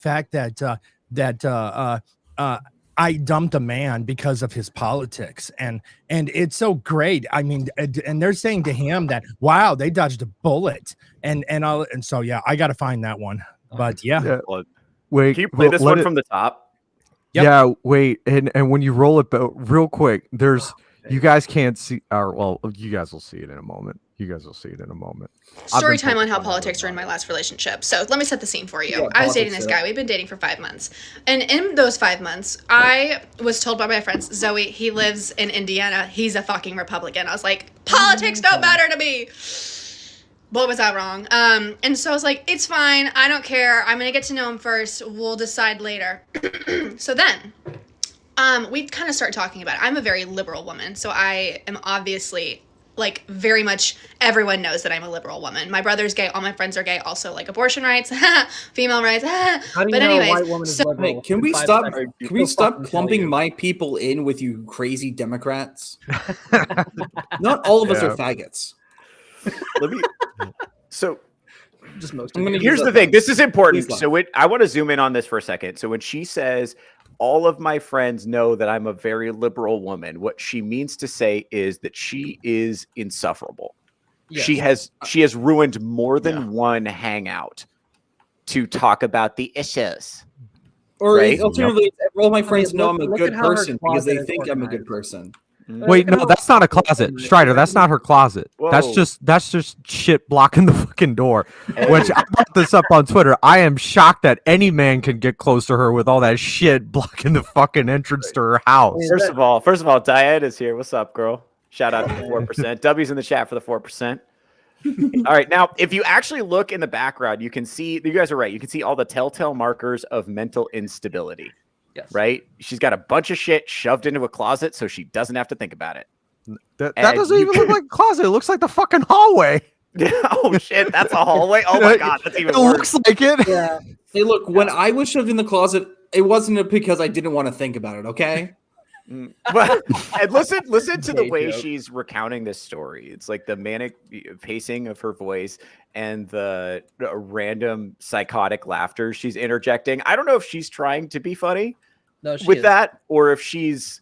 fact that I dumped a man because of his politics, and it's so great. I mean, and they're saying to him that, wow, they dodged a bullet, and so yeah, I got to find that one. But yeah. Wait, can you play this one from the top? Yep. Yeah, wait, and when you roll it real quick, there's you guys can't see, or well, you guys will see it in a moment. Story time on how politics ruined my last relationship. So let me set the scene for you. I was dating this guy. We've been dating for 5 months. And in those 5 months, I was told by my friends, Zoe, he lives in Indiana. He's a fucking Republican. I was like, politics don't matter to me. Boy, was I wrong. And so I was like, it's fine. I don't care. I'm going to get to know him first. We'll decide later. So then we kind of start talking about it. I'm a very liberal woman. So I am obviously... like very much everyone knows that I'm a liberal woman. My brother's gay, all my friends are gay, also like abortion rights, female rights. How do you know a white woman is liberal? Hey, can we stop clumping my people in with you crazy Democrats? Not all of us are faggots. So just most. Here's the thing. This is important. So I want to zoom in on this for a second. So when she says all of my friends know that I'm a very liberal woman, what she means to say is that she is insufferable. Yes. She has ruined more than one hangout to talk about the issues. Or alternatively, all my friends know I'm a good person because they think I'm a good person. Wait, no, that's not a closet, Strider. That's not her closet. Whoa. That's just shit blocking the fucking door. Which I brought this up on Twitter. I am shocked that any man can get close to her with all that shit blocking the fucking entrance to her house. First of all, Diane is here. What's up, girl? Shout out to the 4%. W's in the chat for the 4%. All right, now if you actually look in the background, you can see, you guys are right. You can see all the telltale markers of mental instability. Yes. Right? She's got a bunch of shit shoved into a closet so she doesn't have to think about it. That doesn't even look like a closet. It looks like the fucking hallway. Oh, shit. That's a hallway? Oh, my God. That's even worse. It looks like it. Yeah. Hey, look, when I was shoved in the closet, it wasn't because I didn't want to think about it, okay? But and listen to the way she's recounting this story. It's like the manic pacing of her voice and the random psychotic laughter she's interjecting. I don't know if she's trying to be funny with that, or if she's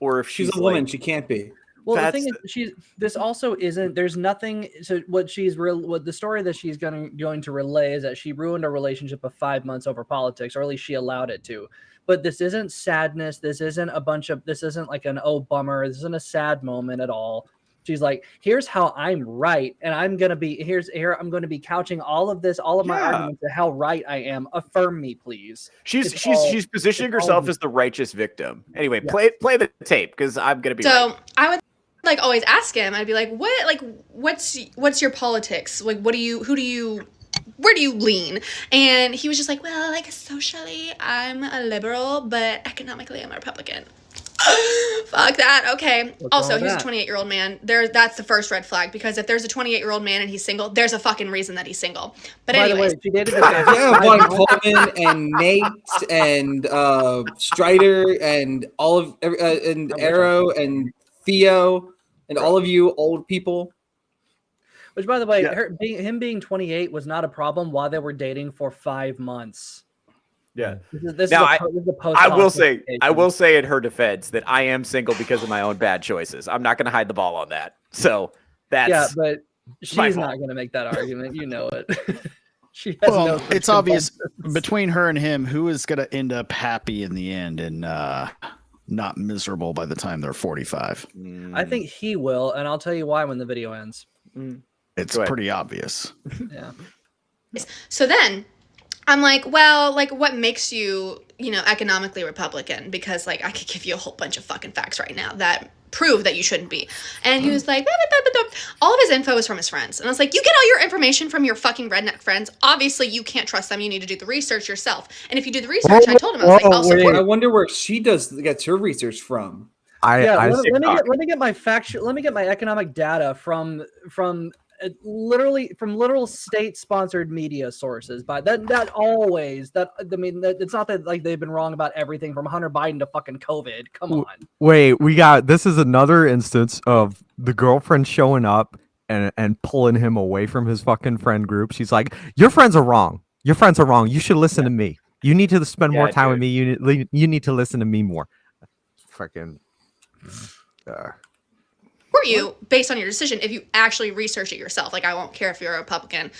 a woman. She can't be. Well, the thing is, this also isn't. There's nothing. So what the story that she's going to relay is that she ruined a relationship of 5 months over politics, or at least she allowed it to. But this isn't sadness. This isn't this isn't like an oh bummer. This isn't a sad moment at all. She's like, here's how I'm right, and I'm gonna be I'm going to be couching all of my arguments to how right I am. Affirm me, please. She's positioning herself as the righteous victim. Anyway, play the tape because I'm gonna be. So I would like always ask him. I'd be like, what's your politics? Like, where do you lean? And he was just like, well, like socially, I'm a liberal, but economically, I'm a Republican. Fuck that. Okay. Also, he's a 28-year-old man. That's the first red flag, because if there's a 28-year-old man and he's single, there's a fucking reason that he's single. But anyways, she dated Von Coleman and Nate and Strider and all of and Arrow and Theo and all of you old people. Which, by the way, him being 28 was not a problem while they were dating for 5 months. Yeah. I will say in her defense that I am single because of my own bad choices. I'm not going to hide the ball on that. So that's but she's not going to make that argument. You know it. It's obvious between her and him who is going to end up happy in the end and not miserable by the time they're 45. I think he will, and I'll tell you why when the video ends. It's pretty obvious. Yeah. So then I'm like, well, like, what makes you, economically Republican? Because, like, I could give you a whole bunch of fucking facts right now that prove that you shouldn't be. And he was like, all of his info is from his friends. And I was like, you get all your information from your fucking redneck friends. Obviously, you can't trust them. You need to do the research yourself. And if you do the research, I told him, I was like, I'll support. I wonder where she gets her research from. Let me get my let me get my economic data from literal state-sponsored media sources. But it's not that like they've been wrong about everything from Hunter Biden to fucking COVID. Come on. Wait, this is another instance of the girlfriend showing up and pulling him away from his fucking friend group. She's like, your friends are wrong. You should listen to me. You need to spend more Yeah, time with dude. me. You need to listen to me more. Fucking. For you, based on your decision, if you actually research it yourself. Like, I won't care if you're a Republican.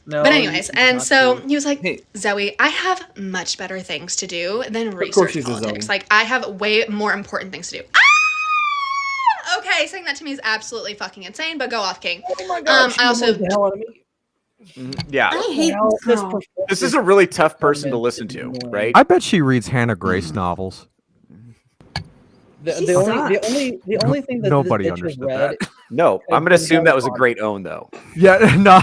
No, But anyways, and so he was like, Hey. Zoe, I have much better things to do than course research she's a politics. Zoe. Like, I have way more important things to do. Okay, saying that to me is absolutely fucking insane, but go off, King. Oh my god! I also Yeah. I hate this girl. This is a really tough person to listen to, right? I bet she reads Hannah Grace novels. The only thing that Nobody this bitch has understood read. that. No, I'm gonna assume that was a great own though. Yeah, no,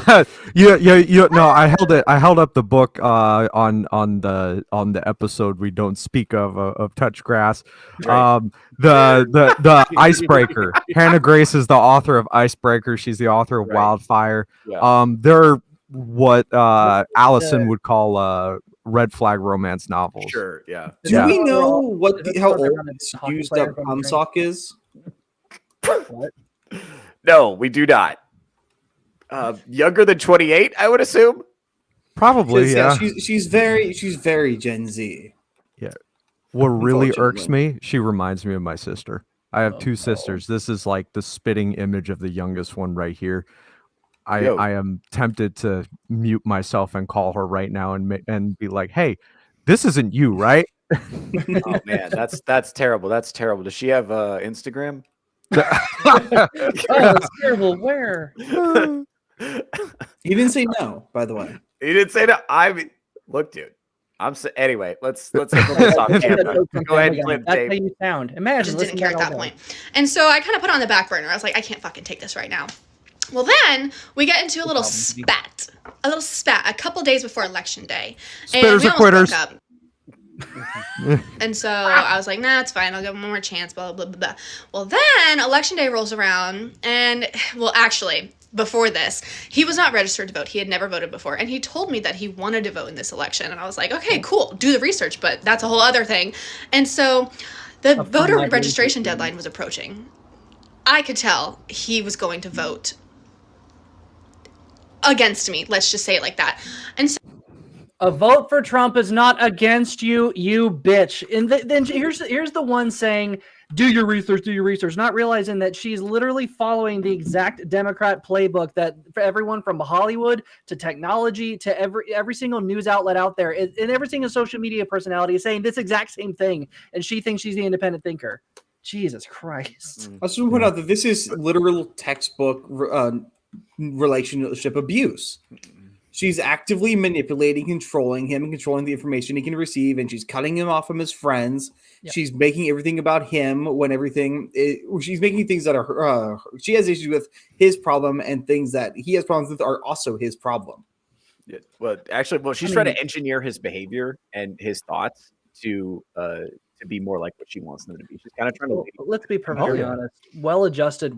no. I held up the book on the episode we don't speak of Touch Grass. Right. The Icebreaker. Hannah Grace is the author of Icebreaker. She's the author of Right. Wildfire. Yeah. They're what Allison would call red flag romance novels. Sure. Yeah. Do we know how old Around a this hockey used player up from cum Ukraine. sock is? No, we do not. Younger than 28, I would assume. Probably, 'Cause, yeah. she's very Gen Z. What really irks Unfortunately. me, she reminds me of my sister. I have two sisters. This is like the spitting image of the youngest one right here. Yo. I am tempted to mute myself and call her right now and be like, "Hey, this isn't you, right?" Oh man, that's terrible. That's terrible. Does she have Instagram? Oh, that's terrible. Where? He didn't say no, by the way. He didn't say that. I mean, look, dude. Anyway. Let's off camera. Go ahead and play the That's how tape. you sound. I Imagine. just listening didn't care to at that that all point. And so I kind of put it on the back burner. I was like, I can't fucking take this right now. Well, then we get into a little spat. A couple days before Election Day. And Spitters we or almost quitters. broke up. And so I was like, nah, it's fine. I'll give him one more chance, blah, blah, blah, blah. Well, then Election Day rolls around. And, well, actually, before this, he was not registered to vote. He had never voted before. And he told me that he wanted to vote in this election. And I was like, okay, cool. Do the research. But that's a whole other thing. And so the voter registration deadline was approaching. I could tell he was going to vote against me. Let's just say it like that. And so A vote for Trump is not against you, you bitch. And then here's the one saying, do your research, not realizing that she's literally following the exact Democrat playbook that for everyone from Hollywood to technology to every single news outlet out there and every single social media personality is saying this exact same thing. And she thinks she's the independent thinker. Jesus Christ. I just want to point out that this is literal textbook relationship abuse. She's actively manipulating, controlling him, and controlling the information he can receive, and she's cutting him off from his friends. Yep. She's making everything about him when she's making things that are she has issues with his problem, and things that he has problems with are also his problem. Yeah, she's trying to engineer his behavior and his thoughts to be more like what she wants them to be. She's kind of trying to. Let's be perfectly honest. Well-adjusted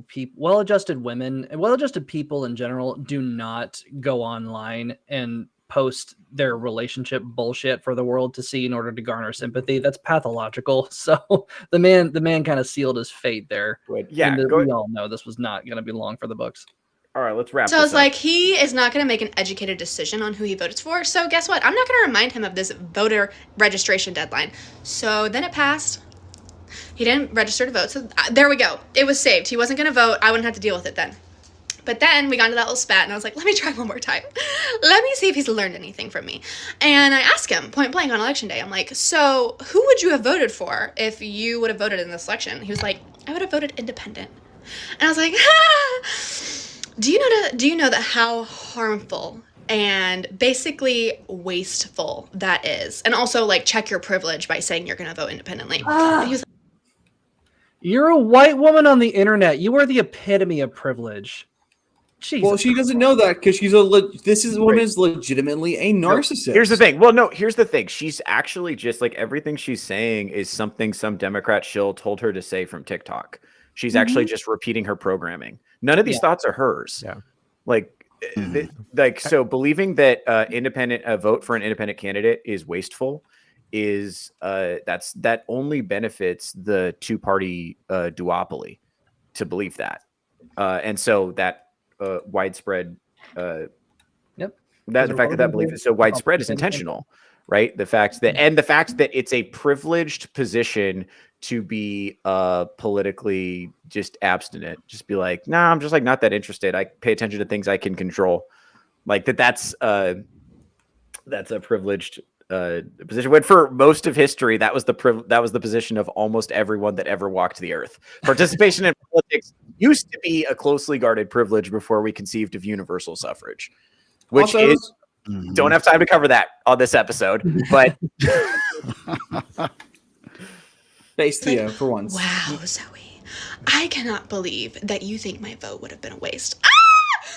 women, and well-adjusted people in general do not go online and post their relationship bullshit for the world to see in order to garner sympathy. That's pathological. So the man kind of sealed his fate there. Yeah, we all know this was not going to be long for the books. All right, let's wrap. So I was like, he is not going to make an educated decision on who he votes for. So guess what? I'm not going to remind him of this voter registration deadline. So then it passed. He didn't register to vote. So there we go. It was saved. He wasn't going to vote. I wouldn't have to deal with it then. But then we got into that little spat, and I was like, let me try one more time. Let me see if he's learned anything from me. And I asked him point blank on Election Day, I'm like, so who would you have voted for if you would have voted in this election? He was like, I would have voted independent. And I was like, Do you know that how harmful and basically wasteful that is? And also, like, check your privilege by saying you're going to vote independently. And he was like, you're a white woman on the internet. You are the epitome of privilege. Jesus. Well, she doesn't know that because this woman is legitimately a narcissist. No, here's the thing. Well, no, here's the thing. She's actually just like everything she's saying is something some Democrat shill told her to say from TikTok. She's actually just repeating her programming. None of these thoughts are hers. Yeah. So believing that a vote for an independent candidate is wasteful is that only benefits the two-party duopoly to believe that. And so that widespread the fact that belief is so widespread is intentional, right? The fact that it's a privileged position to be politically just abstinent, just be like, nah, I'm just like not that interested. I pay attention to things I can control. Like that's a privileged position. When for most of history, that was the position of almost everyone that ever walked the earth. Participation in politics used to be a closely guarded privilege before we conceived of universal suffrage, which Also, is don't have time to cover that on this episode, but face Theo for once. Wow, Zoe, I cannot believe that you think my vote would have been a waste.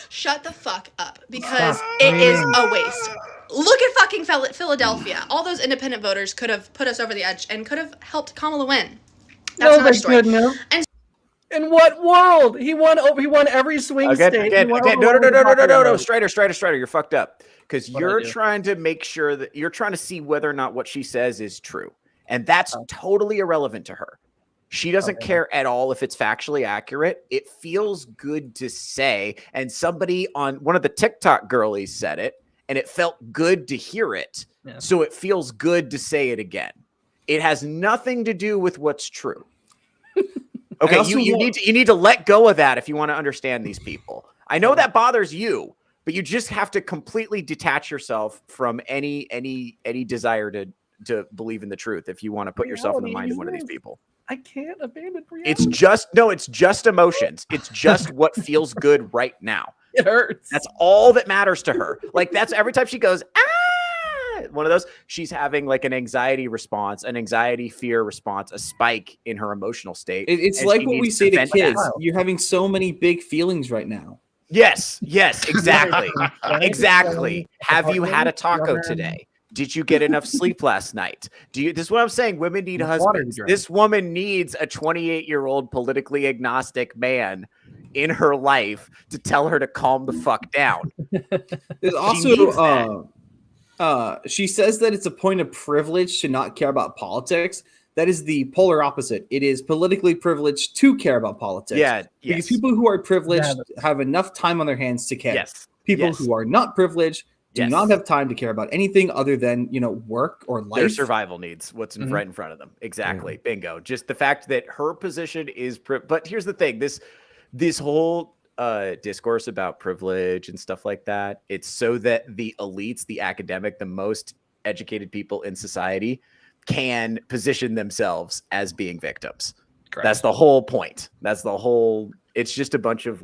Shut the fuck up, because it is a waste. Look at fucking Philadelphia. All those independent voters could have put us over the edge and could have helped Kamala win. That's another story. And in what world? He won every swing state. No, Strider, you're fucked up. Because you're trying to make sure that you're trying to see whether or not what she says is true. And that's totally irrelevant to her. She doesn't care at all if it's factually accurate. It feels good to say. And somebody on one of the TikTok girlies said it, and it felt good to hear it. Yeah. So it feels good to say it again. It has nothing to do with what's true. Okay, you need to let go of that if you want to understand these people. I know that bothers you, but you just have to completely detach yourself from any desire to believe in the truth if you want to put yourself in the mind of one of these people. I can't abandon reality. It's just emotions. It's just what feels good right now. It hurts. That's all that matters to her. Like that's every time she goes, one of those, she's having like an anxiety response, an anxiety fear response, a spike in her emotional state. It's like what we say to kids. You're having so many big feelings right now. Yes, exactly. Exactly. Have you had a taco today? Did you get enough sleep last night? This is what I'm saying. Women need husbands. This woman needs a 28-year-old politically agnostic man in her life to tell her to calm the fuck down. There's also she says that it's a point of privilege to not care about politics. That is the polar opposite. It is politically privileged to care about politics. Yeah, because people who are privileged have enough time on their hands to care. Yes. People who are not privileged do not have time to care about anything other than, work or life. Their survival needs, what's right in front of them. Exactly. Bingo. Just the fact that her position is, but here's the thing, this whole discourse about privilege and stuff like that, it's so that the elites, the academic, the most educated people in society can position themselves as being victims. Correct. That's the whole point. It's just a bunch of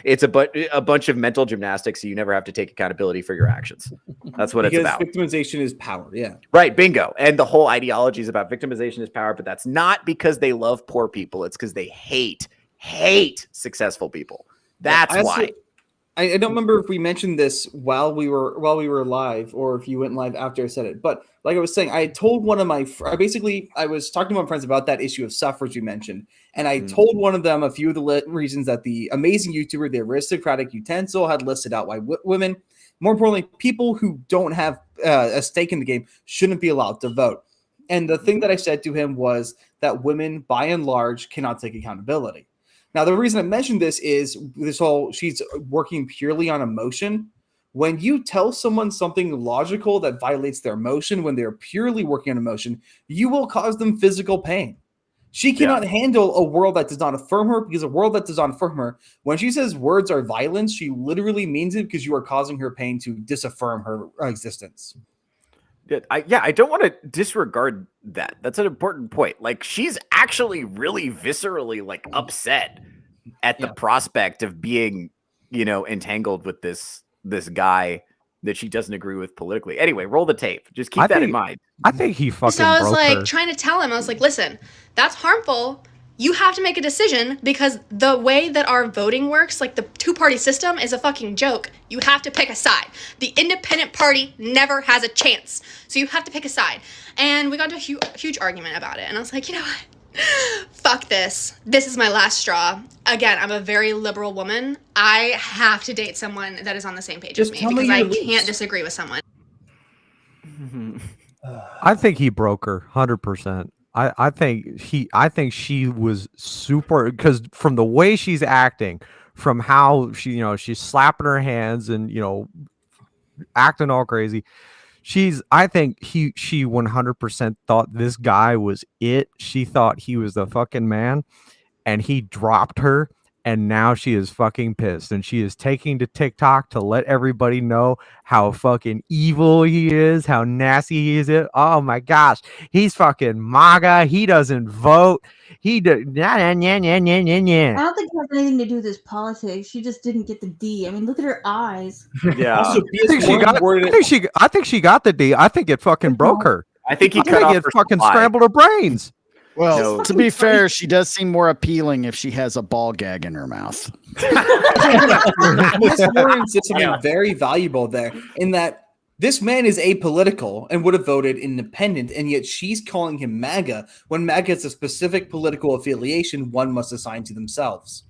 it's a bunch of mental gymnastics so you never have to take accountability for your actions. That's what it's about. Victimization is power. Yeah. Right. Bingo. And the whole ideology is about victimization is power, but that's not because they love poor people. It's because they hate successful people. That's why. I don't remember if we mentioned this while we were live or if you went live after I said it, but like I was saying, I told one of my I was talking to my friends about that issue of suffrage you mentioned, and I told one of them a few of the reasons that the amazing YouTuber, the aristocratic utensil, had listed out why women, more importantly, people who don't have a stake in the game, shouldn't be allowed to vote. And the thing that I said to him was that women, by and large, cannot take accountability. Now, the reason I mentioned this is she's working purely on emotion. When you tell someone something logical that violates their emotion, when they're purely working on emotion, you will cause them physical pain. She cannot handle a world that does not affirm her, because a world that does not affirm her, when she says words are violence, she literally means it because you are causing her pain to disaffirm her existence. I don't want to disregard that. That's an important point. Like, she's actually really viscerally upset at the prospect of being, entangled with this guy that she doesn't agree with politically. Anyway, roll the tape. Just keep that in mind. I think he fucking So I was broke her. trying to tell him, I was like, listen, that's harmful. You have to make a decision because the way that our voting works, the two-party system, is a fucking joke. You have to pick a side. The independent party never has a chance. So you have to pick a side. And we got into a huge argument about it. And I was like, you know what? Fuck this. This is my last straw. Again, I'm a very liberal woman. I have to date someone that is on the same page as me because I can't disagree with someone. I think he broke her 100%. I think she was super, because from the way she's acting, from how she's slapping her hands and acting all crazy, I think she 100% thought this guy was it. She thought he was the fucking man, and he dropped her. And now she is fucking pissed, and she is taking to TikTok to let everybody know how fucking evil he is, how nasty he is. Oh my gosh, he's fucking MAGA. He doesn't vote. He do. I don't think it has anything to do with his politics. She just didn't get the D. I mean, look at her eyes. Yeah, Also, I think she got the D. I think it fucking broke her. I think he cut off it her fucking supply. scrambled her brains. Well, No. to be fair, she does seem more appealing if she has a ball gag in her mouth. Miss Warren said something very valuable there in that this man is apolitical and would have voted independent, and yet she's calling him MAGA when MAGA is a specific political affiliation one must assign to themselves.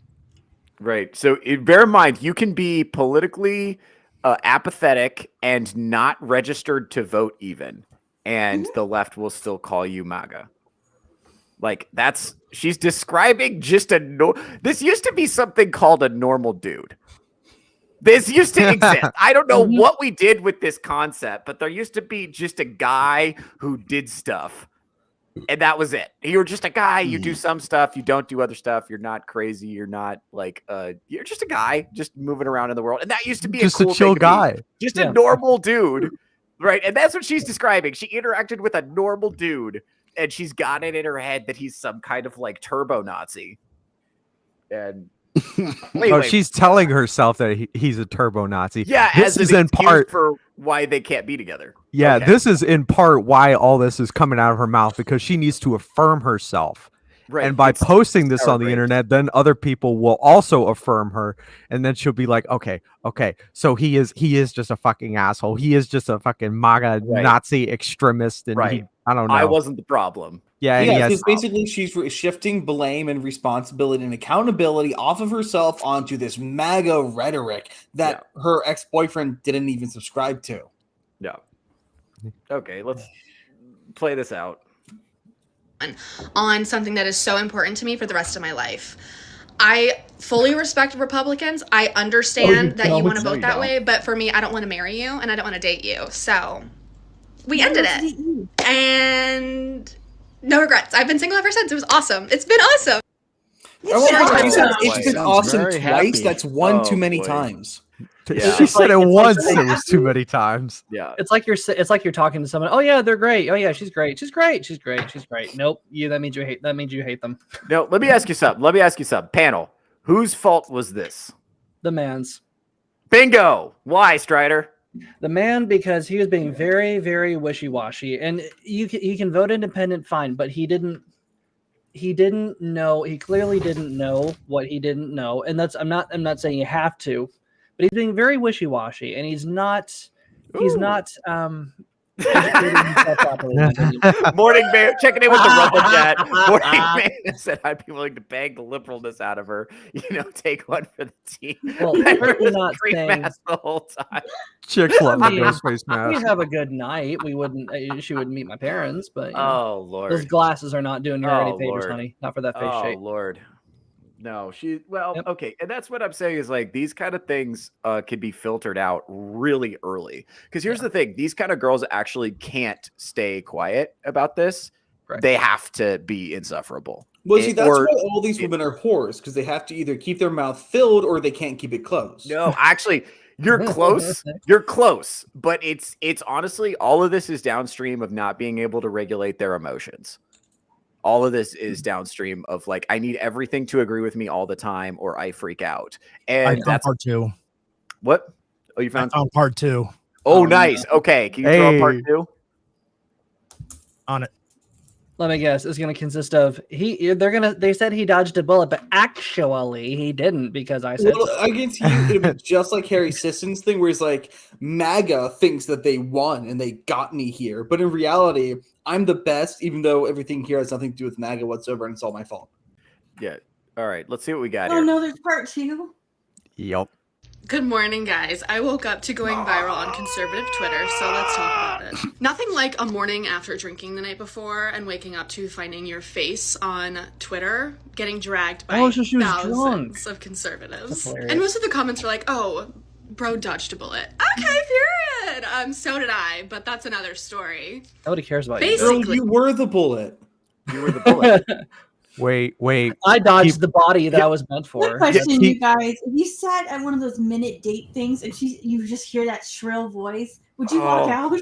Right. So bear in mind, you can be politically apathetic and not registered to vote even, and the left will still call you MAGA. Like she's describing just this used to be something called a normal dude. This used to exist. I don't know what we did with this concept, but there used to be just a guy who did stuff. And that was it. You're just a guy. You do some stuff. You don't do other stuff. You're not crazy. You're not like, you're just a guy just moving around in the world. And that used to be Just a cool a chill thing to guy. be. Just a normal dude. Right. And that's what she's describing. She interacted with a normal dude. And she's got it in her head that he's some kind of like turbo Nazi. And Oh, she's telling herself that he's a turbo Nazi. yeah, this as is an in excuse part for why they can't be together. Yeah, Okay. this is in part why all this is coming out of her mouth, because she needs to affirm herself. Right. And by It's posting this on the outrageous. internet, then other people will also affirm her, and then she'll be like, okay, so he is just a fucking asshole. He is just a fucking MAGA Right. Nazi extremist, and Right. I don't know. I wasn't the problem. Yeah, and he Yeah, has- because basically she's shifting blame and responsibility and accountability off of herself onto this MAGA rhetoric that her ex-boyfriend didn't even subscribe to. Yeah. Okay, let's play this out. On something that is so important to me for the rest of my life. I fully respect Republicans. I understand that you want to vote that way, but for me, I don't want to marry you and I don't want to date you. So we ended it. And no regrets. I've been single ever since. It was awesome. It's been awesome. It's been awesome Very twice. happy. That's one too many boy. times. Yeah. She said it it's once. like- It was too many times. Yeah. It's like you're talking to someone. Oh yeah, they're great. Oh yeah, she's great. She's great. She's great. She's great. Nope. That means you hate them. No, let me ask you something. Panel, whose fault was this? The man's. Bingo. Why, Strider? The man, because he was being very, very wishy-washy, and he can vote independent, fine, but he didn't know. He clearly didn't know what he didn't know, and I'm not saying you have to, but he's being very wishy-washy, and he's not educating himself properly. Morning Man checking in with the Rumble chat. Morning Man said I'd be willing to bang the liberalness out of her. Take one for the team. Well, I certainly was not cream saying- mask the whole time. Chicks love the I mean, ghost face we mask. have a good night. We wouldn't. She wouldn't meet my parents, but Oh Lord. those glasses are not doing her any Oh, favors, Lord. honey. Not for that face Oh shape. Lord. No, Yep. okay. And that's what I'm saying is like these kind of things can be filtered out really early. Because here's the thing, these kind of girls actually can't stay quiet about this. Right. They have to be insufferable. Well, see, that's Or- why all these women are whores, because they have to either keep their mouth filled or they can't keep it closed. No, actually, you're close. You're close. But it's honestly, all of this is downstream of not being able to regulate their emotions. All of this is downstream of like, I need everything to agree with me all the time or I freak out. I And found that's part two. what? Oh, you I found? found part two Oh, nice. Okay. Can you throw a part Hey. two? on it. Let me guess. It's going to consist of They said he dodged a bullet, but actually he didn't because I said. Well, so. I guarantee you it'll be just like Harry Sisson's thing, where he's like, MAGA thinks that they won and they got me here. But in reality, I'm the best, even though everything here has nothing to do with MAGA whatsoever, and it's all my fault. Yeah. All right. Let's see what we got Oh here. no, there's part two. Yep. Good morning, guys. I woke up to going viral on conservative Twitter, so let's talk about it. Nothing like a morning after drinking the night before and waking up to finding your face on Twitter getting dragged by Oh, so she was thousands drunk. of conservatives. That's hilarious. And most of the comments were like, oh, Bro dodged a bullet. Okay, period. So did I, but that's another story. Nobody cares about you. Basically, Girl, you were the bullet. You were the bullet. Wait. I dodged the body that I was meant for. Quick question, you guys. If you sat at one of those minute date things and you just hear that shrill voice, would you walk out?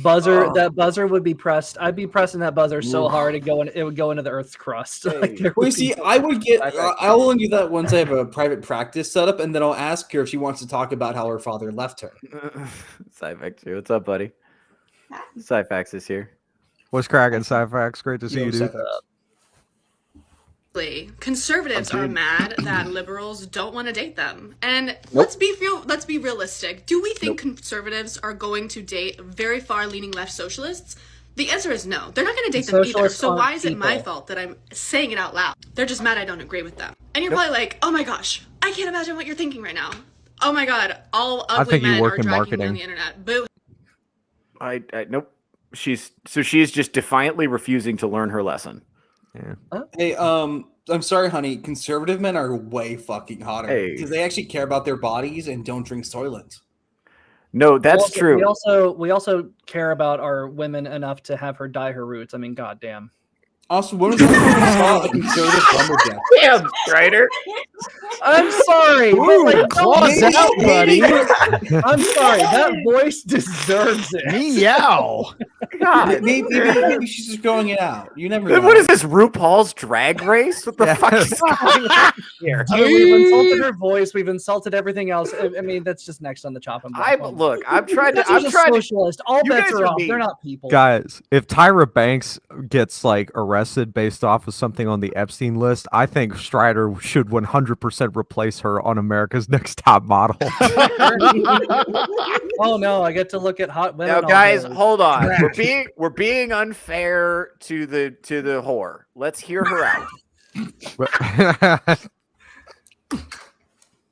Buzzer, that buzzer would be pressed. I'd be pressing that buzzer so hard it would go into the Earth's crust. Like, well, see, I would get. I'll only do that once I have a private practice set up, and then I'll ask her if she wants to talk about how her father left her. Cyfax here. What's up, buddy? Cyfax is here. What's cracking, Cyfax? Great to see you, dude. Conservatives are mad that liberals don't want to date them. And let's be realistic. Do we think conservatives are going to date very far-leaning left socialists? The answer is no. They're not going to date them either. So why is it my fault that I'm saying it out loud? They're just mad I don't agree with them. And you're probably like, oh my gosh, I can't imagine what you're thinking right now. Oh my God, all ugly men are dragging me on the internet. Boo. I nope. She's just defiantly refusing to learn her lesson. Yeah. Hey, I'm sorry, honey. Conservative men are way fucking hotter because they actually care about their bodies and don't drink Soylent. No, that's true. We also care about our women enough to have her dye her roots. I mean, goddamn. Also, when was the last time we saw a conservative lumberjack? Damn, Strider. I'm sorry. Ooh, but claws out, buddy. I'm sorry. That voice deserves it. Meow. God. Maybe she's just growing it out. You never know. What is this, RuPaul's Drag Race? What the fuck is going on here? I mean, we've insulted her voice. We've insulted everything else. I mean, that's just next on the chopping block. I'm trying to. Socialist. All bets are off. They're not people. Guys, if Tyra Banks gets like arrested based off of something on the Epstein list, I think Strider should 100% replace her on America's Next Top Model. Oh no, I get to look at hot women. Now, guys, hold on. We're being unfair to the whore. Let's hear her out.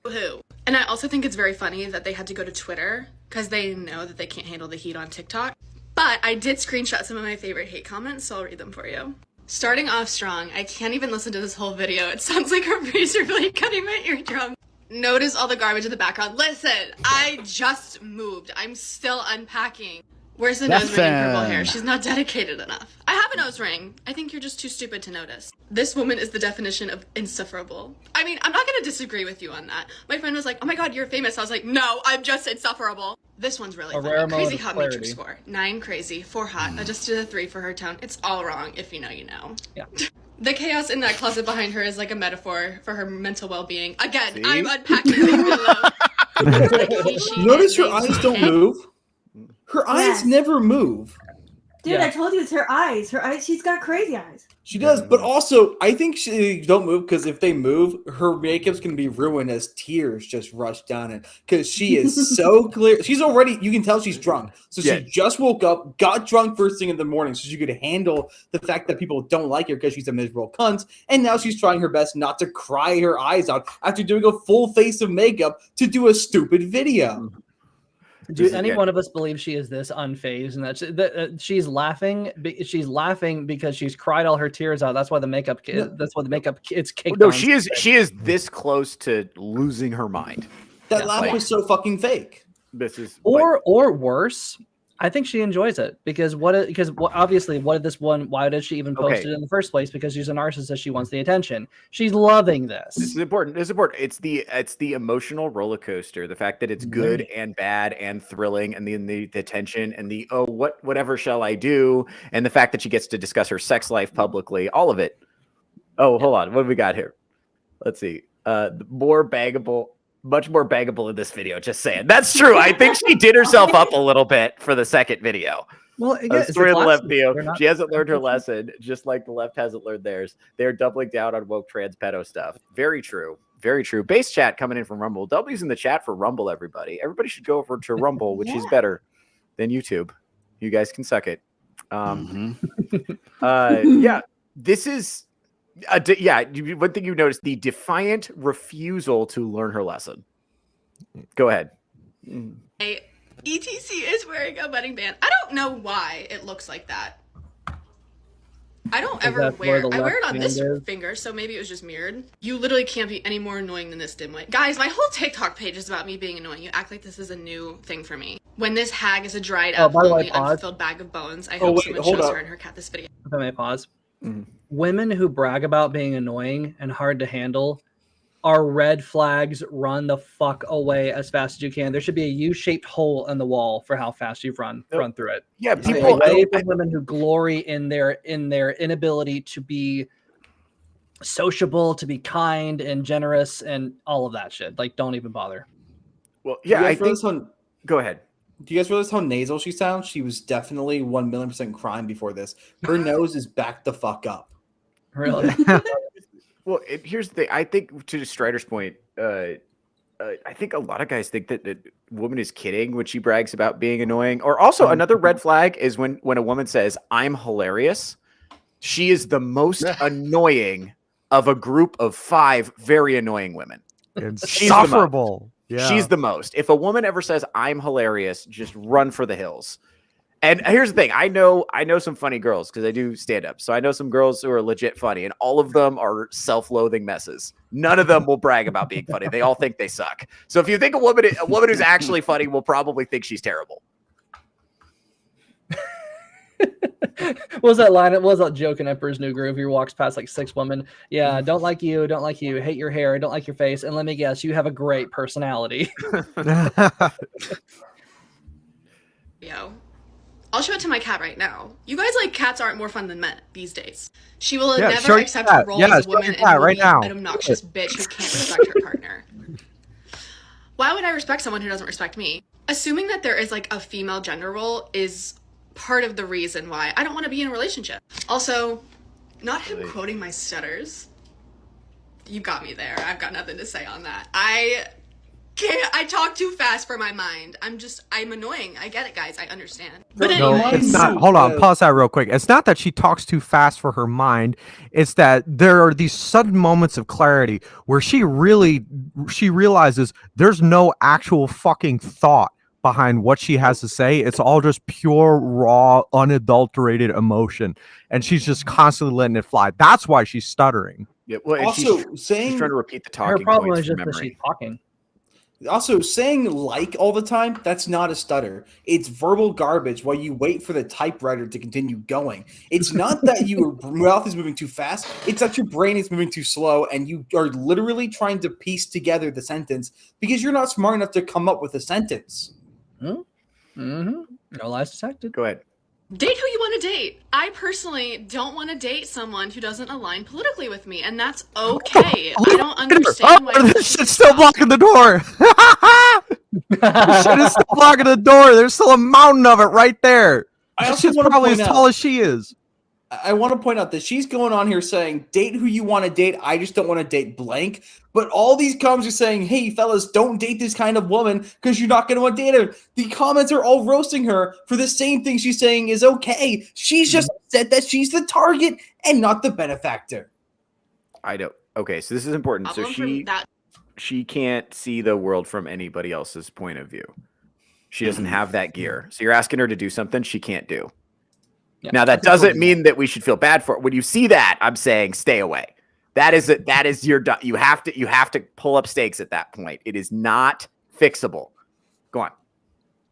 Who? And I also think it's very funny that they had to go to Twitter because they know that they can't handle the heat on TikTok. But I did screenshot some of my favorite hate comments, so I'll read them for you. Starting off strong, I can't even listen to this whole video. It sounds like a razor blade cutting my eardrum. Notice all the garbage in the background. Listen, I just moved. I'm still unpacking. Where's the nose ring and purple hair? She's not dedicated enough. I have a nose ring. I think you're just too stupid to notice. This woman is the definition of insufferable. I mean, I'm not going to disagree with you on that. My friend was like, oh my God, you're famous. I was like, no, I'm just insufferable. This one's really funny. Crazy hot matrix score. 9 crazy, 4 hot. Adjusted a 3 for her tone. It's all wrong if you know, you know. Yeah. The chaos in that closet behind her is like a metaphor for her mental well-being. Again, see? I'm unpacking the pillow. Notice her eyes don't move. Her eyes never move. Dude, I told you it's her eyes. Her eyes, she's got crazy eyes. She does, but also I think she don't move because if they move, her makeup's gonna be ruined as tears just rush down it. Because she is so clear. She's already, you can tell she's drunk. So she just woke up, got drunk first thing in the morning, so she could handle the fact that people don't like her because she's a miserable cunt. And now she's trying her best not to cry her eyes out after doing a full face of makeup to do a stupid video. Do any one of us believe she is this unfazed and that she's laughing? She's laughing because she's cried all her tears out. That's why the makeup. That's why the makeup. It's caked. No, she is. She is this close to losing her mind. That laugh was so fucking fake. This is or worse. I think she enjoys it because obviously what did this one? Why did she even post it in the first place? Because she's a narcissist. She wants the attention. She's loving this. This is important. It's important. It's the emotional roller coaster. The fact that it's good and bad and thrilling, and the tension and the whatever shall I do, and the fact that she gets to discuss her sex life publicly. All of it. Oh, hold on. What do we got here? Let's see. Much more baggable in this video. Just saying. That's true. I think she did herself up a little bit for the second video. Well, again, story of the left video. She hasn't learned her lesson, just like the left hasn't learned theirs. They're doubling down on woke trans pedo stuff. Very true. Very true. Base chat coming in from Rumble. W's in the chat for Rumble, everybody. Everybody should go over to Rumble, which is better than YouTube. You guys can suck it. This is one thing you noticed, the defiant refusal to learn her lesson. Go ahead. ETC is wearing a wedding band. I don't know why it looks like that. I don't ever wear. I wear it on this finger, so maybe it was just mirrored. You literally can't be any more annoying than this dimwit. Guys, my whole TikTok page is about me being annoying. You act like this is a new thing for me. When this hag is a dried up, lonely, unfulfilled bag of bones, I hope someone shows her and her cat this video. If I may pause. Women who brag about being annoying and hard to handle are red flags. Run the fuck away as fast as you can. There should be a U-shaped hole in the wall for how fast you've run through it. Yeah, people away from women who glory in their inability to be sociable, to be kind and generous, and all of that shit. Like, don't even bother. Well, yeah, I think. Go ahead. Do you guys realize how nasal she sounds? She was definitely 1,000,000% crime before this. Her nose is back the fuck up. Really? Well, here's the thing. I think to Strider's point, I think a lot of guys think that the woman is kidding when she brags about being annoying. Or also another red flag is when a woman says, "I'm hilarious." She is the most annoying of a group of 5 very annoying women. Insufferable. She's the most. If a woman ever says, "I'm hilarious," just run for the hills. And here's the thing. I know some funny girls because I do stand up. So I know some girls who are legit funny, and all of them are self-loathing messes. None of them will brag about being funny. They all think they suck. So if you think a woman who's actually funny will probably think she's terrible. What was that line? It was that joke in Emperor's New Groove. He walks past like 6 women. Yeah, don't like you, hate your hair, don't like your face, and let me guess, you have a great personality. Yo. I'll show it to my cat right now. You guys like cats aren't more fun than men these days. She will never accept her role as a woman and will be an obnoxious bitch who can't respect her partner. Why would I respect someone who doesn't respect me? Assuming that there is like a female gender role is part of the reason why I don't want to be in a relationship. Also, not him quoting my stutters. You got me there. I've got nothing to say on that. I talk too fast for my mind. I'm annoying. I get it, guys. I understand. But anyway. No, it's not. Hold on. Pause that real quick. It's not that she talks too fast for her mind. It's that there are these sudden moments of clarity where she realizes there's no actual fucking thought behind what she has to say. It's all just pure, raw, unadulterated emotion. And she's just constantly letting it fly. That's why she's stuttering. Yeah, well, also, she's trying to repeat the talking her problem points is just from that memory. she's talking. Also, saying like all the time, that's not a stutter. It's verbal garbage while you wait for the typewriter to continue going. It's not that your mouth is moving too fast. It's that your brain is moving too slow and you are literally trying to piece together the sentence because you're not smart enough to come up with a sentence. No lies detected. Go ahead. Date who you want to date. I personally don't want to date someone who doesn't align politically with me, and that's okay. I don't understand why this shit's still blocking the door. This shit is still blocking the door. There's still a mountain of it right there. She's probably as tall as she is. I want to point out that she's going on here saying, date who you want to date. I just don't want to date blank. But all these comments are saying, hey, fellas, don't date this kind of woman because you're not going to want to date her. The comments are all roasting her for the same thing she's saying is okay. She's just said that she's the target and not the benefactor. I don't. Okay, so this is important. So she can't see the world from anybody else's point of view. She doesn't have that gear. So you're asking her to do something she can't do. Yeah, now that doesn't mean that we should feel bad for it. When you see that, I'm saying stay away. That is your you have to pull up stakes at that point. It is not fixable. Go on.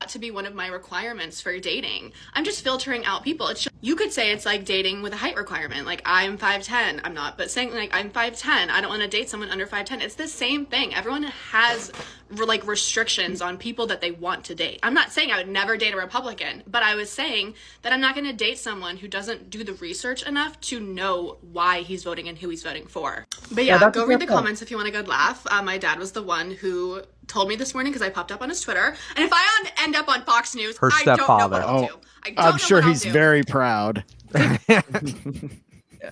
To be one of my requirements for dating. I'm just filtering out people. You could say it's like dating with a height requirement. Like I'm 5'10". I'm not, but saying like I'm 5'10". I don't want to date someone under 5'10". It's the same thing. Everyone has like restrictions on people that they want to date. I'm not saying I would never date a Republican, but I was saying that I'm not going to date someone who doesn't do the research enough to know why he's voting and who he's voting for. But yeah, go read the comments if you want a good laugh. My dad was the one who told me this morning because I popped up on his Twitter. And if I end up on Fox News, her stepfather. I don't know what I'll do. I'm sure he's very proud.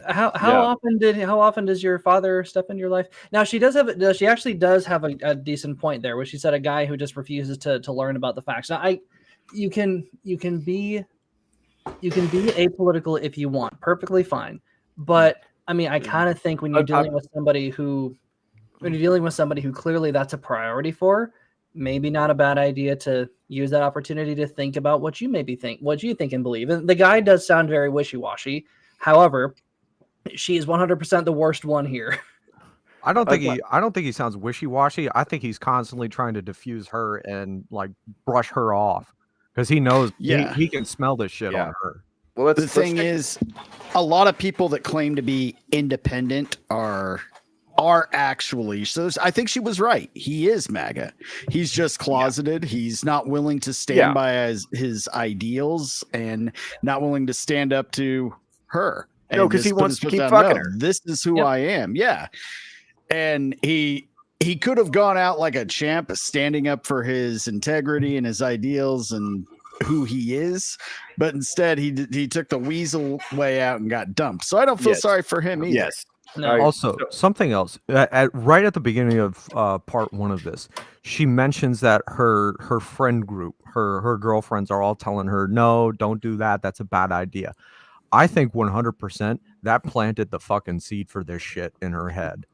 How often does your father step into your life? Now she actually does have a decent point there, where she said a guy who just refuses to learn about the facts. Now you can be apolitical if you want, perfectly fine. But I mean, I kind of think when you're dealing with somebody who clearly that's a priority for, maybe not a bad idea to use that opportunity to think about what you think and believe. And the guy does sound very wishy-washy. However, she is 100% the worst one here. I don't think he sounds wishy-washy. I think he's constantly trying to diffuse her and like brush her off because he knows he can smell this shit on her. Well, the thing is, a lot of people that claim to be independent are actually, so I think she was right. He is MAGA. He's just closeted. He's not willing to stand by his ideals and not willing to stand up to her. No, because he wants to keep fucking her. This is who I am. Yeah. And he could have gone out like a champ, standing up for his integrity and his ideals and who he is, but instead he took the weasel way out and got dumped. So I don't feel sorry for him either. Yes. No. Also, something else. Right at the beginning of part one of this, she mentions that her friend group, her girlfriends are all telling her, no, don't do that. That's a bad idea. I think 100% that planted the fucking seed for this shit in her head.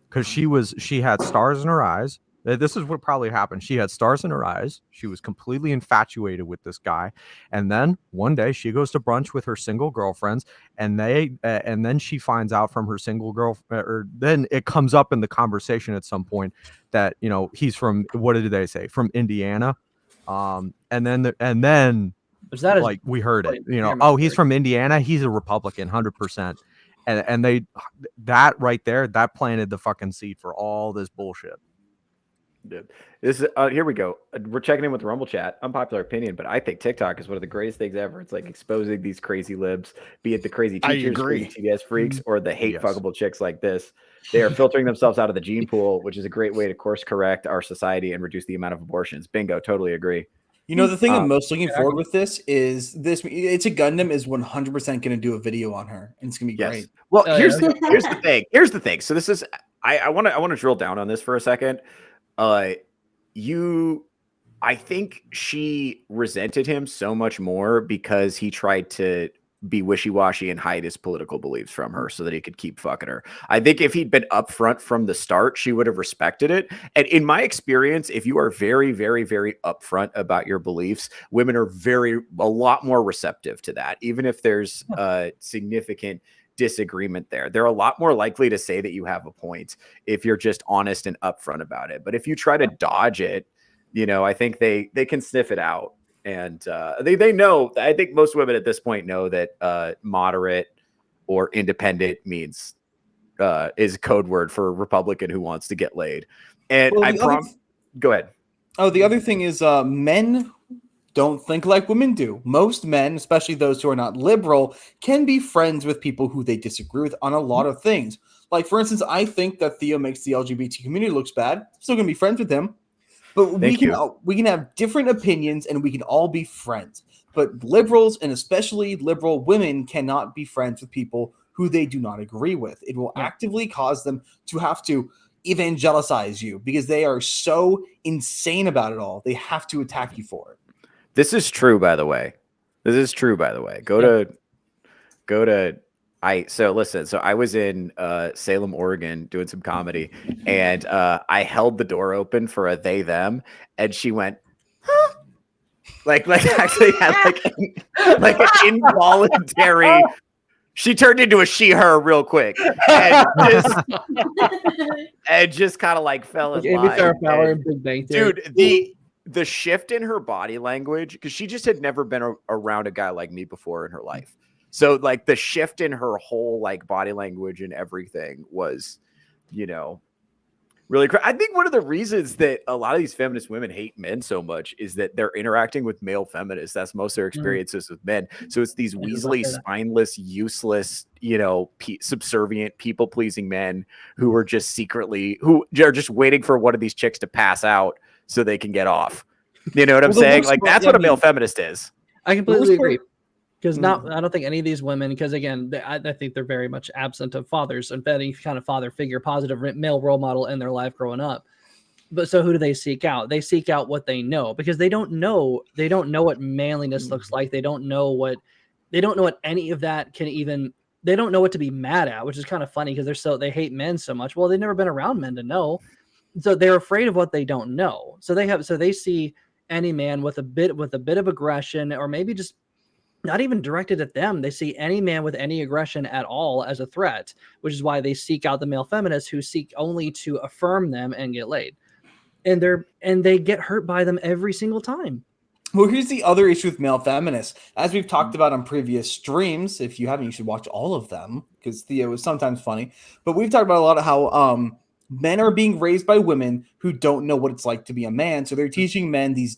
Because she had stars in her eyes. This is what probably happened. She had stars in her eyes. She was completely infatuated with this guy. And then one day she goes to brunch with her single girlfriends, and then she finds out from her single girlfriend, or then it comes up in the conversation at some point that, you know, he's from, what did they say? From Indiana. And then like we heard it, you know, oh, he's from Indiana. He's a Republican, 100%. And that right there, that planted the fucking seed for all this bullshit. Dude, this is here we go. We're checking in with the Rumble chat. Unpopular opinion, but I think TikTok is one of the greatest things ever. It's like exposing these crazy libs, be it the crazy teachers, TBS freaks, or the hate fuckable chicks like this. They are filtering themselves out of the gene pool, which is a great way to course correct our society and reduce the amount of abortions. Bingo, totally agree. You know, the thing I'm most looking forward with this is It's a Gundam is 100% going to do a video on her, and it's going to be great. Well, here's the thing. Here's the thing. So this is I want to drill down on this for a second. I think she resented him so much more because he tried to be wishy-washy and hide his political beliefs from her so that he could keep fucking her. I think if he'd been upfront from the start, she would have respected it. And in my experience, if you are very, very, very upfront about your beliefs, women are a lot more receptive to that. Even if there's a significant disagreement there, they're a lot more likely to say that you have a point if you're just honest and upfront about it. But if you try to dodge it, you know, I think they can sniff it out. And they know. I think most women at this point know that moderate or independent means is a code word for Republican who wants to get laid. And go ahead. Oh, the other thing is men don't think like women do. Most men, especially those who are not liberal, can be friends with people who they disagree with on a lot of things. Like, for instance, I think that Theo makes the LGBT community looks bad. I'm still going to be friends with him. But we can have different opinions and we can all be friends. But liberals, and especially liberal women, cannot be friends with people who they do not agree with. It will actively cause them to have to evangelize you because they are so insane about it all. They have to attack you for it. This is true, by the way. So I was in Salem, Oregon doing some comedy, and I held the door open for a they them, and she went, huh? like actually had like an involuntary. She turned into a she her real quick, and just kind of like fell in line. Dude, the shift in her body language, because she just had never been around a guy like me before in her life. So like the shift in her whole like body language and everything was, you know, really I think one of the reasons that a lot of these feminist women hate men so much is that they're interacting with male feminists. That's most of their experiences with men. So it's these weaselly, spineless, useless, you know, subservient, people-pleasing men who are just who are just waiting for one of these chicks to pass out so they can get off. You know what I'm saying? Like that's what a male feminist is. I completely agree. Because I don't think any of these women, because again, I think they're very much absent of fathers and any kind of father figure, positive male role model in their life growing up. But so who do they seek out? They seek out what they know, because they don't know what manliness looks like. They don't know what any of that can even, they don't know what to be mad at, which is kind of funny because they hate men so much. Well, they've never been around men to know. So they're afraid of what they don't know. So they see any man with a bit of aggression, or maybe just not even directed at them. They see any man with any aggression at all as a threat, which is why they seek out the male feminists who seek only to affirm them and get laid. And they get hurt by them every single time. Well, here's the other issue with male feminists. As we've talked about on previous streams, if you haven't, you should watch all of them because Theo is sometimes funny. But we've talked about a lot of how men are being raised by women who don't know what it's like to be a man. So they're teaching men these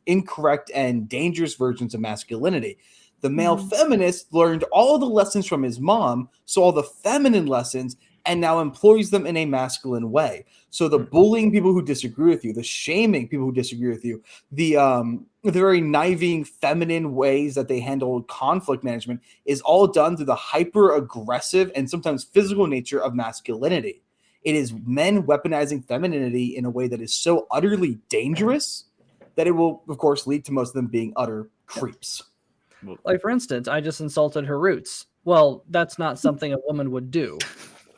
incorrect and dangerous versions of masculinity. The male feminist learned all the lessons from his mom, so all the feminine lessons, and now employs them in a masculine way. So the bullying people who disagree with you, the shaming people who disagree with you, the very kniving feminine ways that they handle conflict management is all done through the hyper aggressive and sometimes physical nature of masculinity. It is men weaponizing femininity in a way that is so utterly dangerous that it will, of course, lead to most of them being utter creeps. Like, for instance, I just insulted her roots. Well, that's not something a woman would do.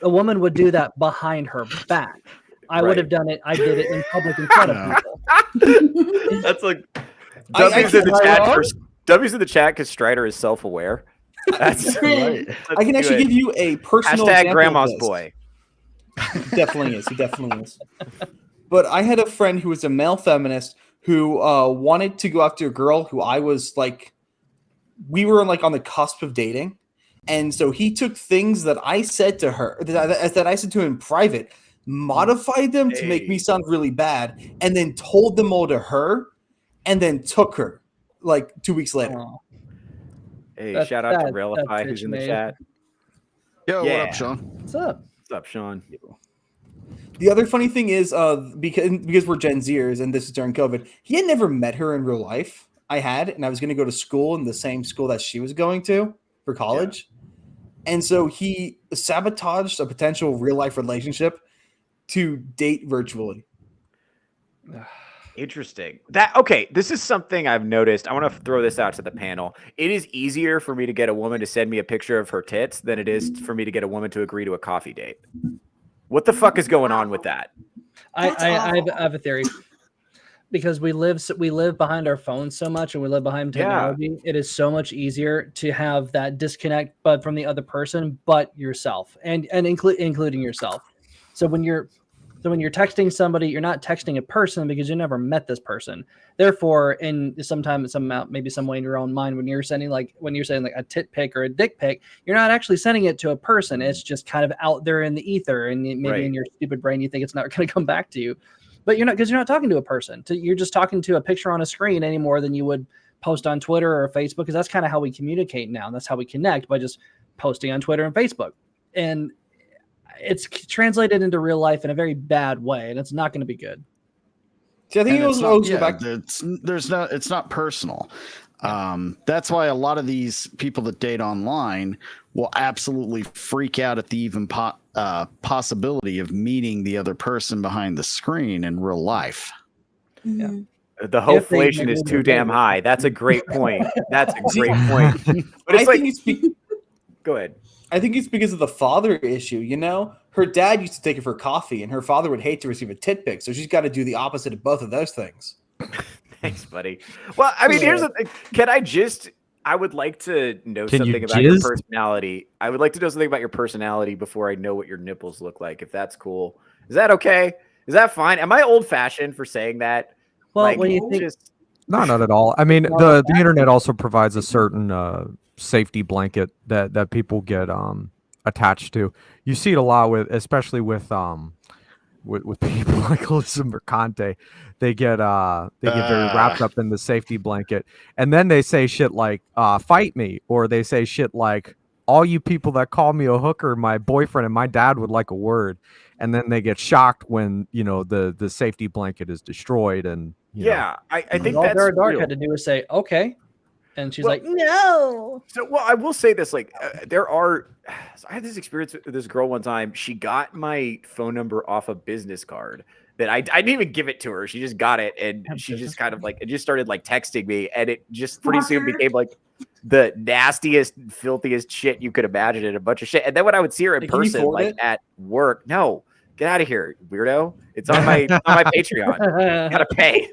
A woman would do that behind her back. I would have done it. I did it in public in front of people. That's like W's in the chat for W's in the chat because Strider is self-aware. That's right. I can actually give you a personal hashtag grandma's boy. He definitely is. He definitely is. But I had a friend who was a male feminist who wanted to go after a girl who I was like, we were like on the cusp of dating. And so he took things that I said to her, that I said to him in private, modified them to make me sound really bad, and then told them all to her, and then took her like 2 weeks later. Hey, shout out to Railify who's in the chat. Yo, what up, Sean? What's up? What's up, Sean? The other funny thing is, because we're Gen Zers and this is during COVID, he had never met her in real life. I had, and I was going to go to school in the same school that she was going to for college. Yeah. And so he sabotaged a potential real life relationship to date virtually. Interesting. This is something I've noticed. I want to throw this out to the panel. It is easier for me to get a woman to send me a picture of her tits than it is for me to get a woman to agree to a coffee date. What the fuck is going on with that? I have a theory. Because we live behind our phones so much, and we live behind technology. Yeah. It is so much easier to have that disconnect, but from the other person, but yourself, and including yourself. So when you're texting somebody, you're not texting a person because you never met this person. Therefore, in sometimes maybe some way in your own mind, when you're saying like a tit pic or a dick pic, you're not actually sending it to a person. It's just kind of out there in the ether, and maybe in your stupid brain you think it's not going to come back to you. But you're not, because you're not talking to a person. You're just talking to a picture on a screen any more than you would post on Twitter or Facebook, because that's kind of how we communicate now. That's how we connect, by just posting on Twitter and Facebook. And it's translated into real life in a very bad way, and it's not going to be good. See, I think it's not personal. That's why a lot of these people that date online will absolutely freak out at the even possibility of meeting the other person behind the screen in real life. Yeah. The hoflation is too damn high. That's a great point. That's a great point. But it's go ahead. I think it's because of the father issue. You know, her dad used to take her for coffee, and her father would hate to receive a tit pic. So she's got to do the opposite of both of those things. Thanks, buddy. Well, I mean, here's the thing. I would like to know something about your personality. I would like to know something about your personality before I know what your nipples look like, if that's cool. Is that okay? Is that fine? Am I old-fashioned for saying that? Well, when you think... No, not at all. I mean, the internet also provides a certain safety blanket that people get attached to. You see it a lot especially with people like Alyssa Mercante. They get very wrapped up in the safety blanket, and then they say shit like fight me, or they say shit like, all you people that call me a hooker, my boyfriend and my dad would like a word. And then they get shocked when, the safety blanket is destroyed. And I think all that's Vera Dark real. had to do is say, okay. And she's like, no. So, I will say this, I had this experience with this girl one time. She got my phone number off a business card that I didn't even give it to her. She just got it, and she just kind of it just started texting me, and it just pretty soon became the nastiest, filthiest shit you could imagine, and a bunch of shit. And then when I would see her in person, at work, no, Get out of here, weirdo. It's on my Patreon. Gotta pay.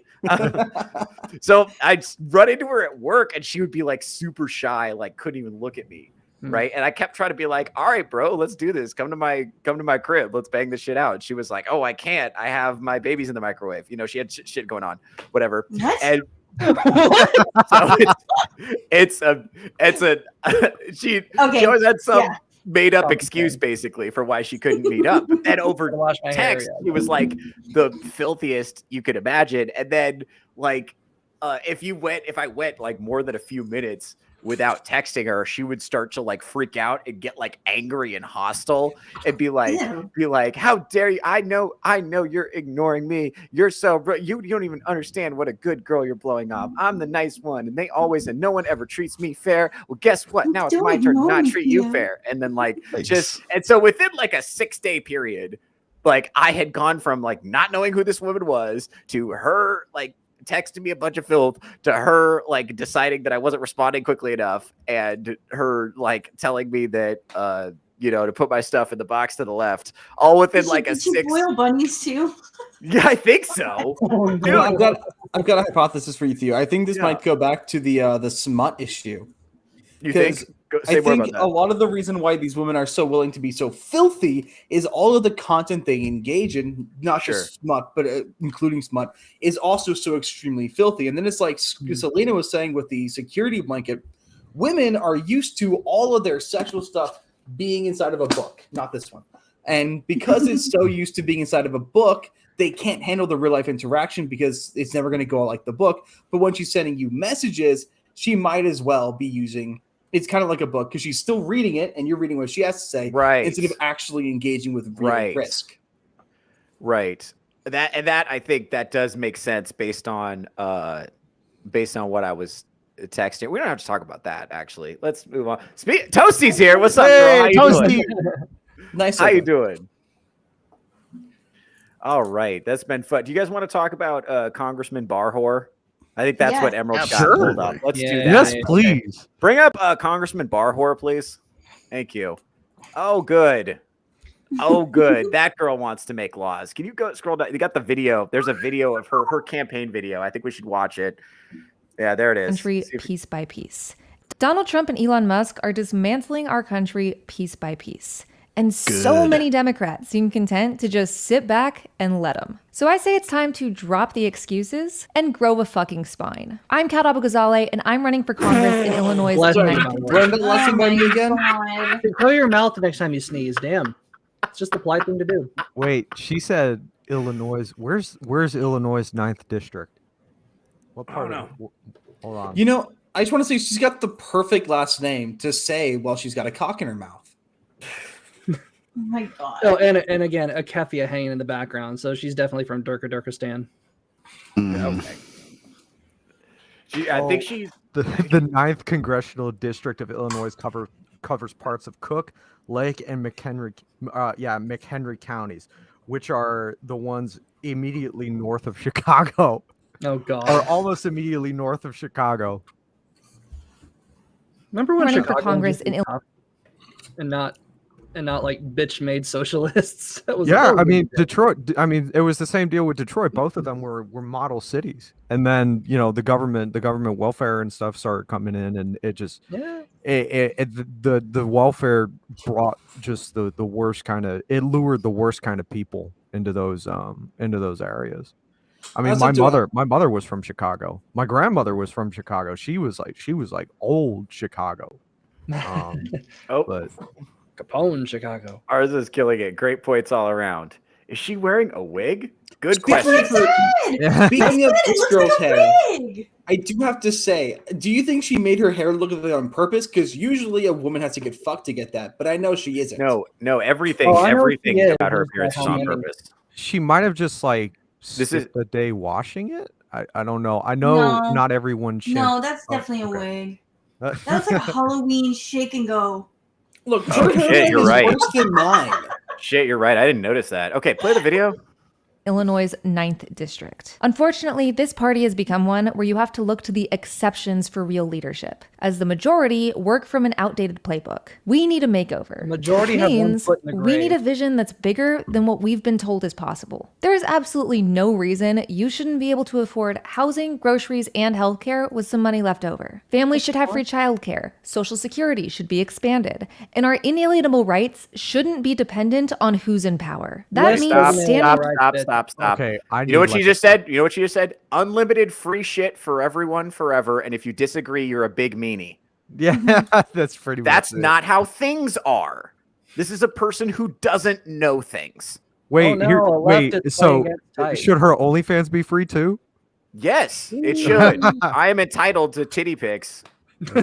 So I'd run into her at work and she would be like super shy, like couldn't even look at me. Right. And I kept trying to be like, all right, bro, let's do this. Come to my crib. Let's bang this shit out. And she was like, oh, I can't. I have my babies in the microwave. You know, she had shit going on, whatever. What? And so she always had some made up excuse basically for why she couldn't meet up. But then over text, it was like the filthiest you could imagine. And then like if I went like more than a few minutes without texting her, she would start to like freak out and get like angry and hostile and be like, how dare you? I know you're ignoring me. You don't even understand what a good girl you're blowing up. I'm the nice one. And no one ever treats me fair. Well, guess what? Now it's my turn to not treat you fair. And then and so within like a 6-day period, like I had gone from like not knowing who this woman was to her like texting me a bunch of filth to her like deciding that I wasn't responding quickly enough and her like telling me that to put my stuff in the box to the left, all within like a 6 boil bunnies too. Yeah, I think so. Dude, I've got a hypothesis for you, Theo. I think this might go back to the smut issue. You think? I think a lot of the reason why these women are so willing to be so filthy is all of the content they engage in, not just smut, but including smut, is also so extremely filthy. And then it's like Selena was saying with the security blanket, women are used to all of their sexual stuff being inside of a book, not this one. And because it's so used to being inside of a book, they can't handle the real life interaction because it's never going to go like the book. But when she's sending you messages, she might as well be using. It's kind of like a book because she's still reading it and you're reading what she has to say, right? Instead of actually engaging with real risk. Right. That I think that does make sense based on what I was texting. We don't have to talk about that actually. Let's move on. Toasty's here. What's up, girl? How you doing? Nice. How you doing? All right, that's been fun. Do you guys want to talk about Congressman Barhor? I think that's what Emerald got pulled up. Let's do that. Yes, please. Okay. Bring up Congressman Barhor, please. Thank you. Oh, good. That girl wants to make laws. Can you go scroll down? You got the video. There's a video of her campaign video. I think we should watch it. Yeah, there it is. Country piece by piece. Donald Trump and Elon Musk are dismantling our country piece by piece. And so many Democrats seem content to just sit back and let them. So I say it's time to drop the excuses and grow a fucking spine. I'm Kat Abou-Ghazaleh, and I'm running for Congress in Illinois. Brenda, listen by me again. Clear your mouth the next time you sneeze. Damn, it's just the polite thing to do. Wait, she said Illinois. Where's Illinois' 9th district? What part of it? Hold on. You know, I just want to say she's got the perfect last name to say while she's got a cock in her mouth. Oh my god! Oh, and again, a keffia hanging in the background, so she's definitely from Durkistan. Okay. I think she's the 9th congressional district of Illinois covers parts of Cook, Lake, and McHenry counties, which are the ones immediately north of Chicago. Oh god! Or almost immediately north of Chicago. Remember when running Chicago for Congress in Illinois and not like bitch made socialists. That was I mean Detroit. I mean it was the same deal with Detroit. Both of them were model cities, and then the government welfare and stuff started coming in, and it just the welfare brought just the worst kind of. It lured the worst kind of people into those areas. I mean, my mother was from Chicago. My grandmother was from Chicago. She was like old Chicago. But. Capone, Chicago. Ours is killing it. Great points all around. Is she wearing a wig? Good question. Speaking of this girl's hair, I do have to say, do you think she made her hair look like on purpose? Because usually a woman has to get fucked to get that, but I know she isn't. No, everything about her appearance is on purpose. She might have just spent the day washing it. I don't know. I know not everyone. No, that's definitely a wig. That's like a Halloween shake and go. Look, shit, you're right. Worse than mine. Shit, you're right. I didn't notice that. Okay, play the video. Illinois' 9th district. Unfortunately, this party has become one where you have to look to the exceptions for real leadership, as the majority work from an outdated playbook. We need a makeover. The majority Which have one means foot in the we need grave. a vision that's bigger than what we've been told is possible. There is absolutely no reason you shouldn't be able to afford housing, groceries, and healthcare with some money left over. Families should have free childcare, Social Security should be expanded, and our inalienable rights shouldn't be dependent on who's in power. That means Stop. Okay, You know what she just said? You know what she just said? Unlimited free shit for everyone forever. And if you disagree, you're a big meanie. Yeah, that's pretty much That's it. not how things are. This is a person who doesn't know things. Wait, no, here, a wait. leftist So playing against type. should her OnlyFans be free too? Yes, it should. I am entitled to titty pics.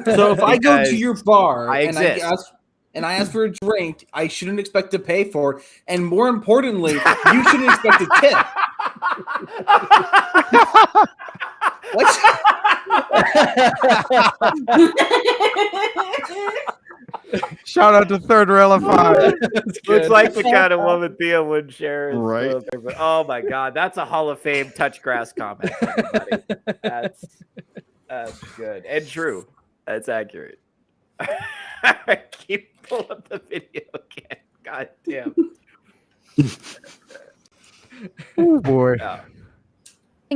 So if I go to Because your bar I and exist. I ask for a drink, I shouldn't expect to pay for it. And more importantly, you shouldn't expect a tip. What? Shout out to Third Rail of Five. Looks like the kind of woman Theo would share. Right. Oh my God, that's a Hall of Fame touch grass comment. Everybody. That's good and true. That's accurate. Keep pull up the video again. God damn. Oh boy.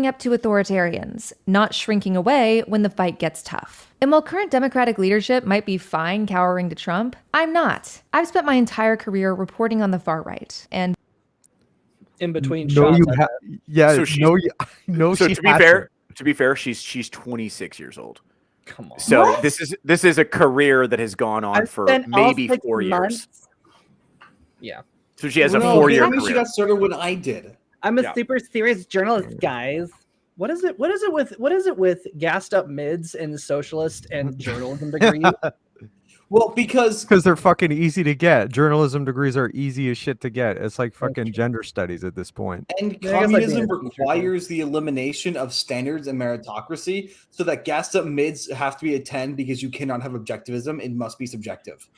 up to authoritarians, not shrinking away when the fight gets tough. And while current Democratic leadership might be fine cowering to Trump, I'm not. I've spent my entire career reporting on the far right, and in between No, shots. you I ha- bet. yeah, So she's- no, no. So she to be hasn't. fair, she's 26 years old. Come on. So What? this is a career that has gone on I've for spent all maybe 6 4 years. months- Yeah. So she has a No, 4-year maybe she career. got started when I did. I'm a Yeah. super serious journalist, guys. What is it with gassed up mids and socialist and journalism degrees? Well, because They're fucking easy to get. Journalism degrees are easy as shit to get. It's like fucking gender studies at this point. and Yeah, I guess I'd be communism a teacher, too. requires the elimination of standards and meritocracy, so that gassed up mids have to be a 10 because you cannot have objectivism. It must be subjective.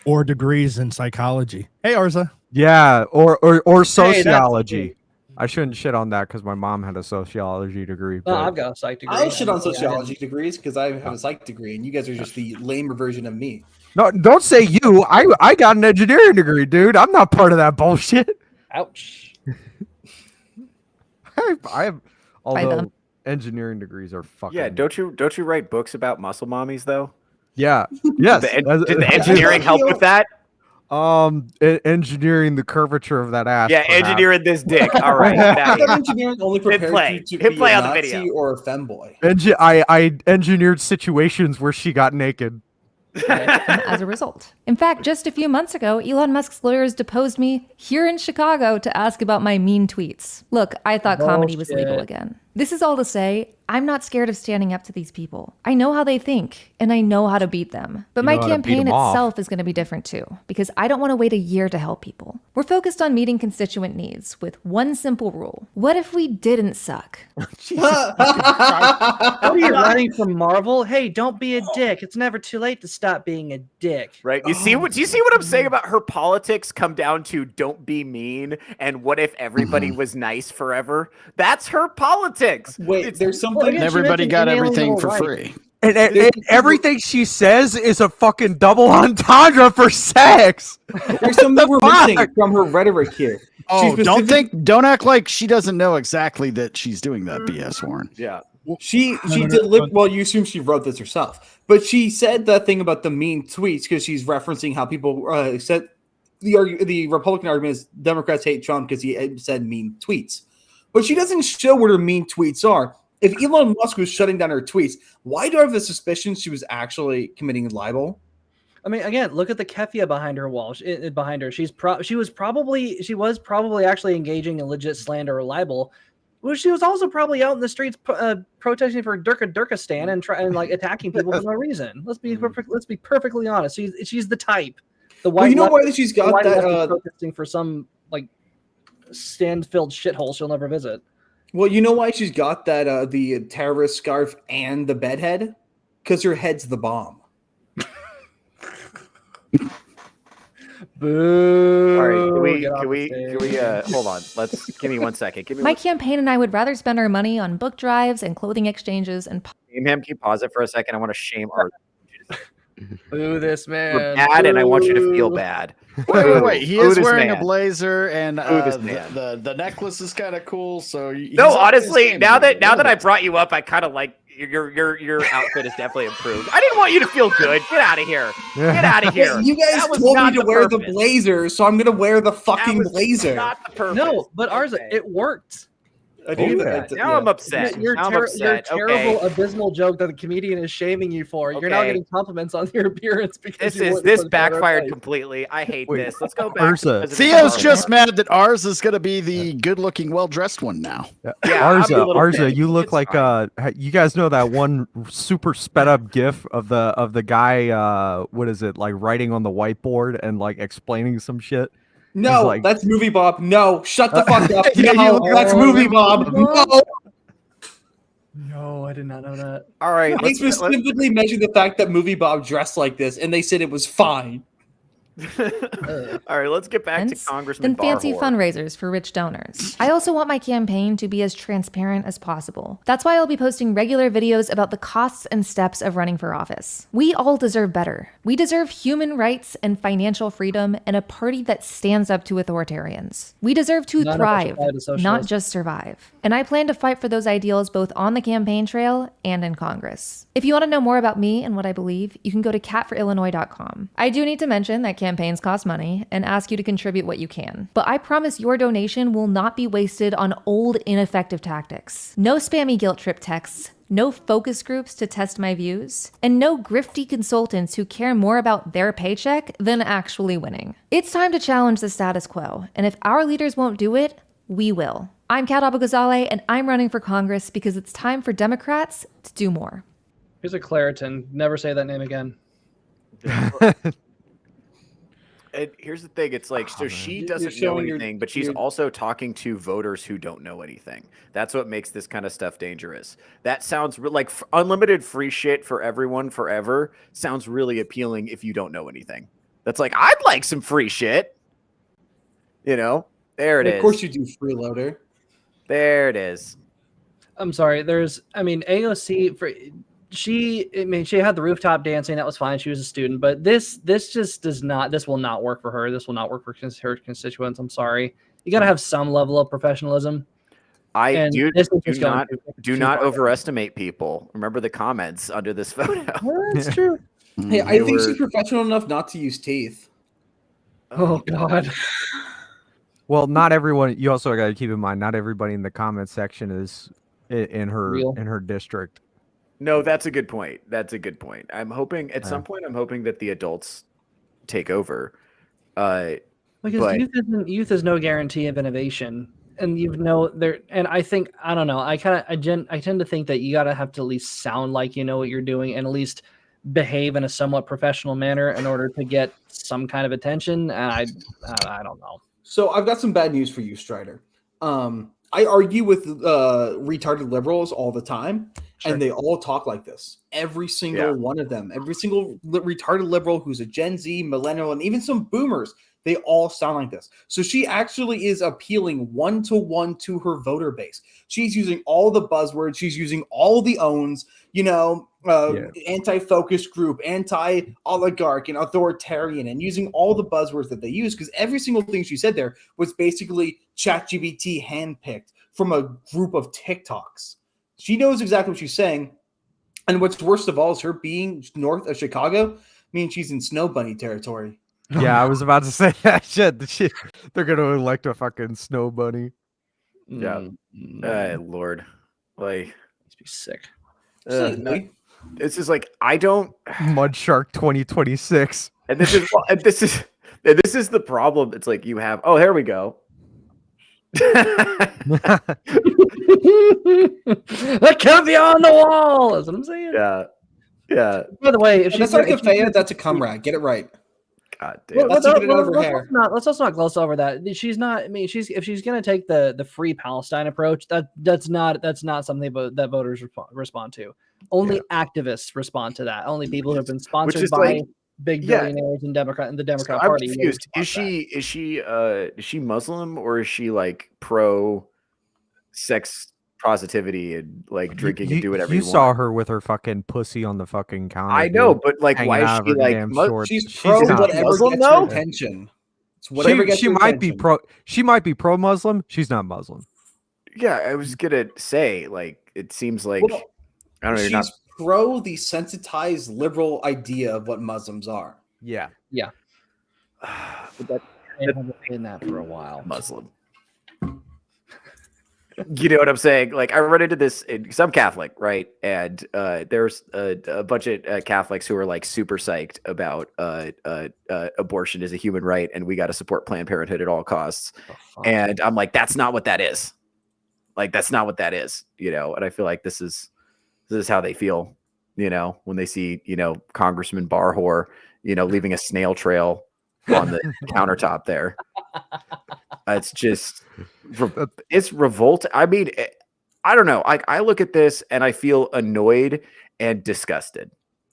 Or degrees in psychology. Hey, Arza. Yeah, or that's- sociology. I shouldn't shit on that because my mom had a sociology degree. Oh, But I've got a psych degree. I'll shit on Yeah, sociology degrees because I have a psych degree, and you guys are just the lamer version of me. no, don't say you. I got an engineering degree, dude. I'm not part of that bullshit. Ouch. I have, them. although engineering degrees are fucking. Yeah, don't you write books about muscle mommies though? Yeah. Yes. Did the engineering help with that? Engineering the curvature of that ass. Yeah, perhaps. engineering this dick. All right. I now- thought engineering only prepared play. you to Hit be play a on the Nazi video. or a femboy. I engineered situations where she got naked. as a result. In fact, just a few months ago, Elon Musk's lawyers deposed me here in Chicago to ask about my mean tweets. Look, I thought comedy was legal Bullshit. again. This is all to say, I'm not scared of standing up to these people. I know how they think, and I know how to beat them. But You my know how to beat campaign 'em off. itself is going to be different too, because I don't want to wait a year to help people. We're focused on meeting constituent needs with one simple rule. What if we didn't suck? What are you running from Marvel? Hey, don't be a dick. It's never too late to stop being a dick. Right. Do you see what I'm saying about her politics come down to don't be mean and what if everybody was nice forever? That's her politics. Wait, there's something. again, Everybody mentioned got everything inalienable for rights. free. And everything she says is a fucking double entendre for sex. There's something we're fuck? missing from her rhetoric here. Oh, She's don't act like she doesn't know exactly that she's doing that BS, Warren. Yeah. She did well. You assume she wrote this herself, but she said that thing about the mean tweets because she's referencing how people said the Republican argument is Democrats hate Trump because he said mean tweets, but she doesn't show what her mean tweets are. If Elon Musk was shutting down her tweets, why do I have the suspicion she was actually committing libel? I mean, again, look at the keffia behind her wall. Behind her, she was probably actually engaging in legit slander or libel. Well, she was also probably out in the streets protesting for Durkistan and like attacking people for no reason. Let's be perfectly honest. She's the type. The white. Well, you know left- why she's the got white left is that. protesting for some like stand-filled shithole she'll never visit. Well, you know why she's got that the terrorist scarf and the bedhead? Because her head's the bomb. Boo. All right, can we hold on? Give me 1 second. My campaign and I would rather spend our money on book drives and clothing exchanges and Can you pause it for a second? I want to shame our Boo this man. We're bad, and I want you to feel bad. Wait. He is wearing a man. blazer, and this man. the necklace is kind of cool. So no, honestly, now that I brought you up, I kind of like your outfit is definitely improved. I didn't want you to feel good. Get out of here. Get out of here. You guys told me to wear the blazer, so I'm gonna wear the fucking blazer. Not the purpose. No, but ours it worked. Now I'm upset. Your terrible, abysmal joke that the comedian is shaming you for. You're now getting compliments on your appearance because this backfired completely. I hate this. Let's go back. Theo's just mad that ours is going to be the good-looking, well-dressed one now. Yeah, Arza, you look like you guys know that one super sped up GIF of the guy. What is it like writing on the whiteboard and like explaining some shit? No, that's Movie Bob. No, shut the fuck up. No, that's Movie Bob. No. No, I did not know that. All right. They specifically mentioned the fact that Movie Bob dressed like this, and they said it was fine. All right, let's get back to Congressman Then fancy fundraisers for rich donors. I also want my campaign to be as transparent as possible. That's why I'll be posting regular videos about the costs and steps of running for office. We all deserve better. We deserve human rights and financial freedom and a party that stands up to authoritarians. We deserve to thrive, not just survive. And I plan to fight for those ideals both on the campaign trail and in Congress. If you want to know more about me and what I believe, you can go to catforillinois.com. I do need to mention that campaigns cost money and ask you to contribute what you can. But I promise your donation will not be wasted on old, ineffective tactics. No spammy guilt trip texts, no focus groups to test my views, and no grifty consultants who care more about their paycheck than actually winning. It's time to challenge the status quo, and if our leaders won't do it, we will. I'm Kat Abou-Ghazaleh, and I'm running for Congress because it's time for Democrats to do more. Here's a Claritin. Never say that name again. And here's the thing, it's like, so she doesn't know anything, but she's also talking to voters who don't know anything. That's what makes this kind of stuff dangerous. That sounds like unlimited free shit for everyone forever sounds really appealing if you don't know anything. That's like, I'd like some free shit. You know, there it is. Of course you do, freeloader. There it is. I'm sorry. AOC she had the rooftop dancing. That was fine. She was a student, but this will not work for her. This will not work for her constituents. I'm sorry. You got to have some level of professionalism. Do not overestimate people. Remember the comments under this photo. That's true. Hey, I think she's professional enough not to use teeth. Oh God. Well, not everyone. You also got to keep in mind, not everybody in the comment section is in her district. No, that's a good point. I'm hoping at some point, that the adults take over. Because youth is no guarantee of innovation. And I tend to think that you gotta have to at least sound like you know what you're doing and at least behave in a somewhat professional manner in order to get some kind of attention. And I don't know. So I've got some bad news for you, Strider. I argue with retarded liberals all the time, and they all talk like this. Every single one of them, every single retarded liberal who's a Gen Z, millennial, and even some boomers, they all sound like this. So she actually is appealing one-to-one to her voter base. She's using all the buzzwords. She's using all the owns, anti-focus group, anti-oligarch, and authoritarian, and using all the buzzwords that they use, because every single thing she said there was basically ChatGPT handpicked from a group of TikToks. She knows exactly what she's saying. And what's worst of all is her being north of Chicago means she's in Snow Bunny territory. Yeah, I was about to say that shit. They're going to elect a fucking Snow Bunny. Yeah. Lord. Like, must be sick. This is like, I don't. Mud Shark 2026. And this is the problem. It's like you have. Oh, here we go. That can't be on the wall. That's what I'm saying. Yeah. By the way, if that's like a Faya, that's a comrade. Get it right. God damn. Let's also not gloss over that. She's not. I mean, if she's going to take the free Palestine approach, that's not something that voters respond to. Only activists respond to that. Only people who have been sponsored by big billionaires and the Democrat Party. I'm confused. Is she Muslim, or is she like pro sex positivity and like drinking and do whatever you want? You saw her with her fucking pussy on the fucking counter. I know, but like, why is she like she's pro whatever Muslim, gets her attention. It's whatever gets her attention. She might be pro Muslim. She's not Muslim. Yeah, I was gonna say, like, it seems like I don't know. She's pro the sensitized liberal idea of what Muslims are. Yeah. But that hasn't been that for a while. Muslim. You know what I'm saying? Like, I run into this because I'm Catholic, right? And there's a bunch of Catholics who are like super psyched about abortion as a human right, and we got to support Planned Parenthood at all costs. And I'm like, that's not what that is. Like, that's not what that is, you know. And I feel like this is how they feel, you know, when they see, you know, Congressman Barhor, you know, leaving a snail trail on the countertop there. It's just, it's revolt. I mean, I don't know. I look at this and I feel annoyed and disgusted.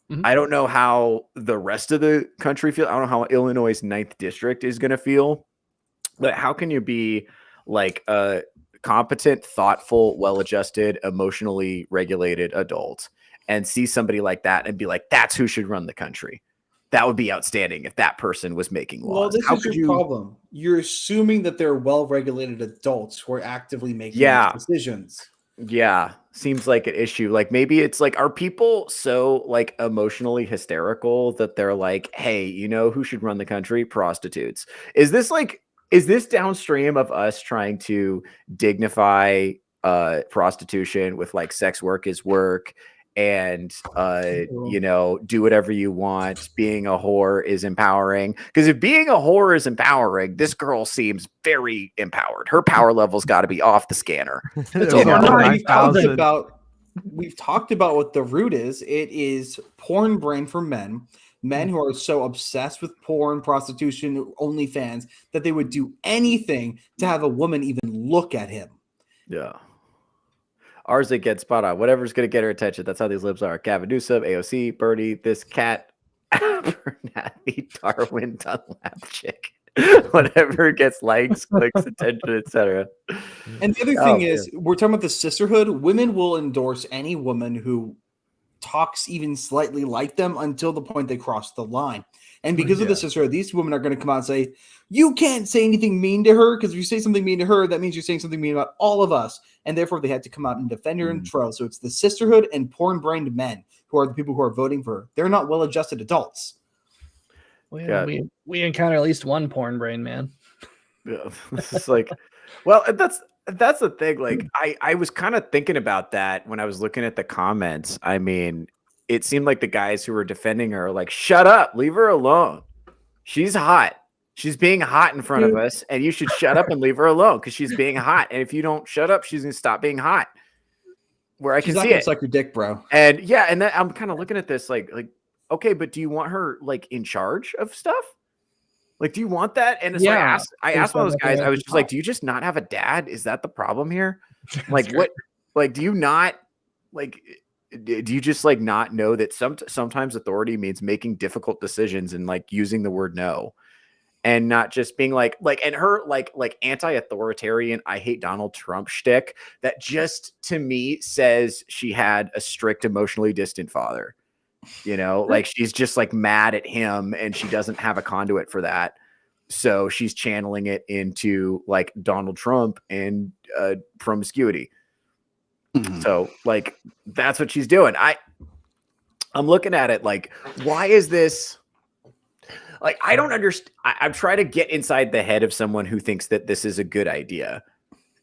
Mm-hmm. I don't know how the rest of the country feels. I don't know how Illinois' 9th district is going to feel. But how can you be like a competent, thoughtful, well-adjusted, emotionally regulated adult and see somebody like that and be like, that's who should run the country? That would be outstanding if that person was making laws. Well, this is your problem. You're assuming that they're well-regulated adults who are actively making decisions. Yeah, seems like an issue. Like, maybe it's like, are people so like emotionally hysterical that they're like, hey, you know who should run the country? Prostitutes. Is this downstream of us trying to dignify prostitution with like sex work is work? And, you know, do whatever you want. Being a whore is empowering. Because if being a whore is empowering, this girl seems very empowered. Her power level's got to be off the scanner. We've talked about what the root is. It is porn brain for men who are so obsessed with porn, prostitution, OnlyFans, that they would do anything to have a woman even look at him. Yeah. Ours that gets spot on. Whatever's going to get her attention. That's how these libs are. Gavin Newsom, AOC, Bernie, this cat, Bernathy, Darwin, Dunlap chick. Whatever gets likes, clicks, attention, etc. And the other thing is, we're talking about the sisterhood. Women will endorse any woman who talks even slightly like them until the point they cross the line. And because of the sisterhood, these women are going to come out and say, you can't say anything mean to her, because if you say something mean to her, that means you're saying something mean about all of us. And therefore, they had to come out and defend her in trial. So it's the sisterhood and porn-brained men who are the people who are voting for her. They're not well-adjusted adults. Well, we encounter at least one porn-brained man. Yeah, this is like, well, that's the thing. Like, I was kind of thinking about that when I was looking at the comments. I mean, it seemed like the guys who were defending her are like, shut up, leave her alone. She's hot. She's being hot in front of us, and you should shut up and leave her alone because she's being hot. And if you don't shut up, she's going to stop being hot. Where I can see it. Like your dick, bro. And yeah, and then I'm kind of looking at this like, okay, but do you want her like in charge of stuff? Like, do you want that? And so I asked one of those guys, I was just like, do you just not have a dad? Is that the problem here? Like, what? Like, do you not like? Do you just like not know that sometimes authority means making difficult decisions and like using the word no? And not just being like, and her like anti-authoritarian, I hate Donald Trump shtick that just to me says she had a strict, emotionally distant father. You know, like she's just like mad at him and she doesn't have a conduit for that. So she's channeling it into like Donald Trump and promiscuity. Mm-hmm. So like that's what she's doing. I'm looking at it like, why is this? Like, I don't understand. I'm trying to get inside the head of someone who thinks that this is a good idea.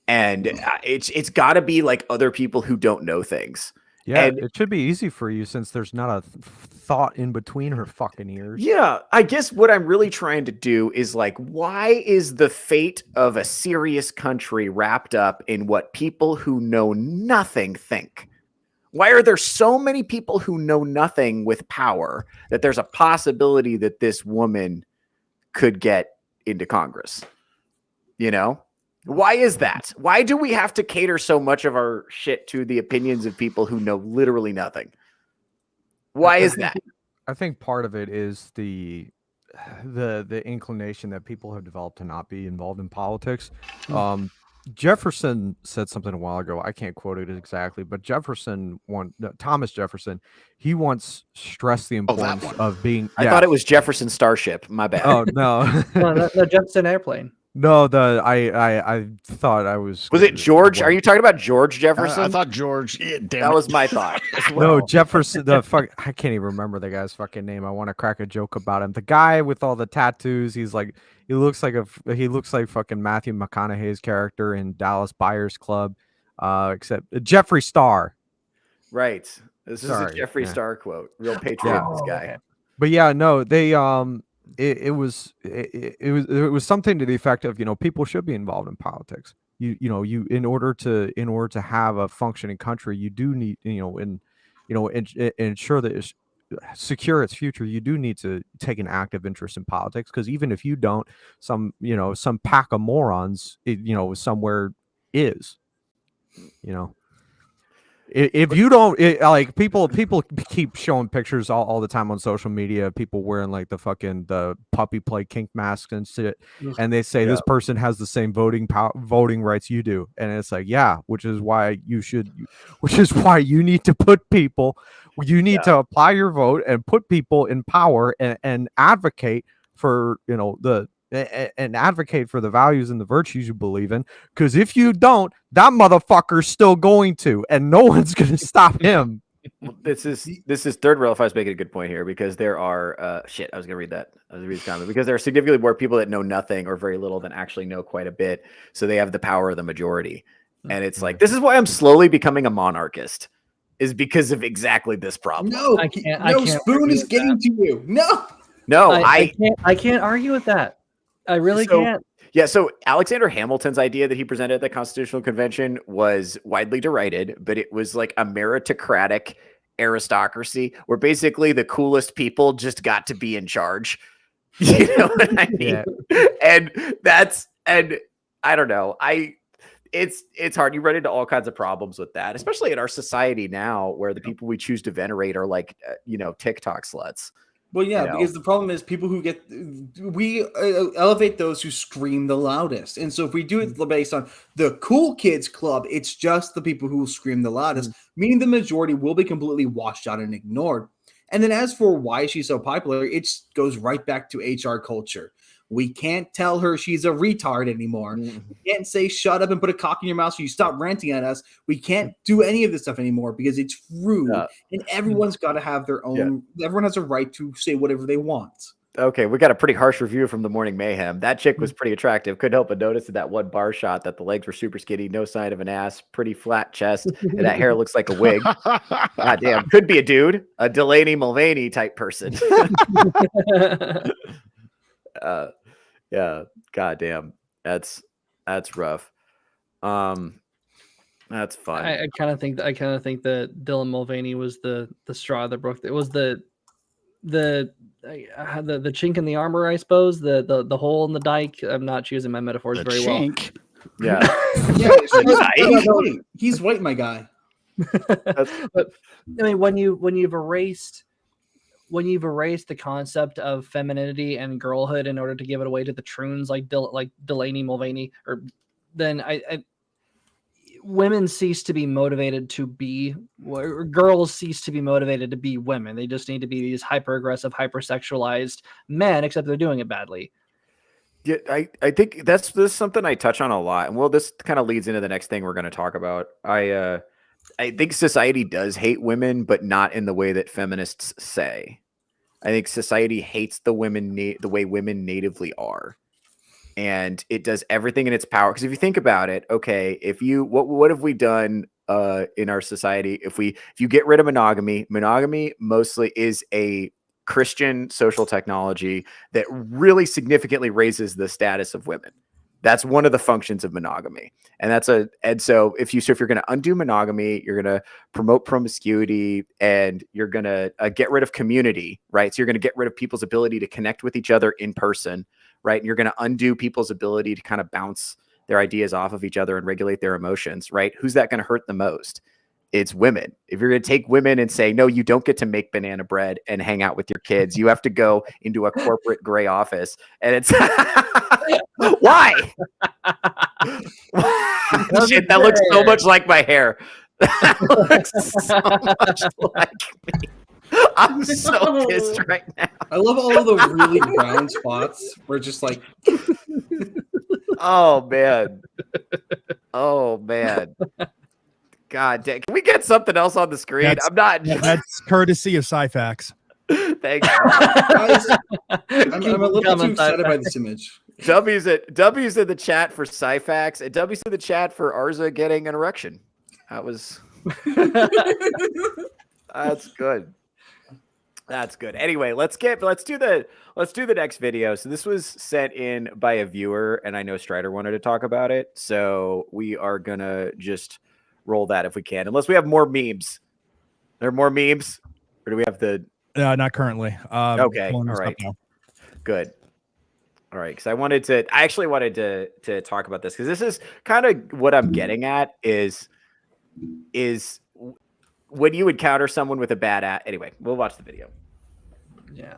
And it's got to be like other people who don't know things. Yeah, and it should be easy for you since there's not a thought in between her fucking ears. Yeah, I guess what I'm really trying to do is like, why is the fate of a serious country wrapped up in what people who know nothing think? Why are there so many people who know nothing with power that there's a possibility that this woman could get into Congress? You know, why is that? Why do we have to cater so much of our shit to the opinions of people who know literally nothing? Why is that? I think part of it is the inclination that people have developed to not be involved in politics. Jefferson said something a while ago. I can't quote it exactly, but Thomas Jefferson, he once stressed the importance of being. I thought it was Jefferson Starship. My bad. Oh no, no, Jefferson Airplane. No, I thought I was. Was it George? Are you talking about George Jefferson? I thought George. Yeah, that was my thought. No, Jefferson. I can't even remember the guy's fucking name. I want to crack a joke about him. The guy with all the tattoos. He looks like fucking Matthew McConaughey's character in Dallas Buyers Club, except Jeffree Star. Right. This is a Jeffree Star quote. Real patriot. This guy. Okay. But yeah, no, they It was something to the effect of, people should be involved in politics. You in order to have a functioning country, you do need ensure that secure its future. You do need to take an active interest in politics, because even if you don't, some pack of morons somewhere is. If you don't, like people keep showing pictures all the time on social media, people wearing like the puppy play kink masks and shit, and they say this person has the same voting rights you do, and it's like, which is why you need to put people, to apply your vote and put people in power and advocate for advocate for the values and the virtues you believe in, because if you don't, that motherfucker's still going to, and no one's going to stop him. This is third rail. If I was making a good point here, because there are I was gonna read that. I was gonna read this comment, because there are significantly more people that know nothing or very little than actually know quite a bit, so they have the power of the majority. And it's like, this is why I'm slowly becoming a monarchist, is because of exactly this problem. No, Spoon is getting to you. No, I can't argue with that. I really can't. Yeah, so Alexander Hamilton's idea that he presented at the Constitutional Convention was widely derided, but it was like a meritocratic aristocracy where basically the coolest people just got to be in charge. You know what I mean? Yeah. And I don't know. It's hard. You run into all kinds of problems with that, especially in our society now, where the people we choose to venerate are like, TikTok sluts. Well, yeah, because the problem is people who we elevate those who scream the loudest. And so if we do it based on the cool kids club, it's just the people who scream the loudest, meaning the majority will be completely washed out and ignored. And then as for why she's so popular, it goes right back to HR culture. We can't tell her she's a retard anymore. We can't say shut up and put a cock in your mouth so you stop ranting at us. We can't do any of this stuff anymore because it's rude. And everyone's got to have their own. Everyone has a right to say whatever they want. Okay, we got a pretty harsh review from the Morning Mayhem. That chick was pretty attractive. Couldn't help but notice that one bar shot that the legs were super skinny, no sign of an ass, pretty flat chest, and that hair looks like a wig. God damn, could be a dude, a Delaney Mulvaney type person. Yeah, goddamn, that's rough. That's fun. I kind of think that Dylan Mulvaney was the straw that broke. It was the chink in the armor, I suppose. The hole in the dike. I'm not choosing my metaphors very chink. Well. Yeah, he's white, my guy. But I mean, when you've erased the concept of femininity and girlhood in order to give it away to the troons like Delaney Mulvaney, then women cease to be motivated to be, or girls cease to be motivated to be women. They just need to be these hyper aggressive, hypersexualized men, except they're doing it badly. Yeah, I think this is something I touch on a lot, and this kind of leads into the next thing we're going to talk about. I think society does hate women, but not in the way that feminists say. I think society hates the way women natively are, and it does everything in its power. Because if you think about it, okay, what have we done in our society? If you get rid of monogamy mostly is a Christian social technology that really significantly raises the status of women. That's one of the functions of monogamy. And so if you're going to undo monogamy, you're going to promote promiscuity, and you're going to get rid of community, right? So you're going to get rid of people's ability to connect with each other in person, right? And you're going to undo people's ability to kind of bounce their ideas off of each other and regulate their emotions, right? Who's that going to hurt the most? it's women. If you're going to take women and say, no, you don't get to make banana bread and hang out with your kids, you have to go into a corporate gray office. And it's why? Shit, that looks so much like my hair. That looks so much like me. I'm so pissed right now. I love all of the really brown spots. We're just like, oh man. God damn. Can we get something else on the screen? That's courtesy of Syfax. Thanks. guys, I'm a little too excited by this image. W's in the chat for Syfax, and W's in the chat for Arza getting an erection. That's good. That's good. Anyway, let's do the next video. So this was sent in by a viewer, and I know Strider wanted to talk about it. So we are gonna just roll that if we can, unless we have more memes. There are more memes, or do we have the? Not currently. Okay. All right. Good. All right. Because I actually wanted to talk about this because this is kind of what I'm getting at is when you encounter someone with a bad anyway, we'll watch the video. Yeah.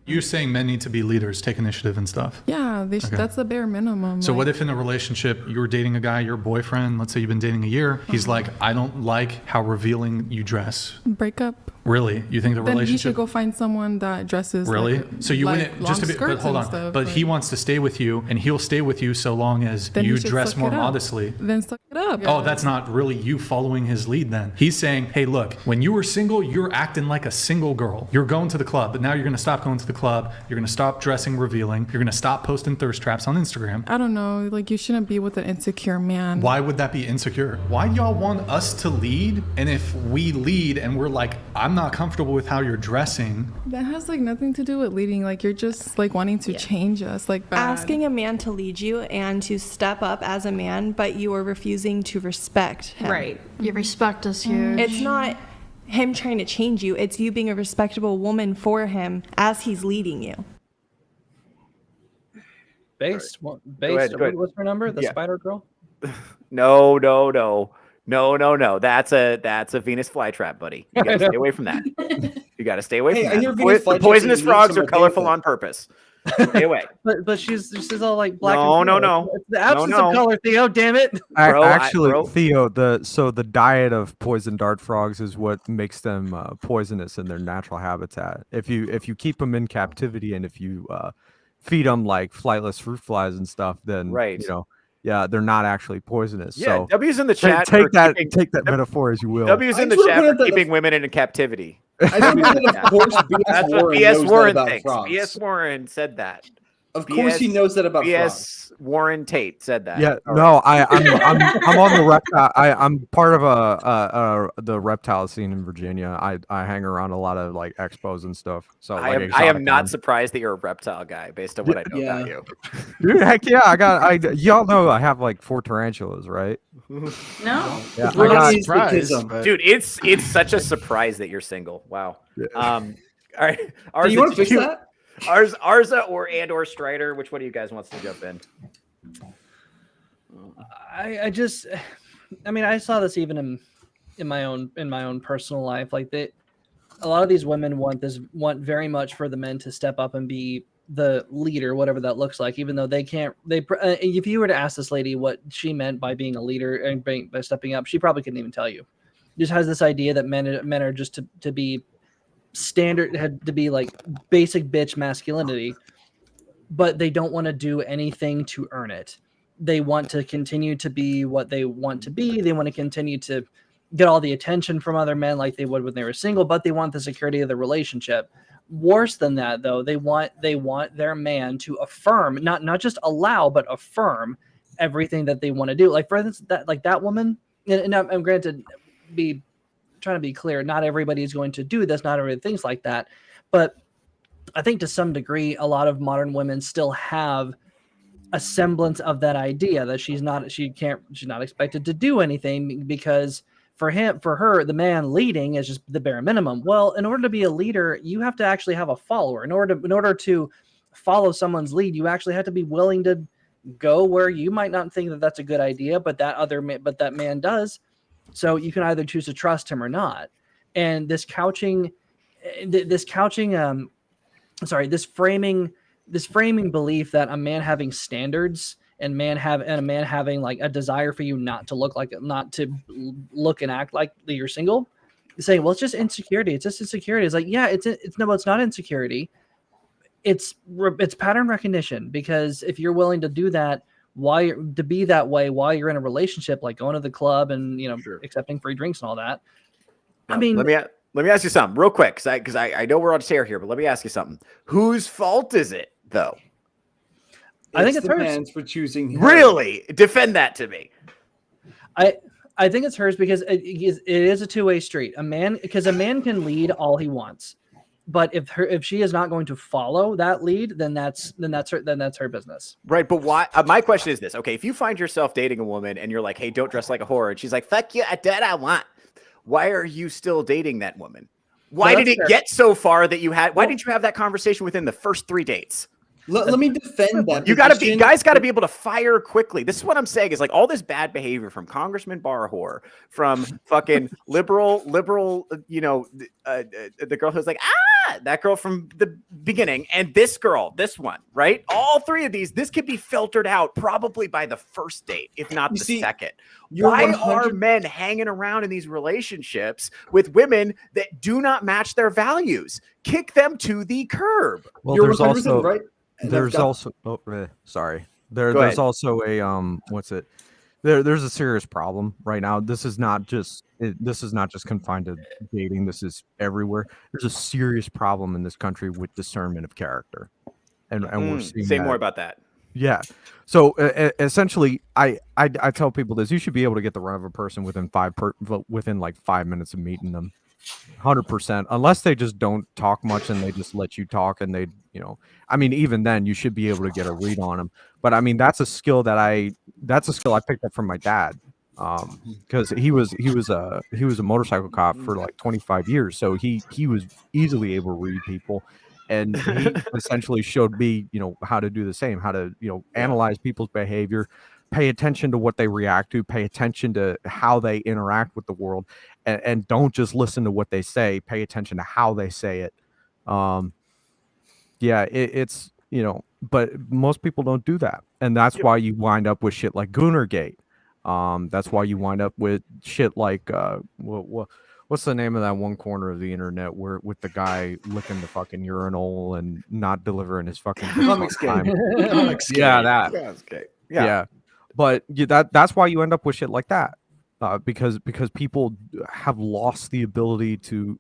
You're saying men need to be leaders, take initiative and stuff. Yeah, that's the bare minimum. So what if in a relationship you're dating a guy, your boyfriend, let's say you've been dating a year, he's like, I don't like how revealing you dress. Break up. Really? You think the Then relationship? you should go find someone that dresses. Really? Like, so you like wouldn't just to be, but hold on. Stuff, but he wants to stay with you, and he'll stay with you so long as you dress more modestly. Then suck it up. Oh, that's not really you following his lead then. He's saying, hey, look, when you were single, you're acting like a single girl. You're going to the club, but now you're going to stop going to the club. You're going to stop dressing revealing. You're going to stop posting thirst traps on Instagram. I don't know. Like, you shouldn't be with an insecure man. Why would that be insecure? Why do y'all want us to lead? And if we lead and we're like, I'm not comfortable with how you're dressing. That has like nothing to do with leading. Like, you're just like wanting to change us. Like, bad. Asking a man to lead you and to step up as a man, but you are refusing to respect him. Right. Your respect is huge. It's not him trying to change you. It's you being a respectable woman for him as he's leading you. Based. Go ahead. What's her number? The Spider Girl? No. That's a Venus flytrap, buddy. You gotta stay away from that. You gotta stay away from that. The poisonous frogs are colorful on purpose. Stay away. But she's all like black. No. It's the absence of color, Theo. Damn it. Theo, the diet of poison dart frogs is what makes them poisonous in their natural habitat. If you keep them in captivity and if you feed them like flightless fruit flies and stuff, then yeah, they're not actually poisonous. Yeah, so W's in the chat. Take that metaphor as you will. W's in the chat for keeping women in captivity. I think that of course that's what B.S. Warren thinks. B.S. Warren said that. Of course he knows that about B.S. Warren Tate said that. Yeah, no, I'm on the reptile. I'm part of the reptile scene in Virginia. I hang around a lot of like expos and stuff. So I am not surprised that you're a reptile guy based on what I know about you. Dude, heck yeah, y'all know I have like 4 tarantulas, right? No. Yeah, dude, it's such a surprise that you're single. Wow. Yeah. All right. Do you want to fix that? Arza or Strider, which one of you guys wants to jump in? I saw this even in my own personal life. Like a lot of these women want very much for the men to step up and be the leader, whatever that looks like, even though they can't. If you were to ask this lady what she meant by being a leader and by stepping up, she probably couldn't even tell you. Just has this idea that men are just to be standard, had to be like basic bitch masculinity, but they don't want to do anything to earn it. They want to continue to be what they want to be. They want to continue to get all the attention from other men like they would when they were single, but they want the security of the relationship. Worse than that, though, they want their man to affirm, not just allow, but affirm everything that they want to do. Like, for instance, that woman, and I'm granted, trying to be clear, not everybody is going to do this, not everybody thinks like that, but I think to some degree a lot of modern women still have a semblance of that idea that she's not expected to do anything, because for her the man leading is just the bare minimum. Well, in order to be a leader, you have to actually have a follower. In order to follow someone's lead, you actually have to be willing to go where you might not think that that's a good idea, but that man does. So you can either choose to trust him or not. And this framing belief that a man having standards and a man having like a desire for you not to look and act like you're single, saying, well, it's just insecurity. It's just insecurity. It's like, yeah, it's not insecurity. It's pattern recognition, because if you're willing to do that, to be that way while you're in a relationship, like going to the club and accepting free drinks and all that. No, let me ask you something real quick, because I know we're on tear here, but let me ask you something. Whose fault is it though? I think it's the hers. man's for choosing her. Really? Defend that to me. I think it's hers, because it is a two-way street. A man can lead all he wants, but if she is not going to follow that lead, then that's her business. Right, but why? My question is this: okay, if you find yourself dating a woman and you're like, "Hey, don't dress like a whore," and she's like, "Fuck you, I did what I want," why are you still dating that woman? Why did it get so far that you had? Why didn't you have that conversation within the first 3 dates? Let me defend that. Guys got to be able to fire quickly. This is what I'm saying, is like all this bad behavior from Congressman Barhor, from fucking liberal, the girl who's like, that girl from the beginning, and this girl, this one, right? All three of these, this could be filtered out probably by the first date, if not the second. Why are men hanging around in these relationships with women that do not match their values? Kick them to the curb. Well, there's also right. There's also there's also a there's a serious problem right now. This is not just confined to dating. This is everywhere. There's a serious problem in this country with discernment of character, and we're seeing. Say more about that. Yeah. So essentially, I tell people this: you should be able to get the run of a person within like 5 minutes of meeting them. 100%, unless they just don't talk much and they just let you talk, and they, I mean, even then you should be able to get a read on them. But I mean, that's a skill I picked up from my dad, because he was a motorcycle cop for like 25 years, so he was easily able to read people, and he essentially showed me how to do the same, how to analyze people's behavior, pay attention to what they react to, pay attention to how they interact with the world, and don't just listen to what they say, pay attention to how they say it. It's but most people don't do that, and that's why you wind up with shit like Goonergate. That's why you wind up with shit like what's the name of that one corner of the internet where with the guy licking the fucking urinal and not delivering his fucking time. Yeah. But that's why you end up with shit like that, because people have lost the ability to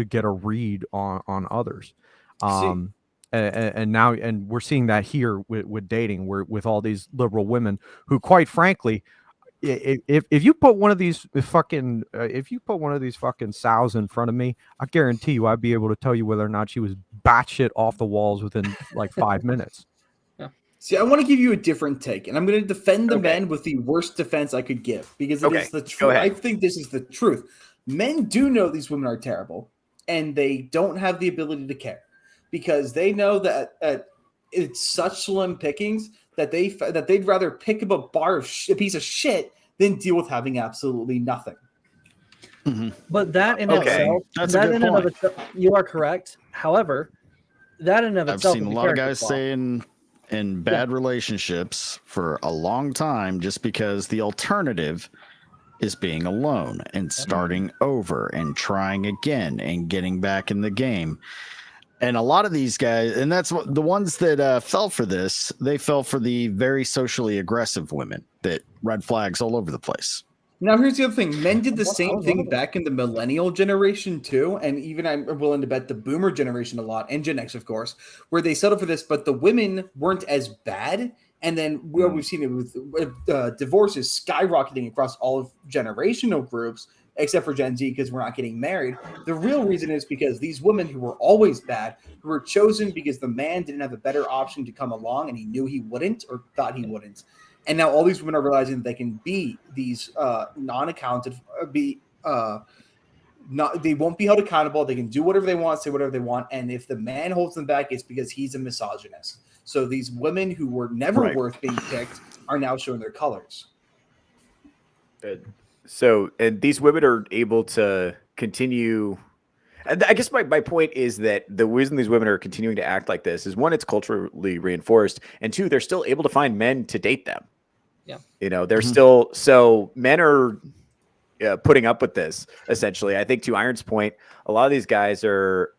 get a read on others, and now we're seeing that here with dating, where with all these liberal women who, quite frankly, if you put one of these fucking sows in front of me, I guarantee you I'd be able to tell you whether or not she was batshit off the walls within like 5 minutes. See, I want to give you a different take, and I'm going to defend the men with the worst defense I could give, because it is the truth. I think this is the truth. Men do know these women are terrible, and they don't have the ability to care, because they know that it's such slim pickings that they'd rather pick up a piece of shit than deal with having absolutely nothing. Mm-hmm. But that in itself, that's a good point. You are correct. However, that in of itself, I've seen a lot of guys saying in bad relationships for a long time, just because the alternative is being alone and starting over and trying again and getting back in the game. And a lot of these guys, and that's what the ones that fell for this, they fell for the very socially aggressive women that red flags all over the place. Now, here's the other thing. Men did the same thing back in the millennial generation, too. And even I'm willing to bet the boomer generation a lot, and Gen X, of course, where they settled for this, but the women weren't as bad. And then where we've seen it with divorces skyrocketing across all of generational groups, except for Gen Z, because we're not getting married. The real reason is because these women who were always bad, who were chosen because the man didn't have a better option to come along, and he knew he wouldn't or thought he wouldn't. And now all these women are realizing that they can be these non-accounted, they won't be held accountable. They can do whatever they want, say whatever they want, and if the man holds them back, it's because he's a misogynist. So these women who were never worth being picked are now showing their colors. So, and these women are able to continue. I guess my point is that the reason these women are continuing to act like this is, one, it's culturally reinforced, and two, they're still able to find men to date them. Yeah. They're still, so men are putting up with this, essentially. I think to Iron's point, a lot of these guys are,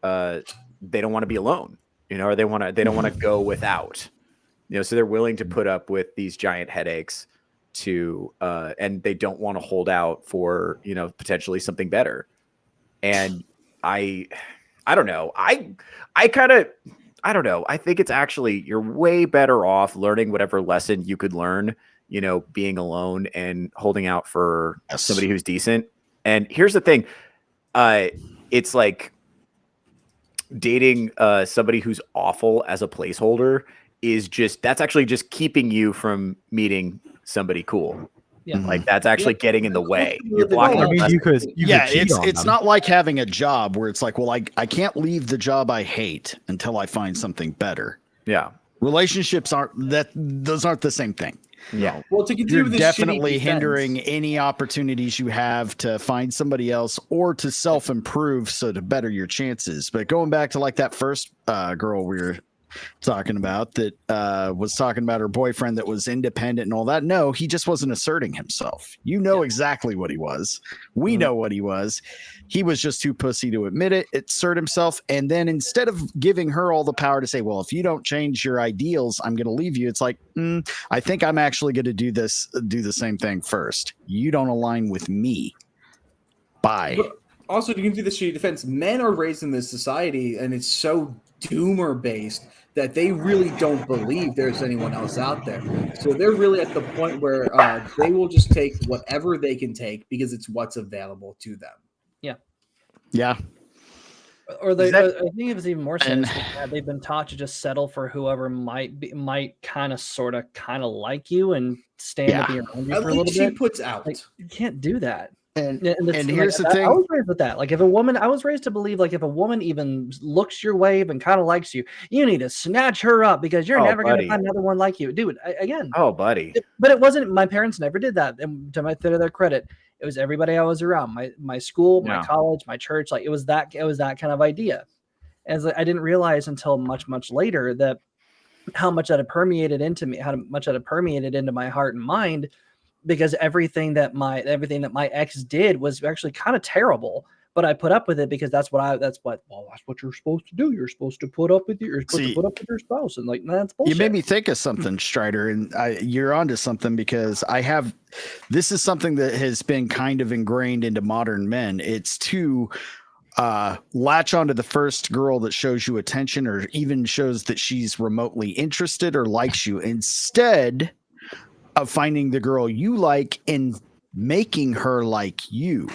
they don't want to be alone, or they don't want to go without, so they're willing to put up with these giant headaches and they don't want to hold out for, potentially something better. And I don't know. I don't know. I think it's actually, you're way better off learning whatever lesson you could learn, being alone and holding out for somebody who's decent. And here's the thing. It's like dating somebody who's awful as a placeholder that's actually just keeping you from meeting somebody cool. Yeah, like that's actually getting in the way. You're blocking. It's not like having a job where it's like, well, I can't leave the job I hate until I find something better. Yeah, relationships those aren't the same thing. Yeah. Well, to continue, you're definitely hindering any opportunities you have to find somebody else or to self-improve, so to better your chances. But going back to like that first girl we were talking about that was talking about her boyfriend that was independent and all that. No, he just wasn't asserting himself. Exactly what he was. We know what he was. He was just too pussy to admit it, assert himself. And then instead of giving her all the power to say, well, if you don't change your ideals, I'm going to leave you. It's like, I think I'm actually going to do the same thing first. You don't align with me. Bye. But also, to continue the shitty defense, men are raised in this society and it's so doomer based that they really don't believe there's anyone else out there. So they're really at the point where they will just take whatever they can take because it's what's available to them. Yeah. Yeah. Or I think it was even more so they've been taught to just settle for whoever might kind of like you and stand to be around you for a little bit. She puts out. Like, you can't do that. And here's the thing. I was raised with that. Like if a woman, I was raised to believe like if a woman even looks your way and kind of likes you, you need to snatch her up because you're never going to find another one like you. Dude, again. Oh, buddy. But it wasn't, my parents never did that. And to their credit, it was everybody I was around, my school, my college, my church. Like it was that kind of idea. As I didn't realize until much, much later that how much that had permeated into me, how much that had permeated into my heart and mind. Because everything that my ex did was actually kind of terrible, but I put up with it because that's what you're supposed to do. You're supposed to put up with your spouse, and like that's bullshit. You made me think of something, Strider, and you're onto something because this is something that has been kind of ingrained into modern men. It's to latch onto the first girl that shows you attention or even shows that she's remotely interested or likes you instead of finding the girl you like and making her like you.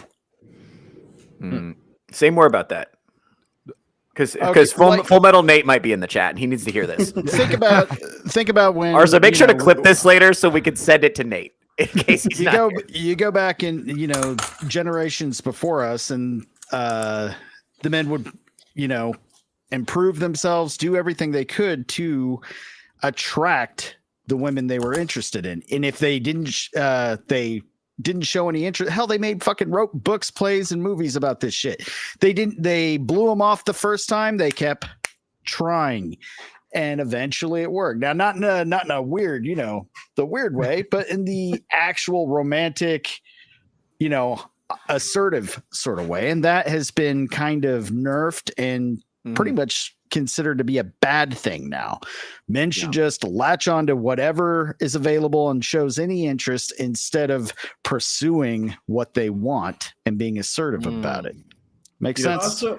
Say more about that. Because Full Metal Nate might be in the chat and he needs to hear this. think about when Arza, make sure to clip this later so we can send it to Nate in case he's you go back in, generations before us and the men would, improve themselves, do everything they could to attract the women they were interested in. And if they didn't show any interest, hell, they wrote books, plays, and movies about this shit. They blew them off the first time. They kept trying and eventually it worked. Now, not in a weird, the weird way, but in the actual romantic, assertive sort of way. And that has been kind of nerfed and pretty much considered to be a bad thing now. Men should just latch on to whatever is available and shows any interest instead of pursuing what they want and being assertive about it. Makes sense. Also,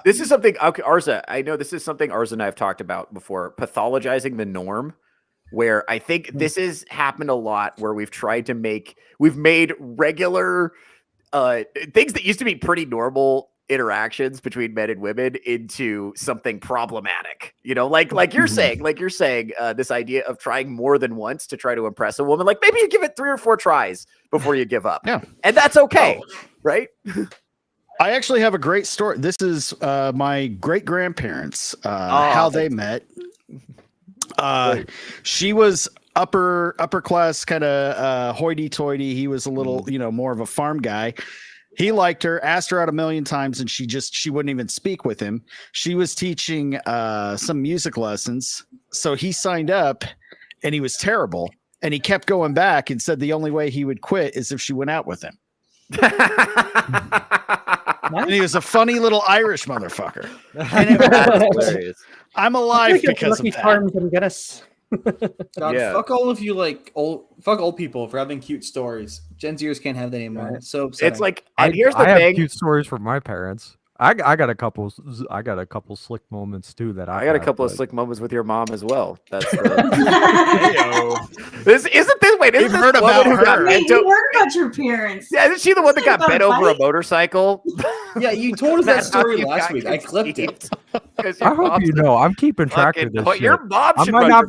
this is something, Arza, I know this is something Arza and I have talked about before, pathologizing the norm, where I think this has happened a lot where we've made regular things that used to be pretty normal interactions between men and women into something problematic, like you're saying, this idea of trying more than once to try to impress a woman, like maybe you give it 3 or 4 tries before you give up. Yeah. And that's okay. Right. I actually have a great story. This is my great grandparents, how they met. She was upper class, kind of hoity-toity. He was a little, more of a farm guy. He liked her, asked her out a million times, and she wouldn't even speak with him. She was teaching some music lessons, so he signed up, and he was terrible. And he kept going back and said the only way he would quit is if she went out with him. And he was a funny little Irish motherfucker. And I'm alive because of that. Farms and get us. God, fuck all of you, fuck old people for having cute stories. Gen Zers can't have that anymore. It's so upsetting. It's like, and here's the thing. I have cute stories from my parents. I got a couple slick moments too that I got a couple of slick moments with your mom as well. That's this isn't this wait. You've heard about her. You heard about your parents. Yeah, isn't she the one that got bent over a motorcycle? Yeah, you told us that story last week. I clipped it. I hope you know. I'm keeping track of this. Shit. Your mom I might not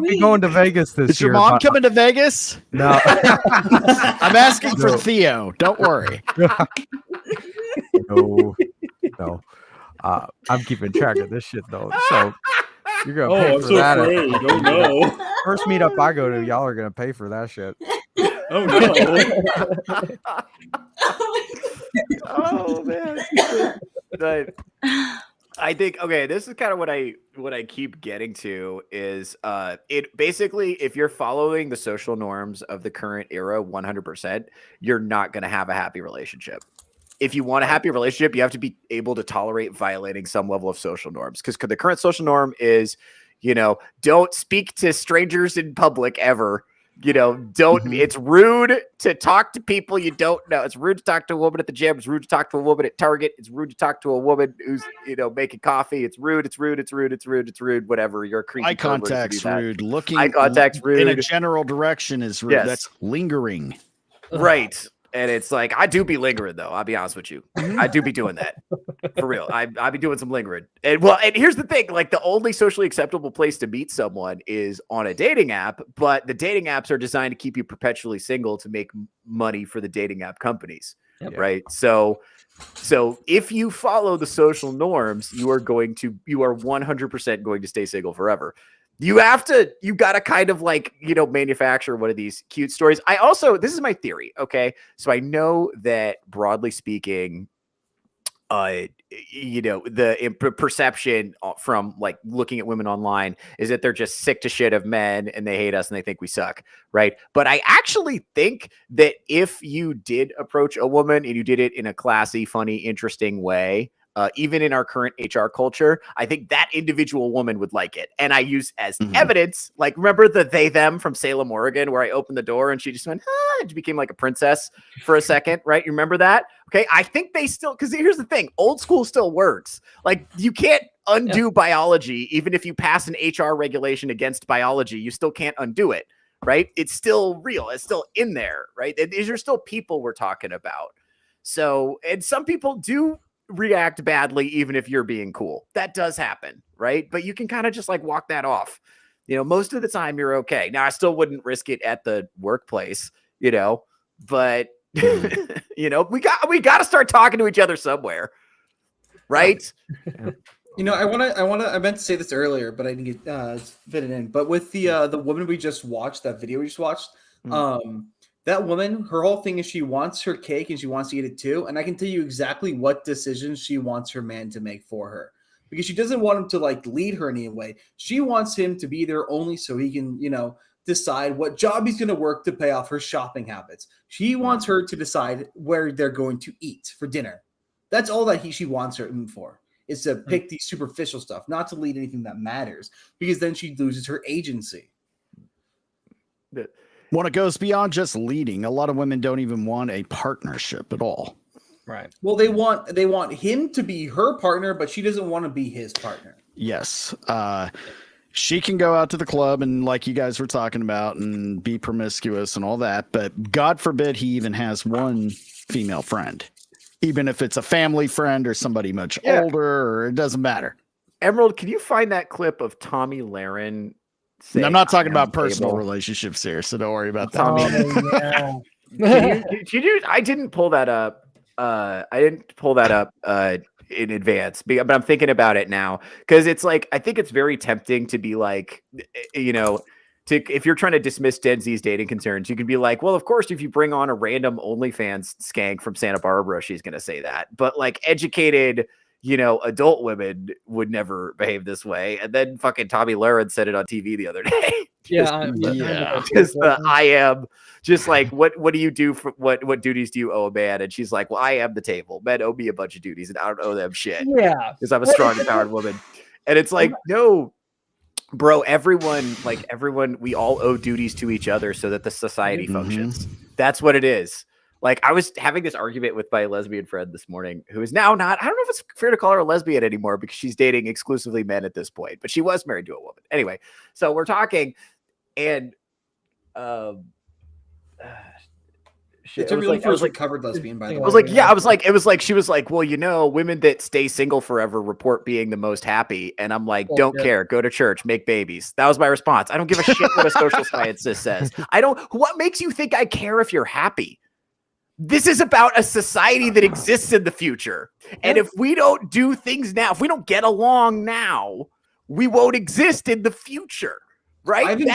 be going to Vegas this Is year. Is your mom coming to Vegas? No. I'm asking for Theo. Don't worry. No. I'm keeping track of this shit though. So you're gonna pay for that. Oh no. First meetup I go to, y'all are gonna pay for that shit. Oh no. Oh man. But I think this is kind of what I keep getting to is it basically, if you're following the social norms of the current era 100%, you're not going to have a happy relationship. If you want a happy relationship, you have to be able to tolerate violating some level of social norms, because the current social norm is, don't speak to strangers in public ever. It's rude to talk to people you don't know. It's rude to talk to a woman at the gym. It's rude to talk to a woman at Target. It's rude to talk to a woman who's, making coffee. It's rude. It's rude. Whatever. You're a creepy. Eye contact's rude. Eye contact's rude. In a general direction is rude. Yes. That's lingering. Right. And it's like, I do be lingering though. I'll be honest with you. I do be doing that for real. I be doing some lingering. And here's the thing, like the only socially acceptable place to meet someone is on a dating app, but the dating apps are designed to keep you perpetually single to make money for the dating app companies. Yep. Right. So if you follow the social norms, you are 100% going to stay single forever. You got to kind of manufacture one of these cute stories. This is my theory. Okay. So I know that broadly speaking, the perception from looking at women online is that they're just sick to shit of men and they hate us and they think we suck. Right. But I actually think that if you did approach a woman and you did it in a classy, funny, interesting way, even in our current HR culture, I think that individual woman would like it. And I use as evidence, remember the they, them from Salem, Oregon, where I opened the door and she just went, and she became like a princess for a second, right? You remember that? Okay. I think they still, because here's the thing, old school still works. You can't undo biology. Even if you pass an HR regulation against biology, you still can't undo it, right? It's still real. It's still in there, right? These are still people we're talking about. So, and some people do react badly even if you're being cool. That does happen, right? But you can kind of just walk that off. Most of the time you're okay. Now I still wouldn't risk it at the workplace, but we got to start talking to each other somewhere, right? I meant to say this earlier, but I didn't get fit it in. But with the woman we just watched, that video we just watched, that woman, her whole thing is she wants her cake and she wants to eat it too. And I can tell you exactly what decisions she wants her man to make for her, because she doesn't want him to lead her in any way. She wants him to be there only so he can, decide what job he's going to work to pay off her shopping habits. She wants her to decide where they're going to eat for dinner. That's all that she wants her for, is to pick the superficial stuff, not to lead anything that matters, because then she loses her agency. When it goes beyond just leading, a lot of women don't even want a partnership at all. Right. Well, they want him to be her partner, but she doesn't want to be his partner. Yes. She can go out to the club and like you guys were talking about and be promiscuous and all that, but God forbid he even has one female friend, even if it's a family friend or somebody much older, or it doesn't matter. Emerald, can you find that clip of Tommy Lahren? I'm not talking about personal relationships here, so don't worry about that. I didn't pull that up. I didn't pull that up in advance, but I'm thinking about it now because it's like I think it's very tempting to be like, if you're trying to dismiss Gen Z's dating concerns, you can be like, well, of course, if you bring on a random OnlyFans skank from Santa Barbara, she's going to say that. But like educated, adult women would never behave this way. And then fucking Tommy Lahren said it on TV the other day. I am just like, what do you do for what duties do you owe a man? And she's like, well, I am the table. Men owe me a bunch of duties and I don't owe them shit. Yeah. Because I'm a strong, empowered woman. And it's like, no, bro, everyone, we all owe duties to each other so that the society functions. That's what it is. Like, I was having this argument with my lesbian friend this morning, who is now not, I don't know if it's fair to call her a lesbian anymore because she's dating exclusively men at this point, but she was married to a woman. Anyway, so we're talking and, It's a really first recovered lesbian, by the way. I was like, she was like, well, women that stay single forever report being the most happy. And I'm like, don't care. Go to church, make babies. That was my response. I don't give a shit what a social scientist says. What makes you think I care if you're happy? This is about a society that exists in the future. And if we don't do things now, if we don't get along now, we won't exist in the future. Right? I haven't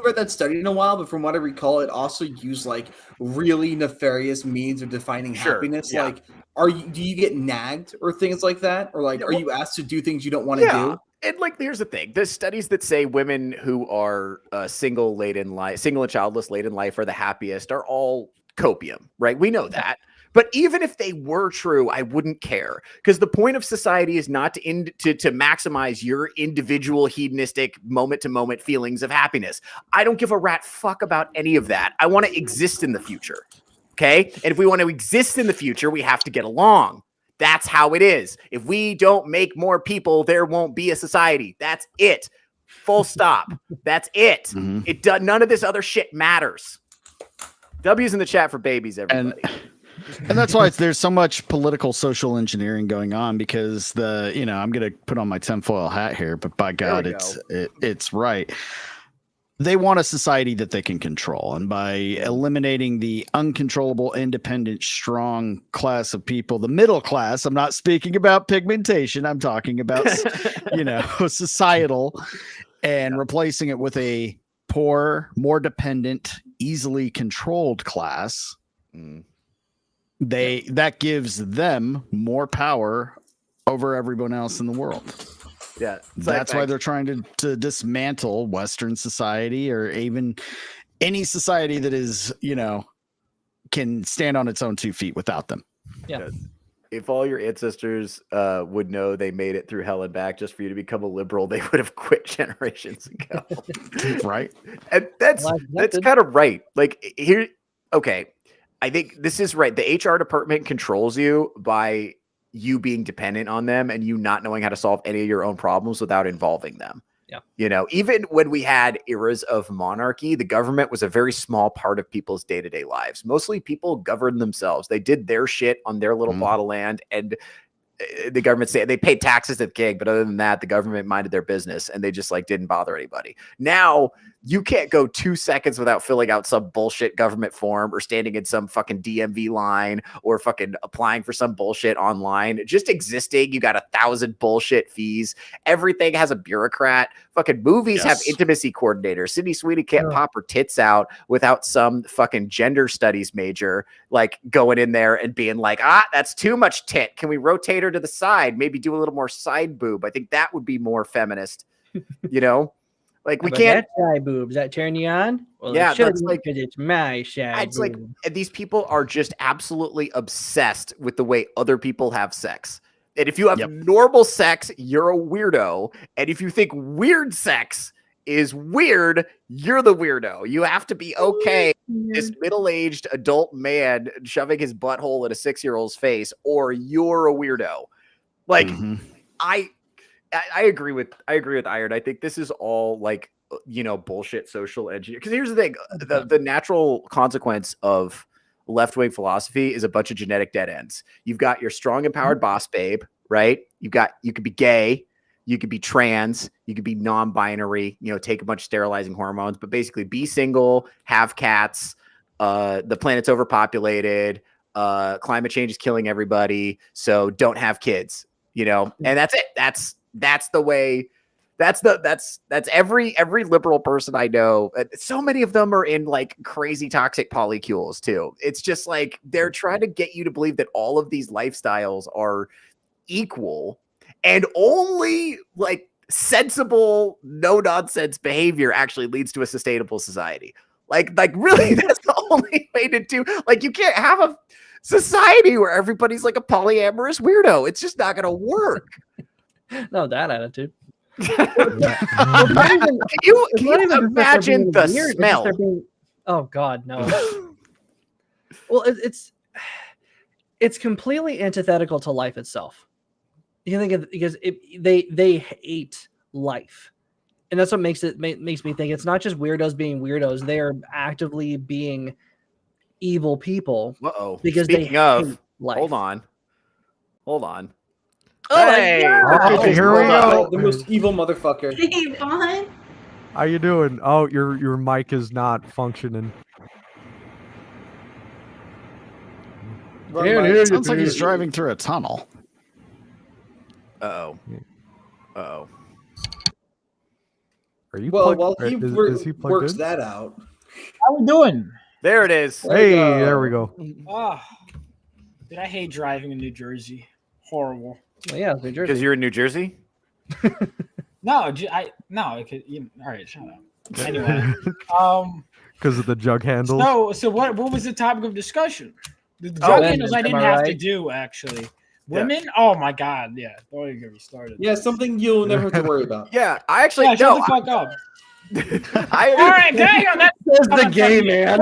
read that study in a while, but from what I recall, it also used like really nefarious means of defining happiness. Yeah. Like, do you get nagged or things like that? Or like, are you asked to do things you don't want to do? And like, here's the thing: the studies that say women who are single and childless late in life are the happiest are all copium, right? We know that. But even if they were true, I wouldn't care because the point of society is not to maximize your individual hedonistic moment-to-moment feelings of happiness. I don't give a rat fuck about any of that. I want to exist in the future, okay? And if we want to exist in the future, we have to get along. That's how it is. If we don't make more people, there won't be a society. That's it. Full stop. That's it. None of this other shit matters. W's in the chat for babies, everybody. And that's why there's so much political social engineering going on because I'm going to put on my tinfoil hat here, but by God, it's right. They want a society that they can control. And by eliminating the uncontrollable, independent, strong class of people, the middle class, I'm not speaking about pigmentation. I'm talking about, societal and replacing it with a poor, more dependent, easily controlled class. That gives them more power over everyone else in the world. Yeah, that's why they're trying to dismantle Western society or even any society that is, can stand on its own 2 feet without them. Yeah. If all your ancestors would know they made it through hell and back just for you to become a liberal, they would have quit generations ago. Right. And that's kind of right. Like here, okay. I think this is right. The HR department controls you by you being dependent on them and you not knowing how to solve any of your own problems without involving them. Yeah. Even when we had eras of monarchy, the government was a very small part of people's day-to-day lives. Mostly people governed themselves. They did their shit on their little plot of land and the government they paid taxes to the king, but other than that, the government minded their business and they just didn't bother anybody. Now you can't go 2 seconds without filling out some bullshit government form or standing in some fucking DMV line or fucking applying for some bullshit online. Just existing, you got 1,000 bullshit fees. Everything has a bureaucrat. Fucking movies have intimacy coordinators. Sydney Sweeney can't pop her tits out without some fucking gender studies major going in there and being like, that's too much tit. Can we rotate her to the side? Maybe do a little more side boob. I think that would be more feminist, Like we can't. That side boob, does that turn you on? Well, yeah, that's because it's my side. It's boob. These people are just absolutely obsessed with the way other people have sex. And if you have normal sex, you're a weirdo. And if you think weird sex is weird, you're the weirdo. You have to be okay with this middle-aged adult man shoving his butthole in a 6-year-old's face, or you're a weirdo. I agree with Iron. I think this is all bullshit social engineering. Because here's the thing: the natural consequence of left-wing philosophy is a bunch of genetic dead ends. You've got your strong, empowered boss babe, right? You could be gay, you could be trans, you could be non-binary. Take a bunch of sterilizing hormones, but basically be single, have cats. The planet's overpopulated. climate change is killing everybody, so don't have kids, you know, and that's it. That's the way. That's every liberal person I know. So many of them are in like crazy toxic polycules too. It's just like they're trying to get you to believe that all of these lifestyles are equal, and only like sensible, no nonsense behavior actually leads to a sustainable society. Like really, that's the only way to do. Like, you can't have a society where everybody's like a polyamorous weirdo. It's just not going to work. No, that attitude. Can you imagine the smell? Oh God, no. Well, it's completely antithetical to life itself. You can think of, because they hate life, and that's what makes me think it's not just weirdos being weirdos. They are actively being evil people. Because Speaking they of, hate life. hold on. Oh hey, my God. Here we go. The most evil motherfucker. Hey, Vaughn. How you doing? Oh, your mic is not functioning. Sounds like he's driving through a tunnel. Uh-oh. Are you Well, plugged? while he, Is he plugged works in? that out. How we doing? There it is. Hey, there we go. Dude, I hate driving in New Jersey. Horrible. Well, yeah, New Jersey. Because you're in New Jersey? No, all right, shut up. Anyway, Because of the jug handles. so what was the topic of discussion? The jug handles I didn't have to do, actually. Women? Yeah. Oh my God, yeah. Don't even get me started. Yeah, something you'll never have to worry about. Yeah, I actually shut the fuck up. All right, dang on that. Says the gay man.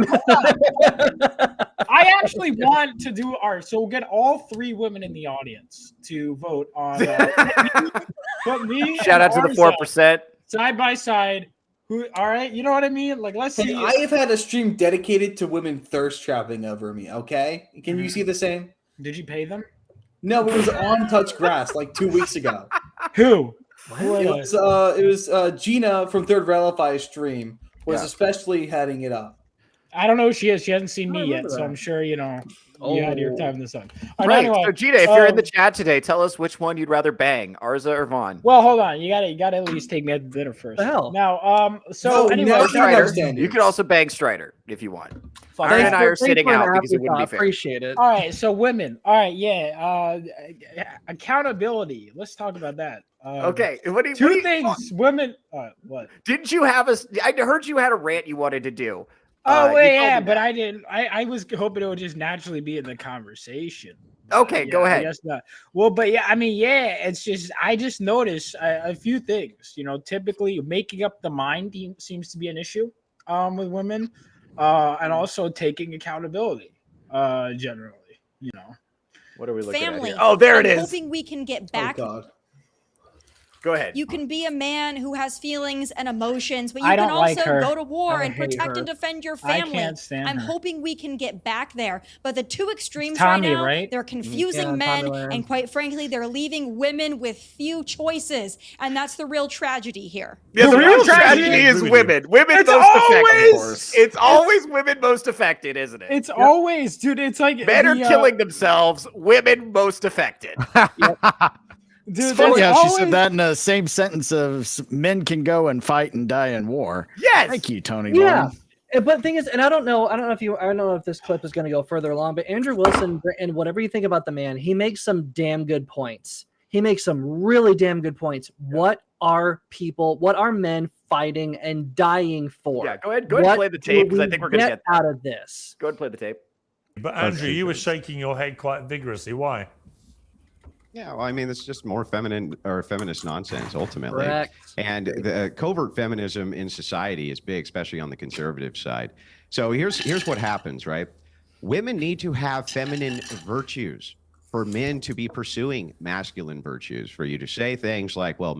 I actually want to do art, so we'll get all 3 women in the audience to vote on. Put me. Shout out to the 4%. Side by side. Who? All right, you know what I mean. Like, let's see. I have had a stream dedicated to women thirst traveling over me. Okay, can you see the same? Did you pay them? No, it was on Touch Grass like 2 weeks ago. Who? It was Gina from Third Relify stream was especially heading it up. I don't know who she is. She hasn't seen me yet, so I'm sure you had your time in the sun. Right. Anyway, so Gina, if you're in the chat today, tell us which one you'd rather bang, Arza or Vaughn. Well, hold on. You gotta at least take me out to dinner first. The hell? Now, anyway, Strider, you could also bang Strider if you want. Aaron and I are sitting out because it wouldn't be fair. Appreciate it. All right, so women. All right, yeah. Accountability. Let's talk about that. Okay. Two things. Women. What? Didn't you have I heard you had a rant you wanted to do. Oh, wait, yeah, but I didn't. I was hoping it would just naturally be in the conversation. Okay, go ahead. I guess not. Well, but yeah, I mean, yeah, it's just, I just noticed a few things. Typically making up the mind seems to be an issue with women, and also taking accountability generally. What are we looking Family. at here? Oh, there it I'm is. Hoping we can get back. Oh, God. Go ahead. You can be a man who has feelings and emotions, but you I can don't like also her. go to war I and hate protect her. and defend your I family. can't stand I'm her. hoping we can get back there. But the two extremes Tommy, right now, right? they're confusing men, and quite frankly, they're leaving women with few choices. And that's the real tragedy here. Yeah, the real tragedy is women. Women most affected. It's always women most affected, isn't it? It's always, dude. It's like men are killing themselves. Women most affected. Dude, it's funny how she said that in the same sentence of men can go and fight and die in war. Yes. Thank you, Tony. Yeah. But the thing is, and I don't know if this clip is going to go further along, but Andrew Wilson, and whatever you think about the man, he makes some damn good points. He makes some really damn good points. What are men fighting and dying for? Yeah, go ahead and play the tape, because I think we're going to get out of this. Go ahead and play the tape. But Andrew, you were shaking your head quite vigorously. Why? Yeah, well, I mean, it's just more feminine or feminist nonsense ultimately. Correct. And the covert feminism in society is big, especially on the conservative side. So here's what happens, right? Women need to have feminine virtues for men to be pursuing masculine virtues, for you to say things like, well,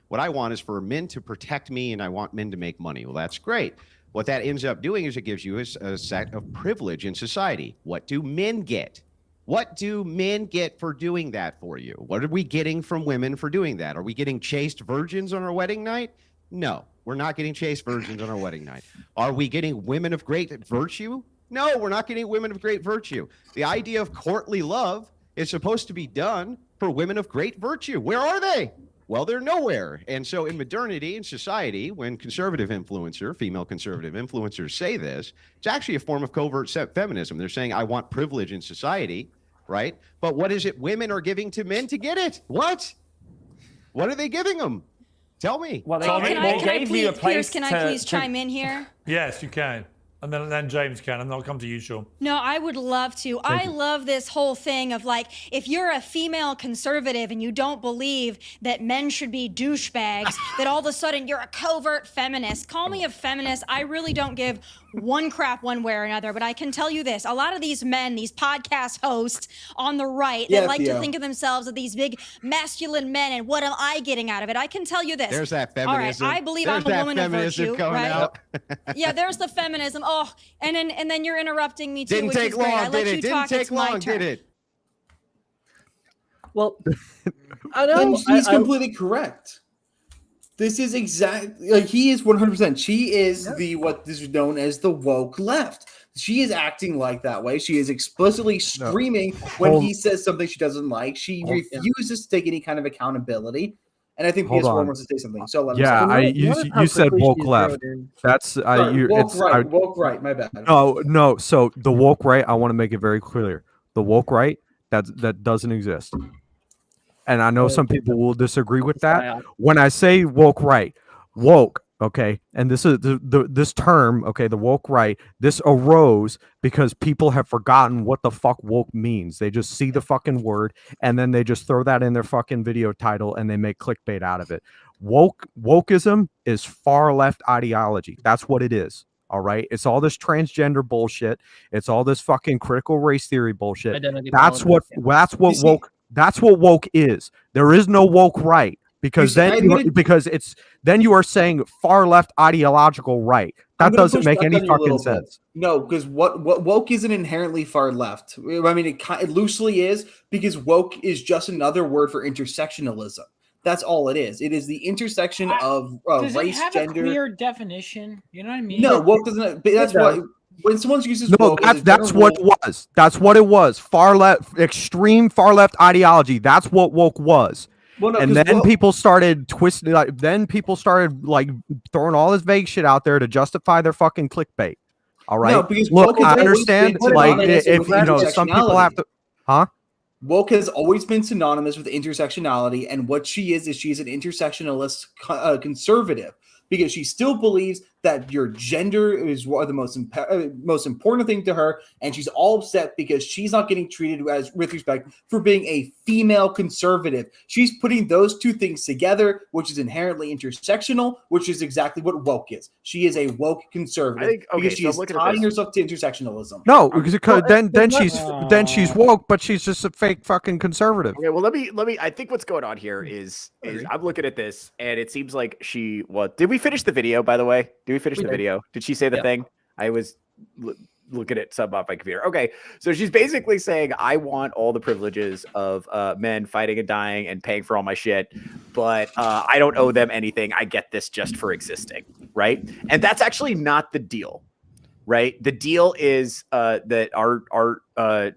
what I want is for men to protect me and I want men to make money. Well, that's great. What that ends up doing is it gives you a set of privilege in society. What do men get? What do men get for doing that for you? What are we getting from women for doing that? Are we getting chaste virgins on our wedding night? No, we're not getting chaste virgins on our wedding night. Are we getting women of great virtue No, we're not getting women of great virtue. The idea of courtly love is supposed to be done for women of great virtue. Where are they? Well, they're nowhere. And so in modernity and society, when female conservative influencers say this, it's actually a form of covert feminism. They're saying, I want privilege in society, right? But what is it women are giving to men to get it? What are they giving them? Tell me. Well, can I please chime in here? Yes, you can. And then James can, and I'll come to you, Sean. No, I would love to. I love this whole thing of like, if you're a female conservative and you don't believe that men should be douchebags, that all of a sudden you're a covert feminist. Call me a feminist. I really don't give one crap one way or another, but I can tell you this. A lot of these men, these podcast hosts on the right that like to think of themselves as these big masculine men, and what am I getting out of it? I can tell you this. There's that feminism. All right, I believe I'm a woman of virtue, right? Out. Yeah, there's the feminism. Oh, and then you're interrupting me too, Didn't which take is great. long, I let you talk. It's my turn. did it? Well, I know And he's completely correct. This is exactly like he is 100%. She is what is known as the woke left. She is acting like that way. She is explicitly screaming when he says something she doesn't like. She refuses to take any kind of accountability. And I think PS4 wants to say something. So let you said woke left. That's woke right. My bad. No. So the woke right, I want to make it very clear. The woke right, that doesn't exist. And I know some people will disagree with that. When I say woke right, woke, okay, and this is this term, okay, the woke right, this arose because people have forgotten what the fuck woke means. They just see the fucking word and then they just throw that in their fucking video title and they make clickbait out of it. Wokeism is far left ideology. That's what it is. All right. It's all this transgender bullshit. It's all this fucking critical race theory bullshit. That's what woke is. There is no woke right. Because then you are saying far left ideological right. That doesn't make any fucking sense. No, because what woke isn't inherently far left. I mean, it loosely is, because woke is just another word for intersectionalism. That's all it is. It is the intersection of does race, it have gender. A clear definition? You know what I mean? No, woke doesn't. That's why when someone uses woke, that's what it was. That's what it was. Far left, extreme far left ideology. That's what woke was. Well, no, and then people started twisting. Then people started throwing all this vague shit out there to justify their fucking clickbait. All right. No, because look, I understand. If some people have to, huh? Woke has always been synonymous with intersectionality, and what she is she's an intersectionalist conservative, because she still believes that your gender is one of the most important thing to her, and she's all upset because she's not getting treated with respect for being a female conservative. She's putting those two things together, which is inherently intersectional, which is exactly what woke is. She is a woke conservative because she is tying herself to intersectionalism. No, because then she's woke, but she's just a fake fucking conservative. Okay, well let me. I think what's going on here is I'm looking at this, and it seems like did we finish the video, by the way? Did we finish the video? Did she say the thing? I was looking at sub off my computer. Okay, so she's basically saying, I want all the privileges of men fighting and dying and paying for all my shit, but I don't owe them anything. I get this just for existing, right? And that's actually not the deal, right? The deal is that our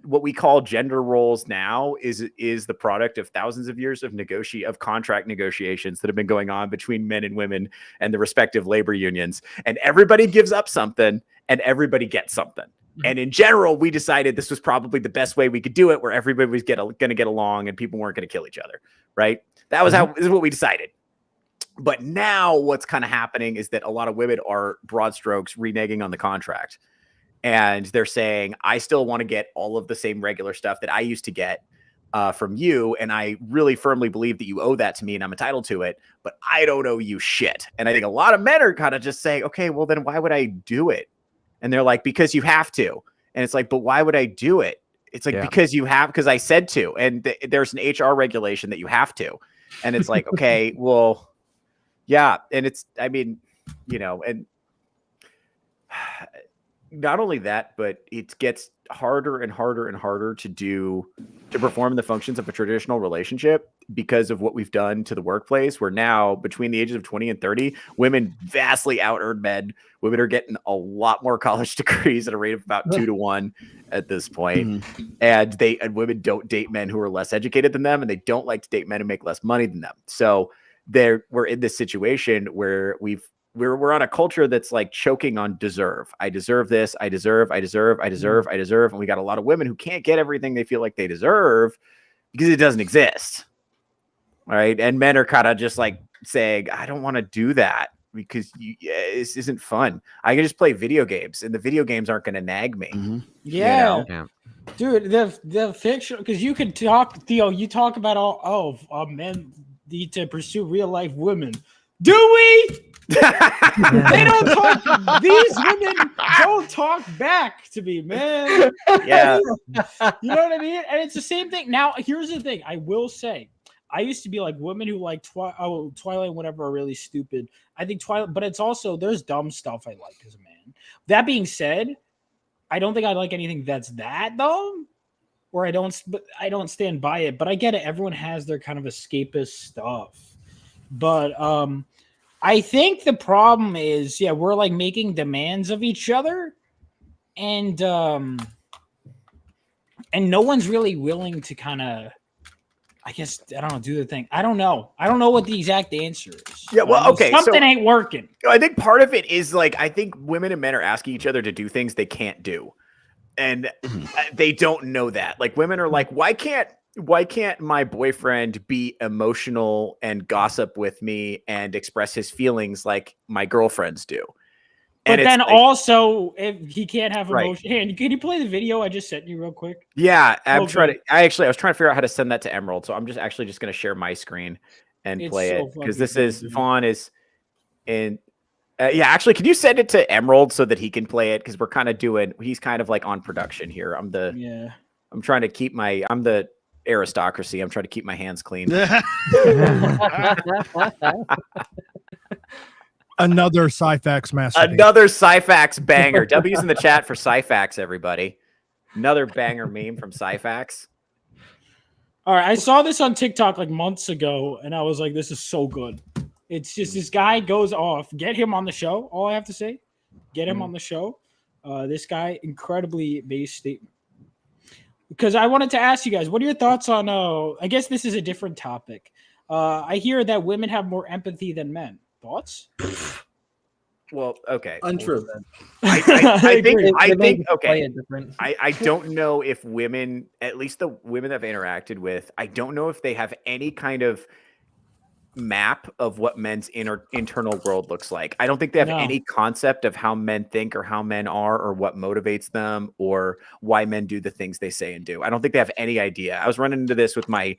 what we call gender roles now is the product of thousands of years of contract negotiations that have been going on between men and women and the respective labor unions, and everybody gives up something and everybody gets something. And in general, we decided this was probably the best way we could do it, where everybody was going to get along and people weren't going to kill each other, right? That was this is what we decided. But now what's kind of happening is that a lot of women are broad strokes reneging on the contract. And they're saying, I still want to get all of the same regular stuff that I used to get from you. And I really firmly believe that you owe that to me and I'm entitled to it, but I don't owe you shit. And I think a lot of men are kind of just saying, okay, well then why would I do it? And they're like, because you have to. And it's like, but why would I do it? It's like, because I said to, and there's an HR regulation that you have to. And it's like, okay, well, yeah. And it's, I mean, and not only that, but it gets harder and harder and harder to perform the functions of a traditional relationship because of what we've done to the workplace, where now between the ages of 20 and 30, women vastly out-earn men. Women are getting a lot more college degrees at a rate of about 2 to 1 at this point. And women don't date men who are less educated than them, and they don't like to date men who make less money than them. So we're in this situation where we're on a culture that's like choking on deserve. I deserve this. I deserve. And we got a lot of women who can't get everything they feel like they deserve because it doesn't exist. All right. And men are kind of just like saying, I don't want to do that because this isn't fun. I can just play video games, and the video games aren't going to nag me. Yeah. You know? Dude, the fiction, because you can talk, Theo, you talk about men need to pursue real life women. Do we? They don't talk. These women don't talk back to me, man. Yeah. You know what I mean? And it's the same thing. Now, here's the thing. I will say, I used to be like women who like Twilight and whatever are really stupid. I think Twilight, but it's also there's dumb stuff I like as a man. That being said, I don't think I like anything that's that dumb, or I don't stand by it. But I get it. Everyone has their kind of escapist stuff. But I think the problem is, we're like making demands of each other, and no one's really willing to kind of, I guess, I don't know, do the thing. I don't know what the exact answer is. Yeah, well, okay. Something ain't working. I think part of it is like, I think women and men are asking each other to do things they can't do. And they don't know that. Like, women are like, why can't my boyfriend be emotional and gossip with me and express his feelings like my girlfriends do? But then like, also, if he can't have emotion. Right. Hey, can you play the video I just sent you real quick? Yeah, I was trying to figure out how to send that to Emerald. So I'm just going to share my screen and play it, because this is Vaughn is in. Actually, can you send it to Emerald so that he can play it? Because he's kind of like on production here. I'm the aristocracy. I'm trying to keep my hands clean. Another Cyfax masterpiece. Another Cyfax banger. W's in the chat for Cyfax, everybody. Another banger meme from Cyfax. All right, I saw this on TikTok like months ago, and I was like, this is so good. It's just this guy goes off. Get him on the show. All I have to say, get him on the show. This guy, incredibly based statement. Because I wanted to ask you guys, what are your thoughts on, I guess this is a different topic. I hear that women have more empathy than men. Thoughts? Well, okay. Untrue. I think okay. I don't know if women, at least the women I've interacted with, I don't know if they have any kind of map of what men's internal world looks like. I don't think they have any concept of how men think or how men are or what motivates them or why men do the things they say and do. I don't think they have any idea. I was running into this with my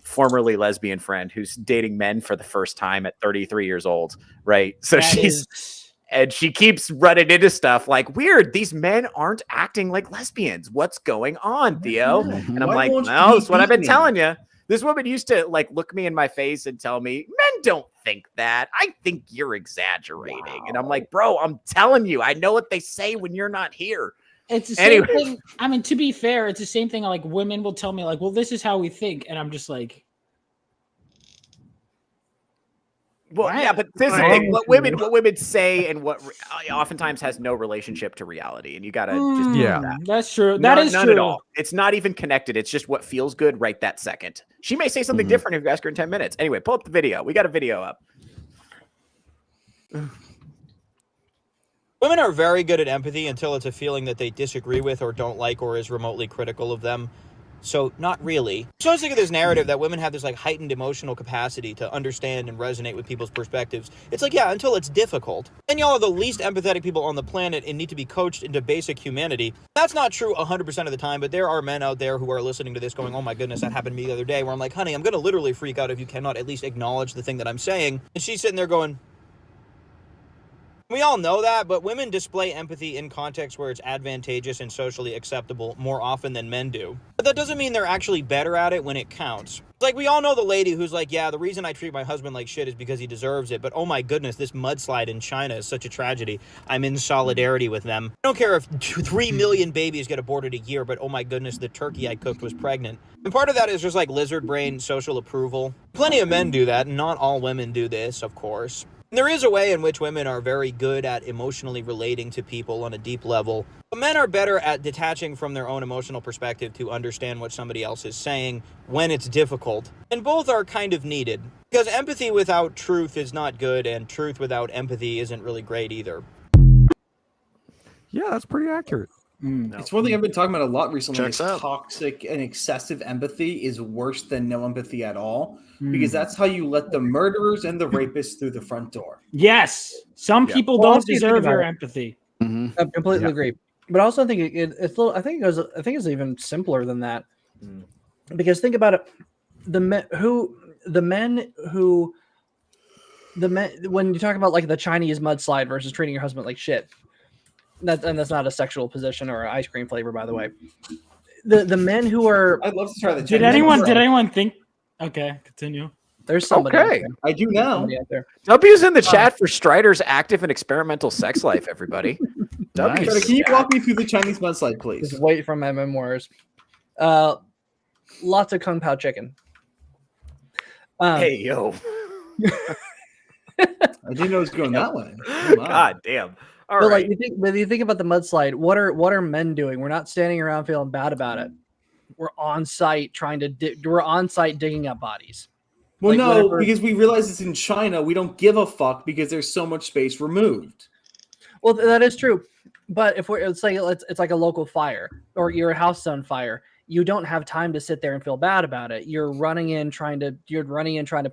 formerly lesbian friend who's dating men for the first time at 33 years old, right? So she keeps running into stuff like, weird, these men aren't acting like lesbians. What's going on, Theo? And I'm like, no, that's what I've been telling you. This woman used to like look me in my face and tell me, men don't think that. I think you're exaggerating. Wow. And I'm like, bro, I'm telling you, I know what they say when you're not here. It's the same thing. I mean, to be fair, it's the same thing. Like, women will tell me like, well, this is how we think. And I'm just like, well, yeah, but this is the thing. What women say and what oftentimes has no relationship to reality, and you gotta just that's true. That is none true at all. It's not even connected. It's just what feels good right that second. She may say something different if you ask her in 10 minutes. Anyway, pull up the video. We got a video up. Women are very good at empathy until it's a feeling that they disagree with or don't like or is remotely critical of them. So not really. So I was thinking of this narrative that women have this like heightened emotional capacity to understand and resonate with people's perspectives. It's like, yeah, until it's difficult. And y'all are the least empathetic people on the planet and need to be coached into basic humanity. That's not true 100% of the time, but there are men out there who are listening to this going, oh my goodness, that happened to me the other day, where I'm like, honey, I'm going to literally freak out if you cannot at least acknowledge the thing that I'm saying. And she's sitting there going, We all know that, but women display empathy in contexts where it's advantageous and socially acceptable more often than men do. But that doesn't mean they're actually better at it when it counts. Like, we all know the lady who's like, yeah, the reason I treat my husband like shit is because he deserves it, but oh my goodness, this mudslide in China is such a tragedy. I'm in solidarity with them. I don't care if 3 million babies get aborted a year, but oh my goodness, the turkey I cooked was pregnant. And part of that is just like lizard brain social approval. Plenty of men do that, and not all women do this, of course. There is a way in which women are very good at emotionally relating to people on a deep level. But men are better at detaching from their own emotional perspective to understand what somebody else is saying when it's difficult. And both are kind of needed. Because empathy without truth is not good, and truth without empathy isn't really great either. Yeah, that's pretty accurate. It's one thing I've been talking about a lot recently. Checks out. Toxic and excessive empathy is worse than no empathy at all, because that's how you let the murderers and the rapists through the front door. Yes, some people Well, don't also you think deserve about your it. empathy. I completely agree, but I also think it's a little. I think it's even simpler than that, because think about it: the men when you talk about like the Chinese mudslide versus treating your husband like shit. That's not a sexual position or ice cream flavor, by the way. The men who are, I'd love to try the. Did anyone think? Okay, continue. There's somebody. out Okay. there. I do now. Somebody out there. W's in the chat for Strider's active and experimental sex life, everybody. Nice. Can you walk me through the Chinese mudslide, please? Just wait for my memoirs. Lots of Kung Pao chicken. Hey, yo. I didn't know it was going that way. Oh, my. God damn. All but right. like you think about the mudslide, what are men doing? We're not standing around feeling bad about it. We're on site we're on site digging up bodies. Well, Like, no, whatever- because we realize it's in China. We don't give a fuck because there's so much space removed. Well, that is true. But if it's like a local fire or your house on fire, you don't have time to sit there and feel bad about it. You're running in trying to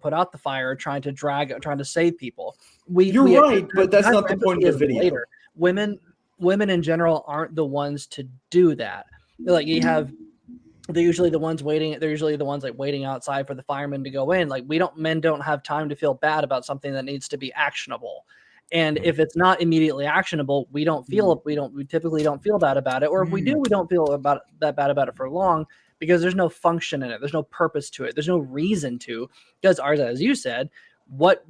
put out the fire, trying to save people. You're right, but that's not the point of the video. Later. Women in general aren't the ones to do that. Like they're usually the ones waiting. They're usually the ones like waiting outside for the firemen to go in. Like men don't have time to feel bad about something that needs to be actionable. And if it's not immediately actionable, we typically don't feel bad about it. Or if we do, we don't feel that bad about it for long because there's no function in it. There's no purpose to it. There's no reason to. Because as you said, what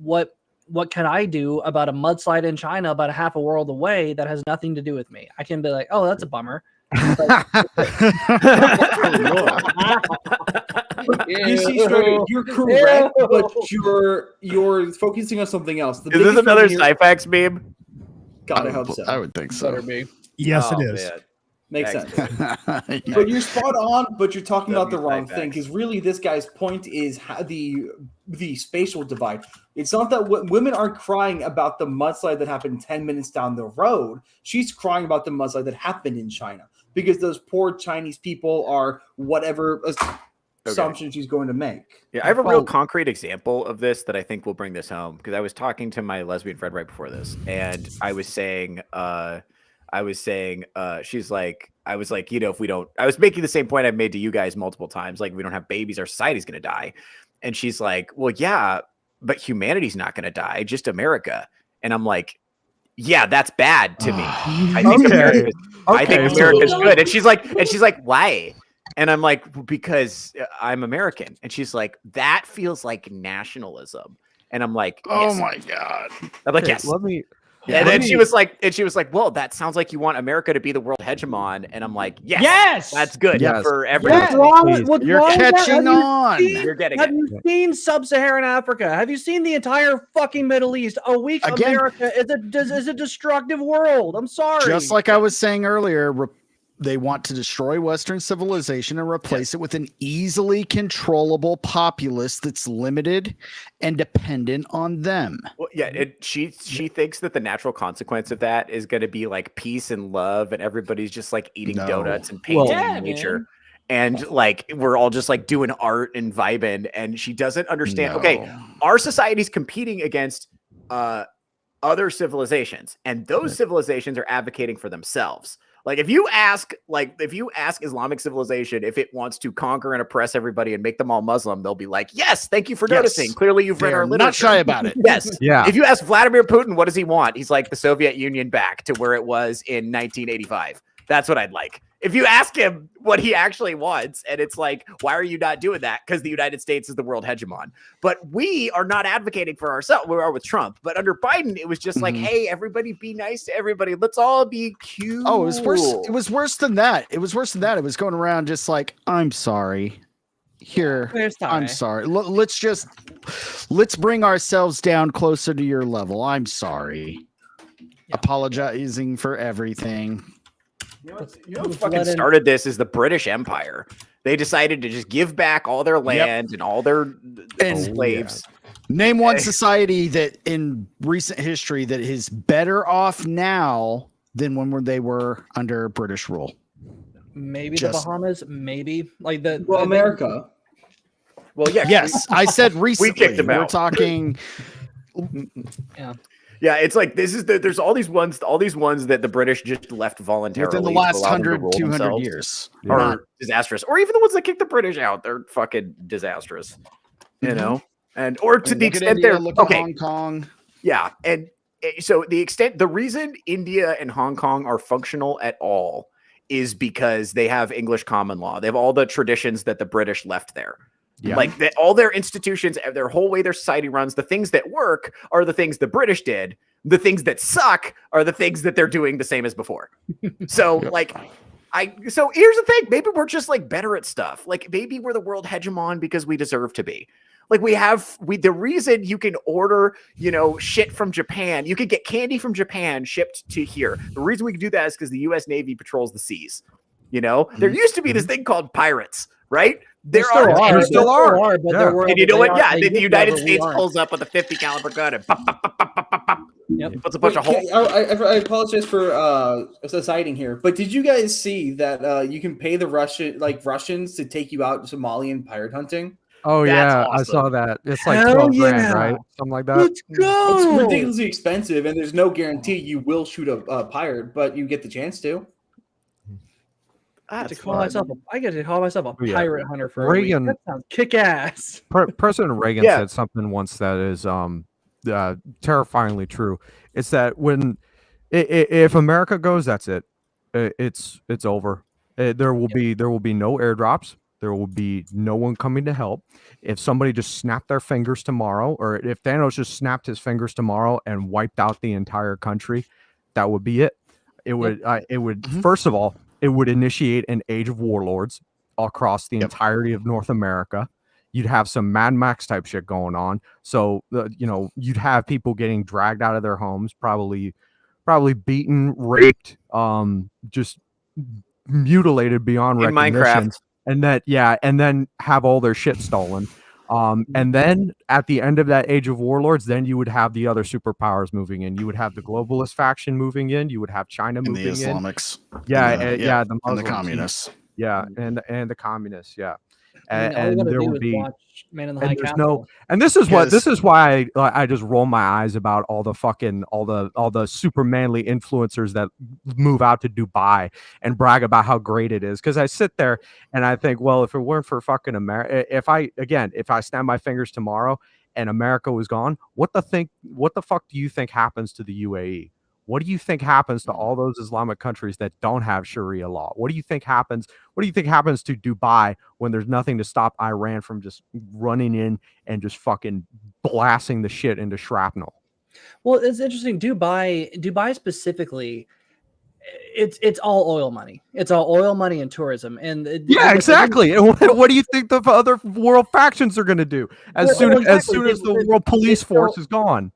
can I do about a mudslide in China about a half a world away that has nothing to do with me? I can be like, oh, that's a bummer. You see, Strider, you're correct, but you're focusing on something else. Is this another Cyphax meme? God, I hope so. I would think so. Better be. Yes, Oh, it is. man. Makes sense. Yeah. But you're spot on, but you're talking about the W wrong Cyphax. thing because really this guy's point is how the spatial divide. It's not that women aren't crying about the mudslide that happened 10 minutes down the road. She's crying about the mudslide that happened in China because those poor Chinese people are whatever assumption she's going to make. Yeah, I have a real concrete example of this that I think will bring this home because I was talking to my lesbian friend right before this, and I was saying, she's like, I was like, if we don't, I was making the same point I've made to you guys multiple times, like, we don't have babies, our society's going to die. And she's like, well, yeah, but humanity's not going to die, just America. And I'm like, yeah, that's bad to me. I think America's good. And she's like, why? And I'm like, because I'm American. And she's like, that feels like nationalism. And I'm like, Oh yes. my God. I'm like, Okay, yes. let me. And then she was like, well, that sounds like you want America to be the world hegemon. And I'm like, yes, that's good for everyone. You're catching on. You're getting Have it. you seen sub-Saharan Africa? Have you seen the entire fucking Middle East? A weak Again- America is a destructive world. I'm sorry. Just like I was saying earlier, they want to destroy Western civilization and replace it with an easily controllable populace that's limited and dependent on them. Well, yeah, she thinks that the natural consequence of that is going to be like peace and love, and everybody's just like eating donuts and painting in nature. And like we're all just like doing art and vibing, and she doesn't understand. Okay, our society's competing against other civilizations, and those civilizations are advocating for themselves. Like if you ask Islamic civilization if it wants to conquer and oppress everybody and make them all Muslim, they'll be like, yes, thank you for noticing. Clearly you've read our literature. Not shy about it. Yes. Yeah. If you ask Vladimir Putin, what does he want? He's like the Soviet Union back to where it was in 1985. That's what I'd like. If you ask him what he actually wants, and it's like, why are you not doing that? Because the United States is the world hegemon. But we are not advocating for ourselves. We are with Trump. But under Biden, it was just like, hey, everybody be nice to everybody. Let's all be cute. Oh, it was worse. It was worse than that. It was worse than that. It was going around just like, I'm sorry. Here, I'm sorry. Let's bring ourselves down closer to your level. I'm sorry. Apologizing for everything. You know who fucking started this is the British Empire. They decided to just give back all their land and all their slaves. Name one society that in recent history that is better off now than when they were under British rule. Maybe the Bahamas, maybe like the America. Well, yeah. Yes, I said recently. We kicked them out. We're talking. Yeah, it's like there's all these ones that the British just left voluntarily within the last 100, 200 themselves years are disastrous, or even the ones that kick the British out, they're fucking disastrous, you know. And or to the extent they're okay, Hong Kong, yeah, and so the reason India and Hong Kong are functional at all is because they have English common law. They have all the traditions that the British left there. Yeah. Like all their institutions, their whole way their society runs, the things that work are the things the British did. The things that suck are the things that they're doing the same as before. So so here's the thing. Maybe we're just like better at stuff. Like maybe we're the world hegemon because we deserve to be. Like the reason you can order, shit from Japan, you can get candy from Japan shipped to here. The reason we can do that is because the U.S. Navy patrols the seas. There used to be this thing called pirates, right? There still are. But there were, and you know what? Yeah, the United States pulls up with a 50 caliber gun and puts a bunch of holes. I apologize for citing here, but did you guys see that you can pay the Russians to take you out Somalian pirate hunting? Oh yeah, awesome. I saw that. It's like 12 grand, right? Something like that. Let's go. It's ridiculously expensive, and there's no guarantee you will shoot a pirate, but you get the chance to. I get to call myself a pirate hunter for Reagan. That sounds kick ass. President Reagan said something once that is terrifyingly true. It's that if America goes, that's it. It's over. There will be no airdrops. There will be no one coming to help. If somebody just snapped their fingers tomorrow, or if Thanos just snapped his fingers tomorrow and wiped out the entire country, that would be it. It would. First of all, it would initiate an age of warlords across the entirety of North America. You'd have some Mad Max type shit going on. So, you'd have people getting dragged out of their homes, probably beaten, raped, just mutilated beyond recognition. Minecraft. And then have all their shit stolen. And then at the end of that age of warlords, then you would have the other superpowers moving in. You would have the globalist faction moving in. You would have China moving in. The Islamics. The Muslims, and the communists. Yeah, and the communists. Yeah, and there would be watch Man in the High Castle. And this is why I just roll my eyes about all the super manly influencers that move out to Dubai and brag about how great it is. Because I sit there and I think, well, if it weren't for fucking America, if I snap my fingers tomorrow and America was gone, what the fuck do you think happens to the UAE? What do you think happens to all those Islamic countries that don't have Sharia law? What do you think happens to Dubai when there's nothing to stop Iran from just running in and just fucking blasting the shit into shrapnel? Well, it's interesting. Dubai specifically, it's all oil money. It's all oil money and tourism. And exactly. And what do you think the other world factions are going to do as soon as the world police force is gone?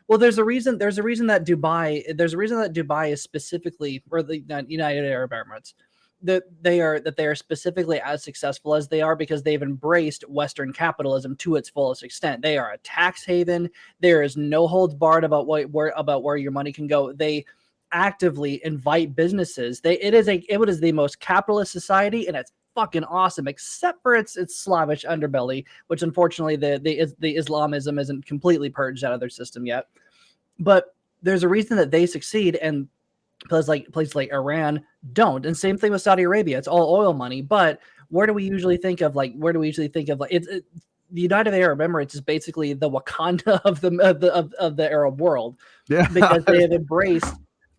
Well, there's a reason that Dubai is specifically, or the United Arab Emirates, that they are specifically as successful as they are because they've embraced Western capitalism to its fullest extent. They are a tax haven. There is no holds barred about where your money can go. They actively invite businesses. It is the most capitalist society, and it's fucking awesome, except for its Slavish underbelly, which unfortunately the Islamism isn't completely purged out of their system yet. But there's a reason that they succeed, and places like Iran don't. And same thing with Saudi Arabia. It's all oil money. But where do we usually think of like the United Arab Emirates is basically the Wakanda of the Arab world. Yeah. Because they have embraced.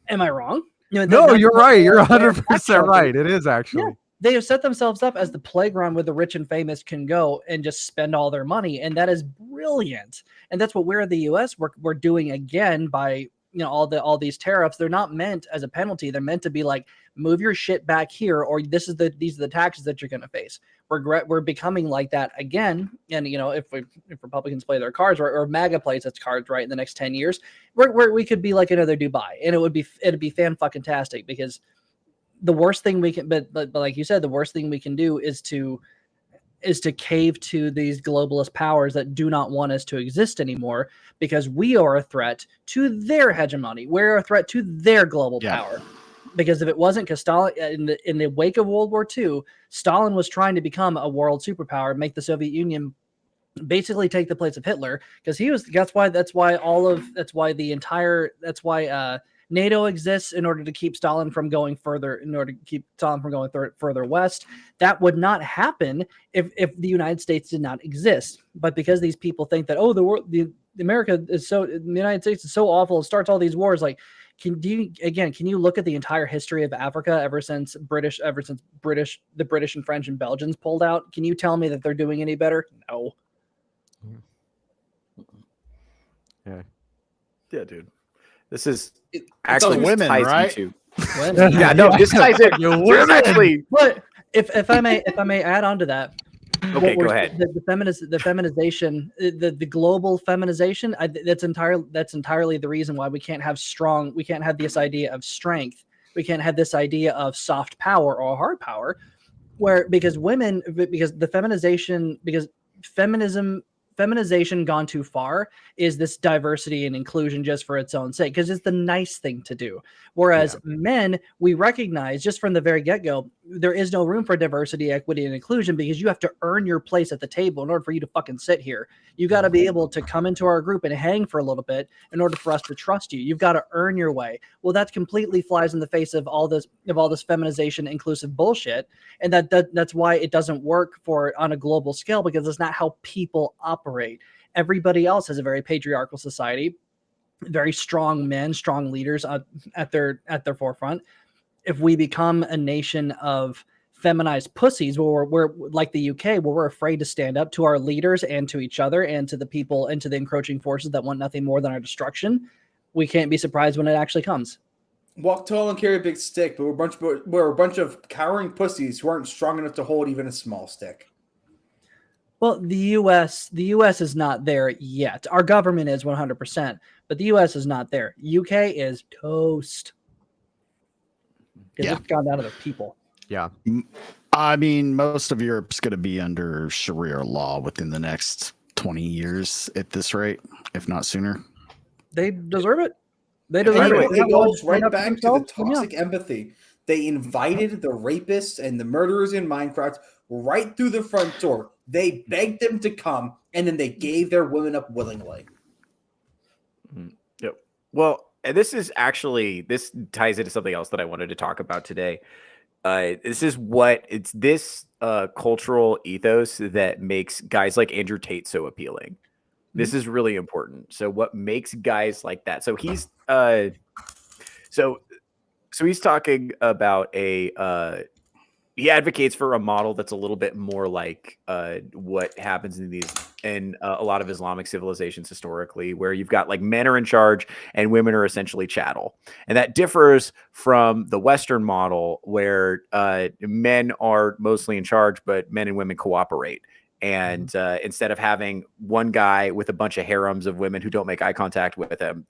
Am I wrong? No, you're right. You're 100% right. It is actually. Yeah. They have set themselves up as the playground where the rich and famous can go and just spend all their money, and that is brilliant. And that's what we're in the U.S. We're doing again by all these tariffs. They're not meant as a penalty. They're meant to be like, move your shit back here, or these are the taxes that you're going to face. We're becoming like that again. And if Republicans play their cards or MAGA plays its cards right in the next 10 years, we could be like another Dubai, and it'd be fan-fucking-tastic, because the worst thing we can, but like you said, the worst thing we can do is to cave to these globalist powers that do not want us to exist anymore, because we are a threat to their hegemony. We're a threat to their global power. Because if it wasn't, because Stalin, in the wake of World War II, Stalin was trying to become a world superpower, make the Soviet Union basically take the place of Hitler, because NATO exists in order to keep Stalin from going further, further west. That would not happen if the United States did not exist. But because these people think that, the United States is so awful, it starts all these wars. Like, can you look at the entire history of Africa ever since the British and French and Belgians pulled out? Can you tell me that they're doing any better? No. Yeah, dude. This is actually women, right? Yeah, no, this ties in. Women. But if I may add on to that. Okay, go ahead. The feminization, the global feminization. That's entirely the reason why we can't have this idea of strength. We can't have this idea of soft power or hard power, because feminization gone too far is this diversity and inclusion just for its own sake, because it's the nice thing to do. Whereas men, we recognize just from the very get-go, there is no room for diversity, equity, and inclusion, because you have to earn your place at the table in order for you to fucking sit here. You got to be able to come into our group and hang for a little bit in order for us to trust you. You've got to earn your way. Well, that completely flies in the face of all this feminization, inclusive bullshit, and that's why it doesn't work on a global scale, because it's not how people operate. Everybody else has a very patriarchal society, very strong men, strong leaders at their forefront. If we become a nation of feminized pussies, where we're like the UK, where we're afraid to stand up to our leaders and to each other and to the people and to the encroaching forces that want nothing more than our destruction, we can't be surprised when it actually comes. Walk tall and carry a big stick, but we're a bunch of cowering pussies who aren't strong enough to hold even a small stick. Well, the U.S. is not there yet. Our government is 100%, but the U.S. is not there. UK is toast. It's gone down to the people. Yeah. I mean, most of Europe's going to be under Sharia law within the next 20 years at this rate, if not sooner. They deserve it. It goes right back to the toxic empathy. They invited the rapists and the murderers in Minecraft right through the front door. They begged them to come, and then they gave their women up willingly. Yep. Well, and this ties into something else that I wanted to talk about today. It's this cultural ethos that makes guys like Andrew Tate so appealing. This is really important. So what makes guys like that? So he's he's talking about he advocates for a model that's a little bit more like what happens in a lot of Islamic civilizations historically, where you've got like men are in charge and women are essentially chattel. And that differs from the Western model, where men are mostly in charge, but men and women cooperate. And instead of having one guy with a bunch of harems of women who don't make eye contact with him,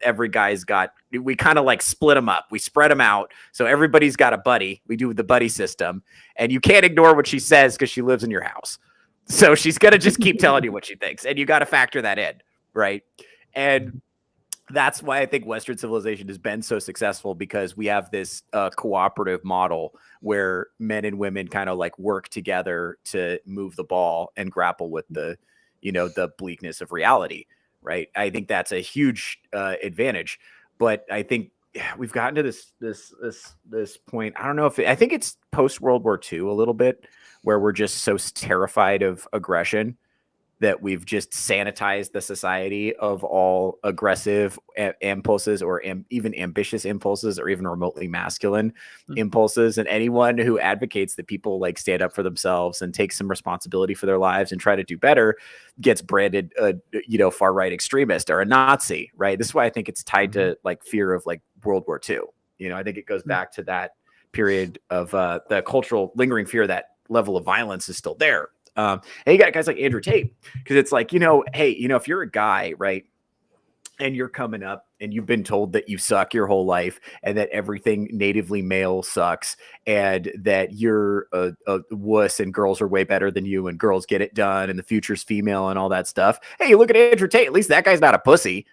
we kind of like split them up. We spread them out. So everybody's got a buddy. We do the buddy system. And you can't ignore what she says because she lives in your house. So she's going to just keep telling you what she thinks. And you got to factor that in, right? And that's why I think Western civilization has been so successful, because we have this cooperative model where men and women kind of like work together to move the ball and grapple with the bleakness of reality, right? I think that's a huge advantage. But I think we've gotten to this point. I don't know if I think it's post World War II a little bit, where we're just so terrified of aggression that we've just sanitized the society of all aggressive impulses or even ambitious impulses or even remotely masculine impulses. And anyone who advocates that people like stand up for themselves and take some responsibility for their lives and try to do better gets branded a far right extremist or a Nazi, right? This is why I think it's tied to like fear of like World War II. I think it goes back to that period of the cultural lingering fear that level of violence is still there. And you got guys like Andrew Tate, because it's like, hey, if you're a guy, right, and you're coming up and you've been told that you suck your whole life and that everything natively male sucks and that you're a wuss and girls are way better than you and girls get it done and the future's female and all that stuff. Hey, you look at Andrew Tate, at least that guy's not a pussy,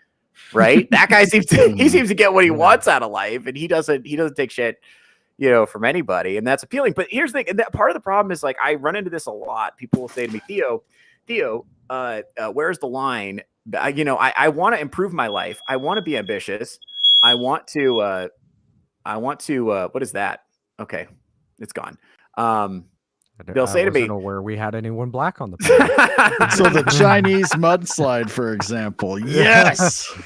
right? That guy seems to get what he wants out of life, and he doesn't take shit from anybody, and that's appealing. But here's the thing, and that part of the problem is like I run into this a lot. People will say to me, Theo, where's the line? I want to improve my life. I want to be ambitious. I want to what is that? Okay, it's gone. They'll say to me, I don't know where we had anyone black on the panel. So the Chinese mudslide, for example. Yes.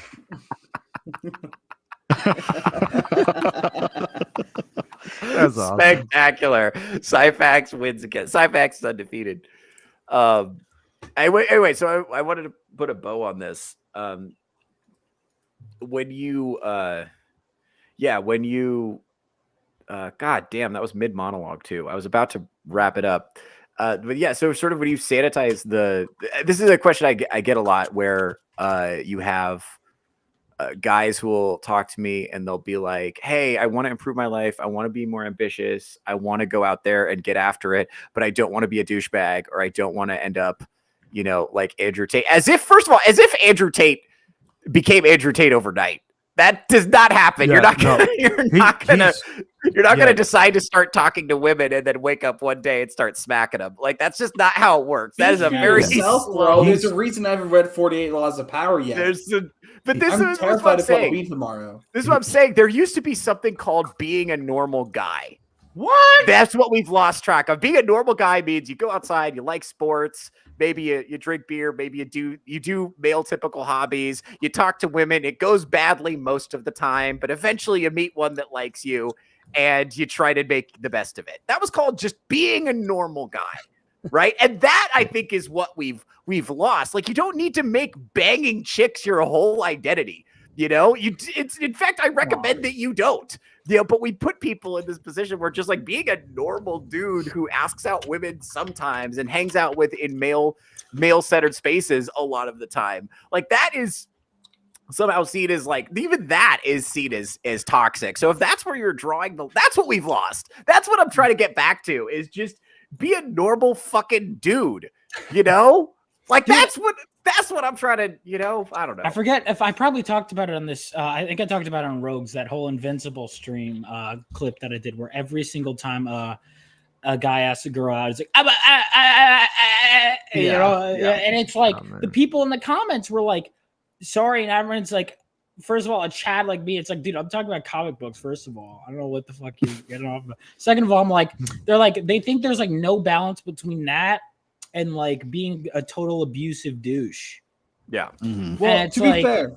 That's awesome. Spectacular. Cyfax wins again. Cyfax is undefeated. Anyway, so I wanted to put a bow on this. When you God damn, that was mid monologue too. I was about to wrap it up. But yeah, so sort of when you sanitize this is a question I get a lot, where you have guys who will talk to me and they'll be like, hey, I want to improve my life. I want to be more ambitious. I want to go out there and get after it, but I don't want to be a douchebag, or I don't want to end up, like Andrew Tate. As if Andrew Tate became Andrew Tate overnight. That does not happen. Yeah, you're not gonna decide to start talking to women and then wake up one day and start smacking them. Like, that's just not how it works. That is a very bro. There's a reason I haven't read 48 Laws of Power yet. I'm terrified to follow me tomorrow. This is what I'm saying. There used to be something called being a normal guy. What? That's what we've lost track of. Being a normal guy means you go outside, you like sports, maybe you drink beer, maybe you do male typical hobbies, you talk to women. It goes badly most of the time, but eventually you meet one that likes you and you try to make the best of it. That was called just being a normal guy, right? And that, I think, is what we've lost. Like, you don't need to make banging chicks your whole identity. In fact, I recommend that you don't. But we put people in this position where just like being a normal dude who asks out women sometimes and hangs out with in male-centered spaces a lot of the time, like that is somehow seen as like, even that is seen as toxic. So if that's where you're drawing that's what we've lost. That's what I'm trying to get back to, is just be a normal fucking dude, like that's what I'm trying to, I don't know. I forget if I probably talked about it on this. I think I talked about it on Rogues, that whole Invincible stream clip that I did, where every single time a guy asks a girl out, it's like, and it's like the people in the comments were like, sorry. And everyone's like, first of all, a Chad like me, it's like, dude, I'm talking about comic books. First of all, I don't know what the fuck you get off of. Second of all, I'm like, they think there's like no balance between that and like being a total abusive douche. Yeah. Mm-hmm. Well, to be fair,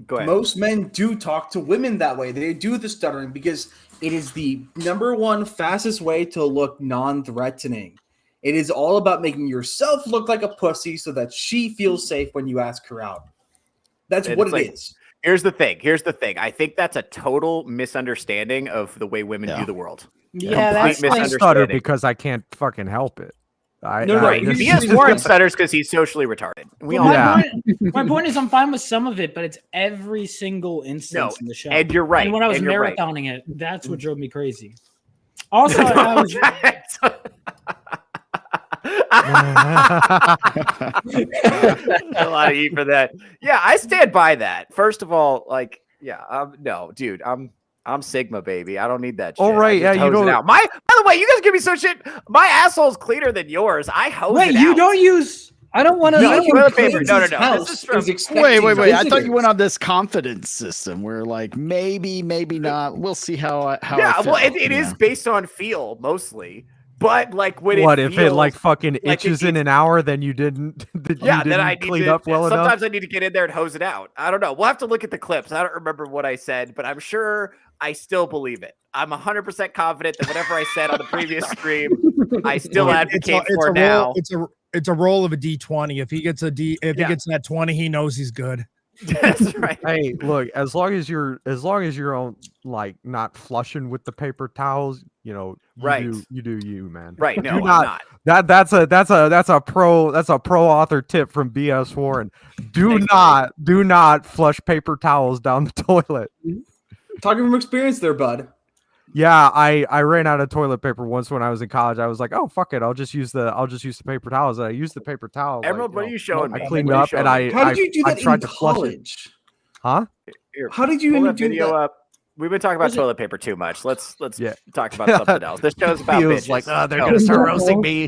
go ahead. Most men do talk to women that way. They do the stuttering because it is the number one fastest way to look non-threatening. It is all about making yourself look like a pussy so that she feels safe when you ask her out. That's what it is. Here's the thing. I think that's a total misunderstanding of the way women view the world. Yeah, that's I stutter because I can't fucking help it. He has Warren stutters because he's socially retarded. My point is, I'm fine with some of it, but it's every single instance in the show. And you're right. And when I was marathoning it, that's what drove me crazy. Also, I was a lot of heat for that. Yeah, I stand by that. First of all, like, no, dude, I'm Sigma, baby. I don't need that shit. Oh, right. Yeah, you don't. By the way, you guys give me some shit. My asshole's cleaner than yours. I hose it out. You don't use I don't want to. No, toilet paper. cleans No. his This house is from. is expecting Wait. I thought visitors. you went on this confidence system where like maybe not. We'll see how I Yeah, feel. well, it is based on feel mostly, but like when What it if feels it like fucking like itches in an hour? Then you didn't. yeah, then I need clean to. up well enough. Sometimes I need to get in there and hose it out. I don't know. We'll have to look at the clips. I don't remember what I said, but I'm sure I still believe it. I'm 100% confident that whatever I said on the previous stream, I still advocate for now. It's a roll of a D20. If he gets he gets that 20, he knows he's good. That's right. Hey, look, as long as you're on like not flushing with the paper towels, you know, you do you, man. Right. No, I'm not. That's a pro author tip from BS4. And do not flush paper towels down the toilet. Talking from experience there, bud. Yeah, I ran out of toilet paper once when I was in college. I was like, oh fuck it, I'll just use the paper towels. And I used the paper towel. Emerald, what are you showing me? I cleaned up and How did you do that in college? Huh? How did you even do video that? Up. We've been talking about toilet paper too much. Let's talk about something else. This show's about Feels bitches. like they're gonna start roasting me.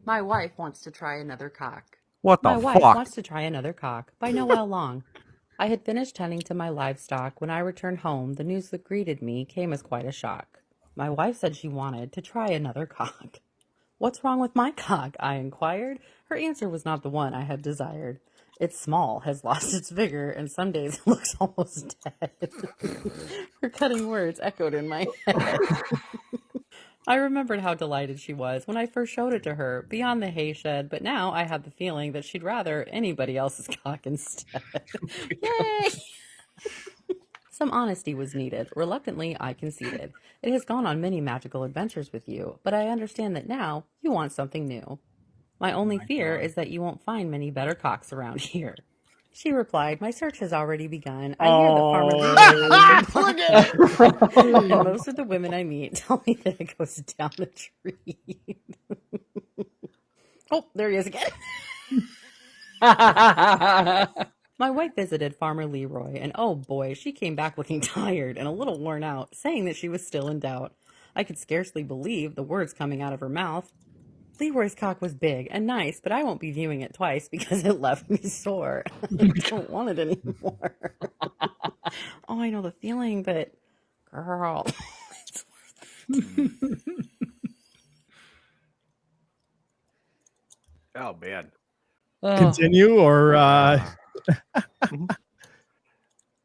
My wife wants to try another cock. What the My wife fuck? wants to try another cock by Noel Long. I had finished tending to my livestock. When I returned home, the news that greeted me came as quite a shock. My wife said she wanted to try another cock. What's wrong with my cock? I inquired. Her answer was not the one I had desired. It's small, has lost its vigor, and some days it looks almost dead. Her cutting words echoed in my head. I remembered how delighted she was when I first showed it to her, beyond the hay shed, but now I had the feeling that she'd rather anybody else's cock instead. Yay! Some honesty was needed. Reluctantly, I conceded. It has gone on many magical adventures with you, but I understand that now you want something new. My only fear is that you won't find many better cocks around here. She replied, my search has already begun. I hear that farmers and most of the women I meet tell me that it goes down the tree. Oh, there he is again. My wife visited Farmer Leroy, and oh boy, she came back looking tired and a little worn out, saying that she was still in doubt. I could scarcely believe the words coming out of her mouth. Leroy's cock was big and nice, but I won't be viewing it twice because it left me sore. I don't want it anymore. Oh, I know the feeling, but girl, it's worth it. Oh man. Continue or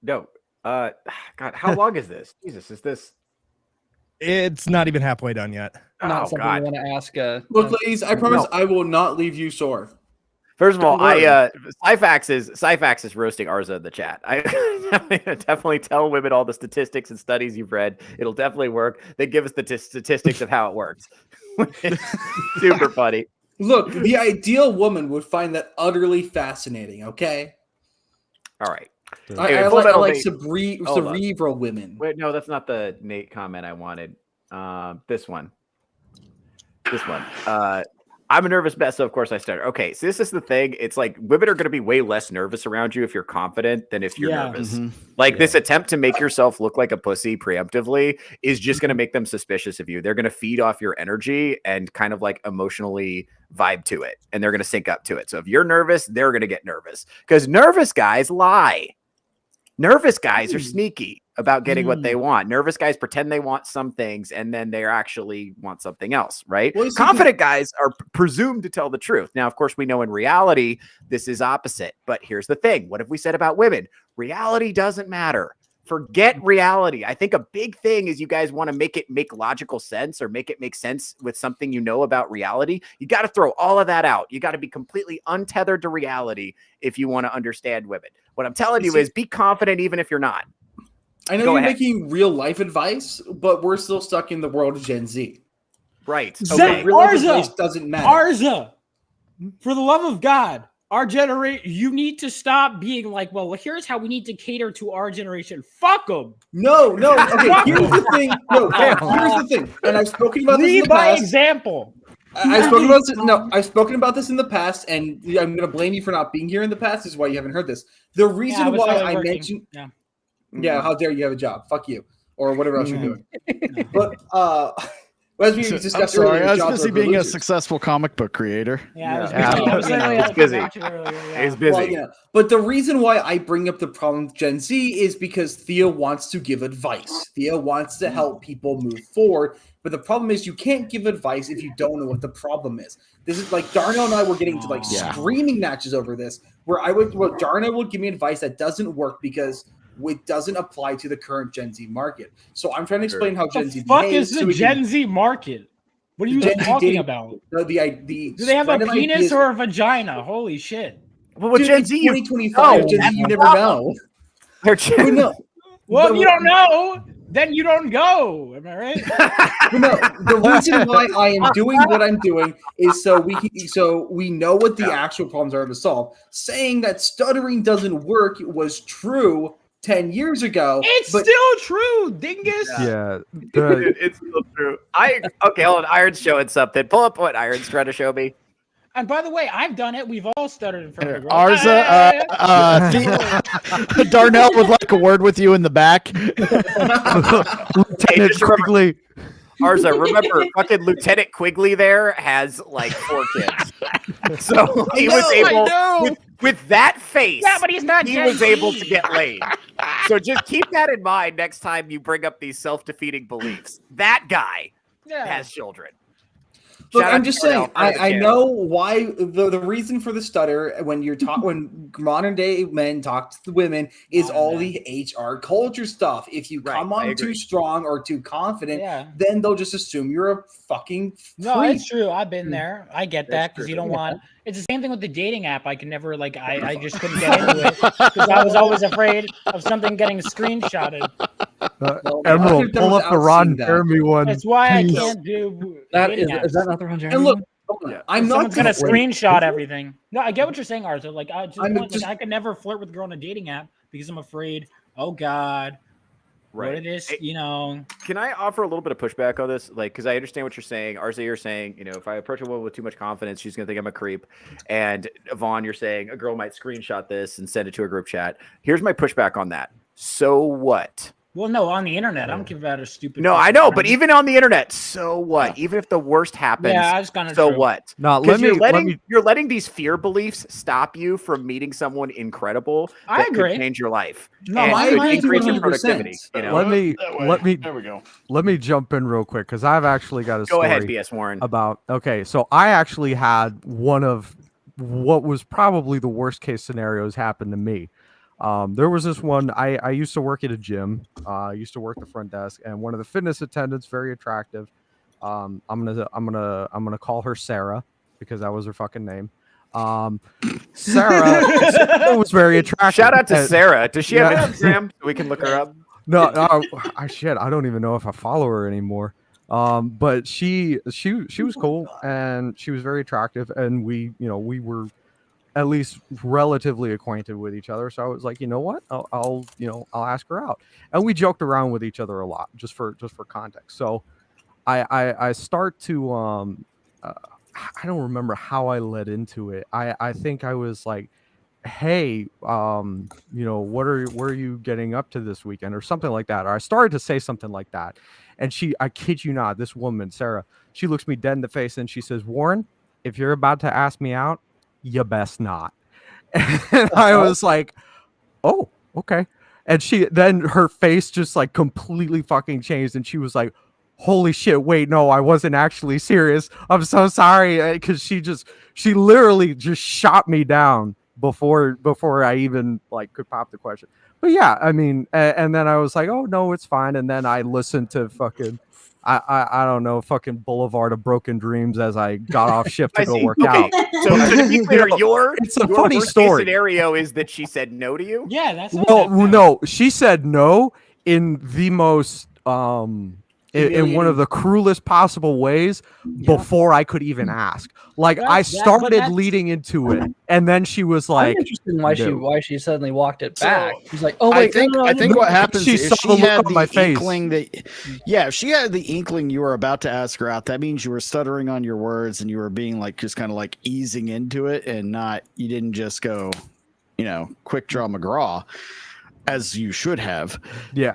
no. God, how long is this? Jesus, is this? It's not even halfway done yet. Not something I want to ask. Look, ladies, I promise I will not leave you sore. First of all, Cyfax is roasting Arza in the chat. I definitely tell women all the statistics and studies you've read. It'll definitely work. They give us the statistics of how it works. It's super funny. Look, the ideal woman would find that utterly fascinating. Okay. All right. I like cerebral women. Wait, no, that's not the Nate comment I wanted. This one. I'm a nervous mess, so of course I stutter. Okay, so this is the thing. It's like women are going to be way less nervous around you if you're confident than if you're nervous. This attempt to make yourself look like a pussy preemptively is just going to make them suspicious of you. They're going to feed off your energy and kind of like emotionally vibe to it, and they're going to sync up to it. So if you're nervous, they're going to get nervous because nervous guys lie. Nervous guys are sneaky about getting what they want. Nervous guys pretend they want some things and then they actually want something else, right? Well, confident guys are presumed to tell the truth. Now, of course, we know in reality, this is opposite. But here's the thing. What have we said about women? Reality doesn't matter. Forget reality. I think a big thing is you guys want to make it make logical sense or make it make sense with something you know about reality. You got to throw all of that out. You got to be completely untethered to reality if you want to understand women. What I'm telling you is be confident even if you're not. I know you're making real life advice, but we're still stuck in the world of Gen Z. Right. Okay. Real life advice doesn't matter. Arza, for the love of God, our generation, you need to stop being like, well, here's how we need to cater to our generation. Fuck them. No. Okay, here's the thing. Here's the thing. And I've spoken about this in the past. Example. I've spoken about this in the past, and I'm going to blame you for not being here in the past. This is why you haven't heard this. The reason why I mentioned, how dare you have a job? Fuck you, or whatever else you're doing. But Well, as we I'm discussed sorry, earlier, I was jobs busy are being a losers. successful comic book creator. Yeah, Yeah. I was literally He's busy. watching earlier. Yeah. He's busy. Well, yeah. But the reason why I bring up the problem with Gen Z is because Theo wants to give advice. Theo wants to help people move forward. But the problem is you can't give advice if you don't know what the problem is. This is like Darnell and I were getting to screaming matches over this, where Darnell would give me advice that doesn't work because it doesn't apply to the current Gen Z market. So I'm trying to explain how Gen Z Fuck behaves. is the Gen Z market? What are you talking about? Do they have a penis or a vagina? Holy shit! Well, with Gen Z, 2025, Gen Z, you never know. Who knows? Well, if you don't know, then you don't go. Am I right? No, the reason why I am doing what I'm doing is so we know what the actual problems are to solve. Saying that stuttering doesn't work was true 10 years ago. It's still true, dingus. Yeah, it's still true. Okay, hold on. Iron's showing something. Pull up what Iron's trying to show me. And by the way, I've done it. We've all stuttered in front of a girl. Arza, Darnell would like a word with you in the back. Hey, just remember, Arza, remember, fucking Lieutenant Quigley there has like 4 kids. So he was able, with that face, Yeah, but he's not he Gen was able Z. to get laid. So just keep that in mind next time you bring up these self-defeating beliefs. That guy has children. Look, Shout out I'm to just saying, Darnell for the I channel. know why the reason for the stutter when when modern day men talk to the women is all the HR culture stuff. If you come on too strong or too confident, then they'll just assume you're a fucking freak. No, it's true. I've been there. I get that because you don't want. It's the same thing with the dating app. I can never I just couldn't get into it because I was always afraid of something getting screenshotted. Emerald, pull up the Ron Jeremy one. That's why I please. can't do That dating is apps. that not the Ron Jeremy And look, one? I'm not Someone's gonna wait, screenshot is it? everything. No, I get what you're saying, Arthur. Like I just- I could never flirt with a girl on a dating app because I'm afraid. Oh God, what it is, Hey, you know. Can I offer a little bit of pushback on this? Like, because I understand what you're saying. Arza, you're saying, if I approach a woman with too much confidence, she's going to think I'm a creep. And Vaughn, you're saying a girl might screenshot this and send it to a group chat. Here's my pushback on that. So what? Well, no, on the internet, I don't give out a stupid. No, I know, but even on the internet, so what? Even if the worst happens, that's kinda so true. what? No, Because let me. you're letting these fear beliefs stop you from meeting someone incredible I that agree. could change your life. No, and I could agree increase your 100%. productivity. There we jump in real quick because I've actually got a Go story ahead, BS Warren. about. Okay, so I actually had one of what was probably the worst case scenarios happen to me. There was this one. I used to work at a gym. I used to work the front desk, and one of the fitness attendants, very attractive. I'm gonna call her Sarah because that was her fucking name. Sarah was very attractive. Shout out to Sarah. Does she have Yeah. an Instagram so we can look her up? No, shit, I don't even know if I follow her anymore. But she was cool and she was very attractive, and we were at least relatively acquainted with each other. So I was like, you know what, I'll ask her out, and we joked around with each other a lot just for context. So I start to I don't remember how I led into it. I think I was like, hey, what are you getting up to this weekend or something like that. Or I started to say something like that. And I kid you not, this woman, Sarah, she looks me dead in the face and she says, Warren, if you're about to ask me out, you best not. And I was like, oh, okay. And then her face just like completely fucking changed. And she was like, holy shit, wait, no, I wasn't actually serious. I'm so sorry. Because she literally just shot me down before I even like could pop the question. But yeah, I mean, and then I was like, oh no, it's fine. And then I listened to fucking I don't know, fucking Boulevard of Broken Dreams as I got off shift to go work out. So to be clear, it's a your funny worst story. case scenario is that she said no to you. Yeah, that's Well, no, she said no in the most in one of the cruelest possible ways before I could even ask. Like I started leading into it, and then she was like, I'm interested in why she suddenly walked it back. So, She's like, oh wait, I think what happens she is saw she the look had on my the face. inkling that, if she had the inkling you were about to ask her out, that means you were stuttering on your words and you were being like just kind of like easing into it, and you didn't just go, quick draw McGraw as you should have. Yeah.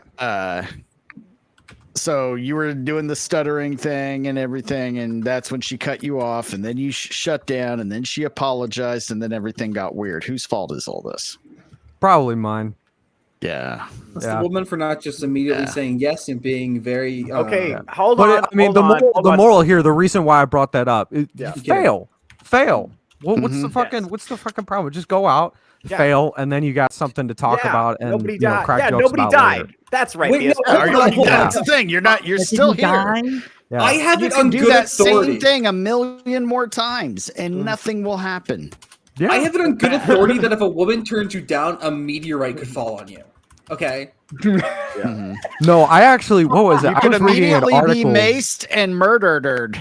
So you were doing the stuttering thing and everything, and that's when she cut you off, and then you shut down, and then she apologized, and then everything got weird. Whose fault is all this? Probably mine. Yeah. It's the woman for not just immediately saying yes and being very Okay, But hold on. I mean, the moral here, the reason why I brought that up, fail. What's the fucking problem? Just go out, fail, and then you got something to talk about, and nobody you know, died. crack jokes nobody about died. later. That's right. Wait, That's the thing. You're still here. Yeah. I have You it can on do good that authority. same thing a million more times, and nothing will happen. I have it on good authority that if a woman turns you down, a meteorite could fall on you. Okay. No, I actually, what was it? You I could was reading an immediately be article. maced and murdered.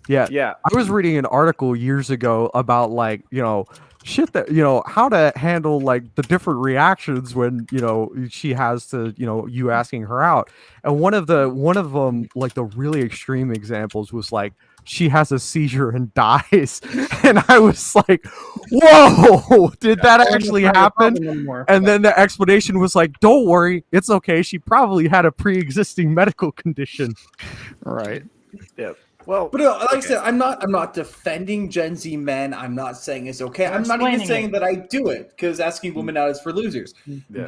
Yeah. I was reading an article years ago about like, you know, shit that, you know, how to handle like the different reactions when, you know, she has to, you know, you asking her out. And one of them, like the really extreme examples was like, she has a seizure and dies. And I was like, whoa, did that actually happen? And then the explanation was like, don't worry, it's okay. She probably had a pre-existing medical condition. Right. Yeah. Well, but like I said, I'm not defending Gen Z men. I'm not saying it's okay. I'm not even saying that I do it because asking women out is for losers. Yeah.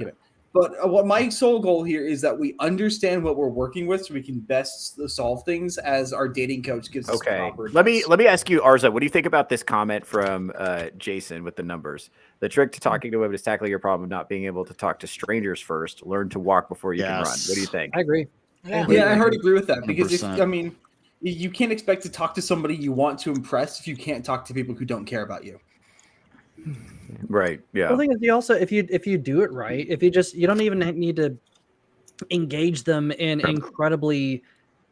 But what my sole goal here is that we understand what we're working with, so we can best solve things as our dating coach gives us proper advice. Let me ask you, Arza, what do you think about this comment from Jason with the numbers? The trick to talking to women is tackling your problem of not being able to talk to strangers first. Learn to walk before you can run. What do you think? I agree. Yeah, I hard agree with that because you can't expect to talk to somebody you want to impress if you can't talk to people who don't care about you. Right. Yeah. The thing is, you also if you do it right, you don't even need to engage them in incredibly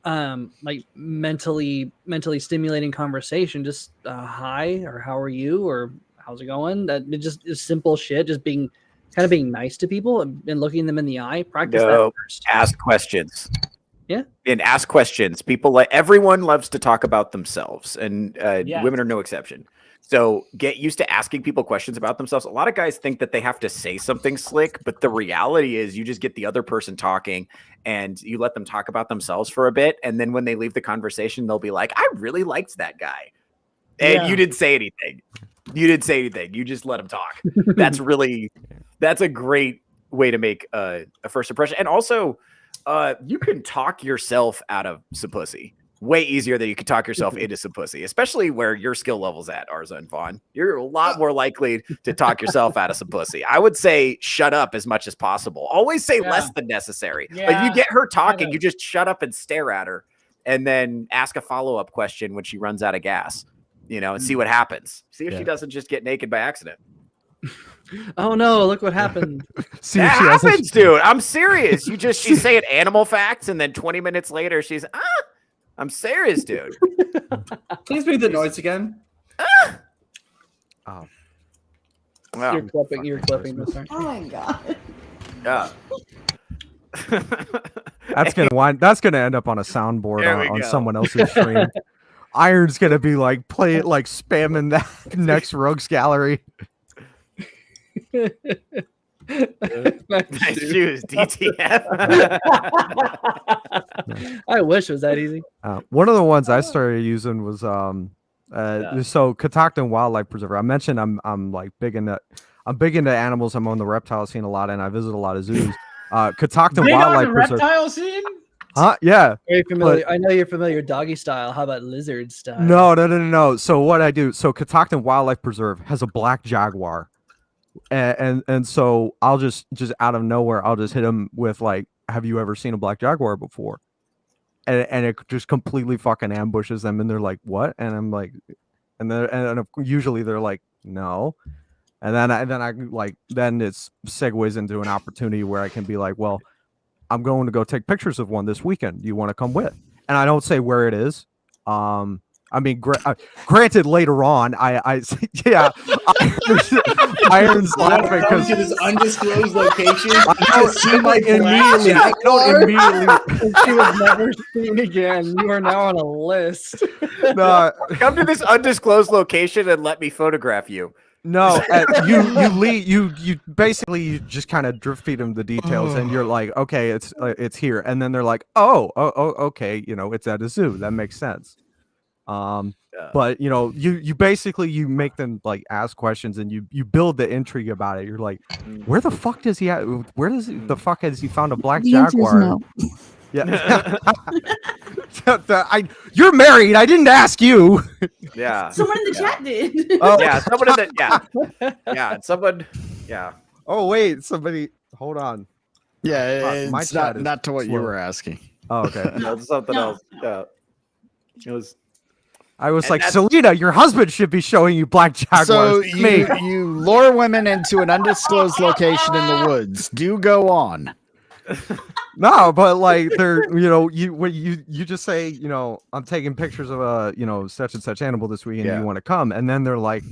like mentally stimulating conversation. Just hi, or how are you, or how's it going? That it just is simple shit. Just being nice to people and looking them in the eye. Practice that first. Ask questions. Yeah. And ask questions. Everyone loves to talk about themselves, and women are no exception. So get used to asking people questions about themselves. A lot of guys think that they have to say something slick, but the reality is you just get the other person talking and you let them talk about themselves for a bit. And then when they leave the conversation, they'll be like, I really liked that guy. And you didn't say anything. You just let them talk. That's a great way to make a first impression. And also, you can talk yourself out of some pussy way easier than you can talk yourself into some pussy, especially where your skill level's at, Arza and Vaughn. You're a lot more likely to talk yourself out of some pussy. I would say shut up as much as possible. Always say less than necessary. Like you get her talking, you just shut up and stare at her, and then ask a follow-up question when she runs out of gas, you know, and see what happens. See if she doesn't just get naked by accident. Oh no, look what happened. That happens, dude. I'm serious. She's saying animal facts, and then 20 minutes later, she's I'm serious, dude. Please make the noise again. Oh. Wow. You're clipping this. Oh my god. Yeah. That's gonna end up on a soundboard on someone else's stream. Iron's gonna be like spamming that next rogues gallery. Nice shoes, DTF. I wish it was that easy. One of the ones I started using was so Catoctin Wildlife Preserve. I mentioned I'm big into animals. I'm on the reptile scene a lot, and I visit a lot of zoos. Catoctin Wildlife Preserve. Reptile scene? Huh? Yeah. Are you familiar? I know you're familiar. Doggy style. How about lizard style? No. So what I do? So Catoctin Wildlife Preserve has a black jaguar. And so I'll just out of nowhere, I'll just hit him with like, have you ever seen a black jaguar before? And it just completely fucking ambushes them, and they're like, what? And I'm like, and usually they're like, no. And then it segues into an opportunity where I can be like, well, I'm going to go take pictures of one this weekend. Do you want to come with? And I don't say where it is. I mean, granted, later on, Iron's laughing because to this undisclosed location. Immediately. She was never seen again. You are now on a list. Come to this undisclosed location and let me photograph you. No, you basically you just kind of drip feed them the details, and you're like, okay, it's here, and then they're like, oh, okay, it's at a zoo. That makes sense. But you basically you make them like ask questions, and you build the intrigue about it. You're like, where the fuck does he at? Where does the fuck has he found a black The answer is jaguar? no. Yeah. You're married. I didn't ask you. Yeah. Someone in the chat did. Oh. Yeah, someone in the yeah, someone. Yeah. Oh wait, somebody. Hold on. Yeah, my it's chat is not to what you slow. were asking. Oh, okay. No, it's something else. Yeah. It was. I was And like, that's- Selena, your husband should be showing you black jaguars. So Me. you lure women into an undisclosed location in the woods. Do go on. No, but like they're you just say, I'm taking pictures of a such and such animal this week, and you want to come, and then they're like,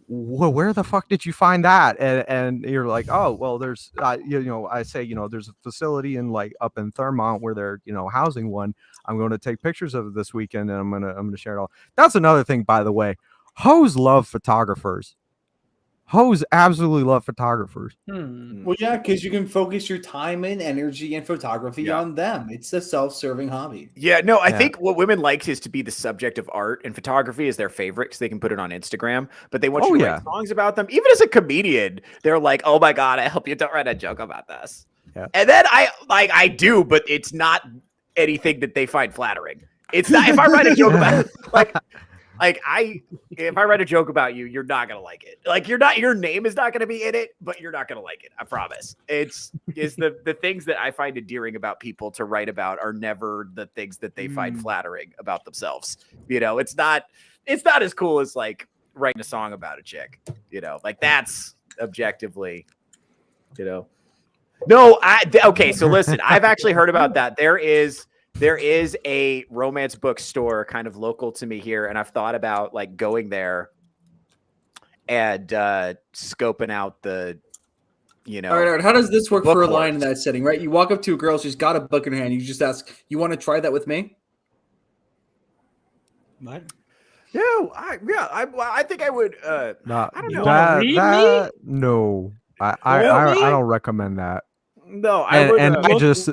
well, where the fuck did you find that? And you're like, oh, well, there's I say, there's a facility in like up in Thurmont where they're housing one. I'm going to take pictures of it this weekend, and I'm gonna share it all. That's another thing, by the way. Hoes love photographers. Hoes absolutely love photographers. Well, yeah, because you can focus your time and energy and photography on them. It's a self-serving hobby. Yeah, no, I think what women like is to be the subject of art, and photography is their favorite because they can put it on Instagram. But they want you to write songs about them. Even as a comedian, they're like, "Oh my god, I hope you don't write a joke about this." Yeah. And then I do, but it's not anything that they find flattering. It's not if I write a joke about if I write a joke about you, you're not gonna like it. Like your name is not gonna be in it, but you're not gonna like it. I promise. It's the things that I find endearing about people to write about are never the things that they find flattering about themselves. It's not as cool as like writing a song about a chick. Like that's objectively, No, okay. So listen, I've actually heard about that. There is a romance bookstore kind of local to me here, and I've thought about like going there and scoping out the, All right. How does this work for a line in that setting, right? You walk up to a girl, she's got a book in her hand. You just ask, you want to try that with me? What? Yeah, I think I would. I don't know. No, I don't recommend that. No, I just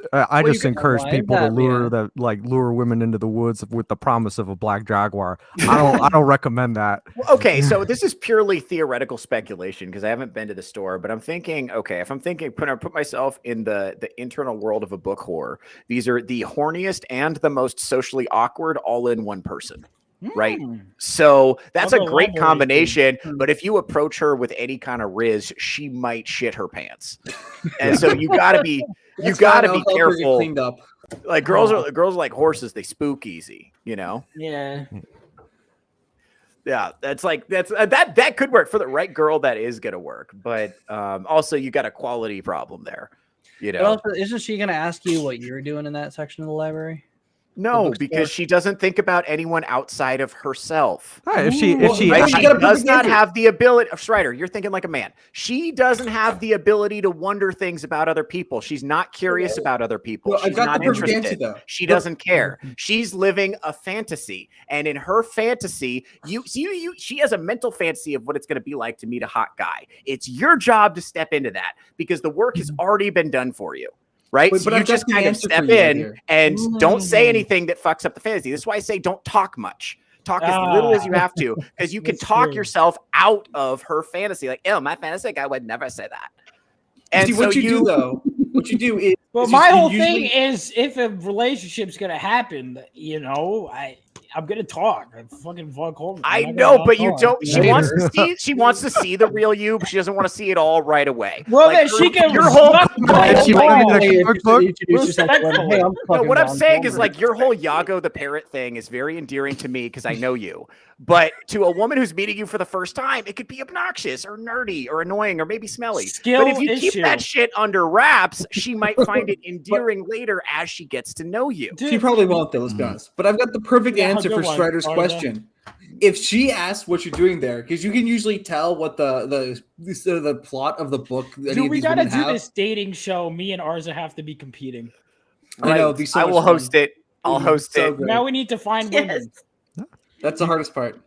encourage find people to that, lure women into the woods with the promise of a black jaguar. I don't recommend that. Okay, so this is purely theoretical speculation because I haven't been to the store, but I'm thinking, if I'm thinking, put myself in the internal world of a book whore. These are the horniest and the most socially awkward all in one person. Right. So that's a great combination. But if you approach her with any kind of riz, she might shit her pants. And so you gotta be careful. Cleaned up. Like girls are like horses, they spook easy, Yeah. Yeah, that could work for the right girl. That is gonna work. But also you got a quality problem there. But also, isn't she gonna ask you what you're doing in that section of the library? No, because she doesn't think about anyone outside of herself. Right, if she does not have the ability. Strider, you're thinking like a man. She doesn't have the ability to wonder things about other people. She's not curious about other people. She's not interested. She doesn't care. She's living a fantasy, and in her fantasy, she has a mental fantasy of what it's going to be like to meet a hot guy. It's your job to step into that because the work has already been done for you. Right. But so you just kind of step in and don't say anything that fucks up the fantasy. This is why I say don't talk much. Talk as little as you have to, because you can talk yourself out of her fantasy. Like, my fantasy guy would never say that. And see, what you do though, what you do is my whole thing is if a relationship's gonna happen, I'm gonna talk. Fucking fuck home. I know, but you don't. She wants to see the real you, but she doesn't want to see it all right away. Well, then she can. Your whole. What I'm saying is like your whole Yago the parrot thing is very endearing to me because I know you. But to a woman who's meeting you for the first time, it could be obnoxious or nerdy or annoying or maybe smelly. But if you keep that shit under wraps, she might find it endearing later as she gets to know you. She probably won't, though, let's be honest. But I've got the perfect answer for Strider's question. If she asks what you're doing there, because you can usually tell what the plot of the book. Dude, we gotta do this dating show. Me and Arza have to be competing. I know. I will host it. I'll host it. Now we need to find women. That's the hardest part.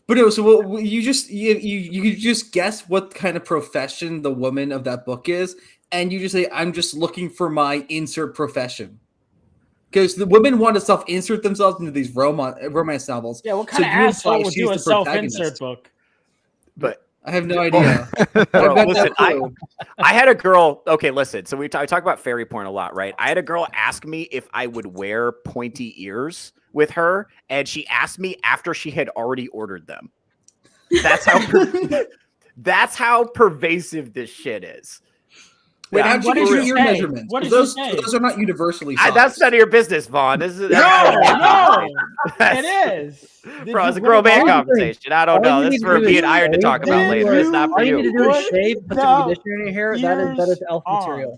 But no, so you just guess what kind of profession the woman of that book is, and you just say, "I'm just looking for my insert profession," because the women want to self-insert themselves into these romance novels. Yeah, what kind of asshole would do a self-insert book? But I have no idea. Bro, listen, I had a girl. Okay, listen. So I talk about fairy porn a lot, right? I had a girl ask me if I would wear pointy ears with her, and she asked me after she had already ordered them. That's how pervasive this shit is. Wait, how'd you get your ear measurements? What did Those say? are not universally sized. That's none of your business, Vaughn. This is No, it is. Bro, it's a girl man conversation. I don't know. This is for me and Iron to talk about later. It's not for all you you. need to do is shave, put some conditioner in your hair. That is elf material.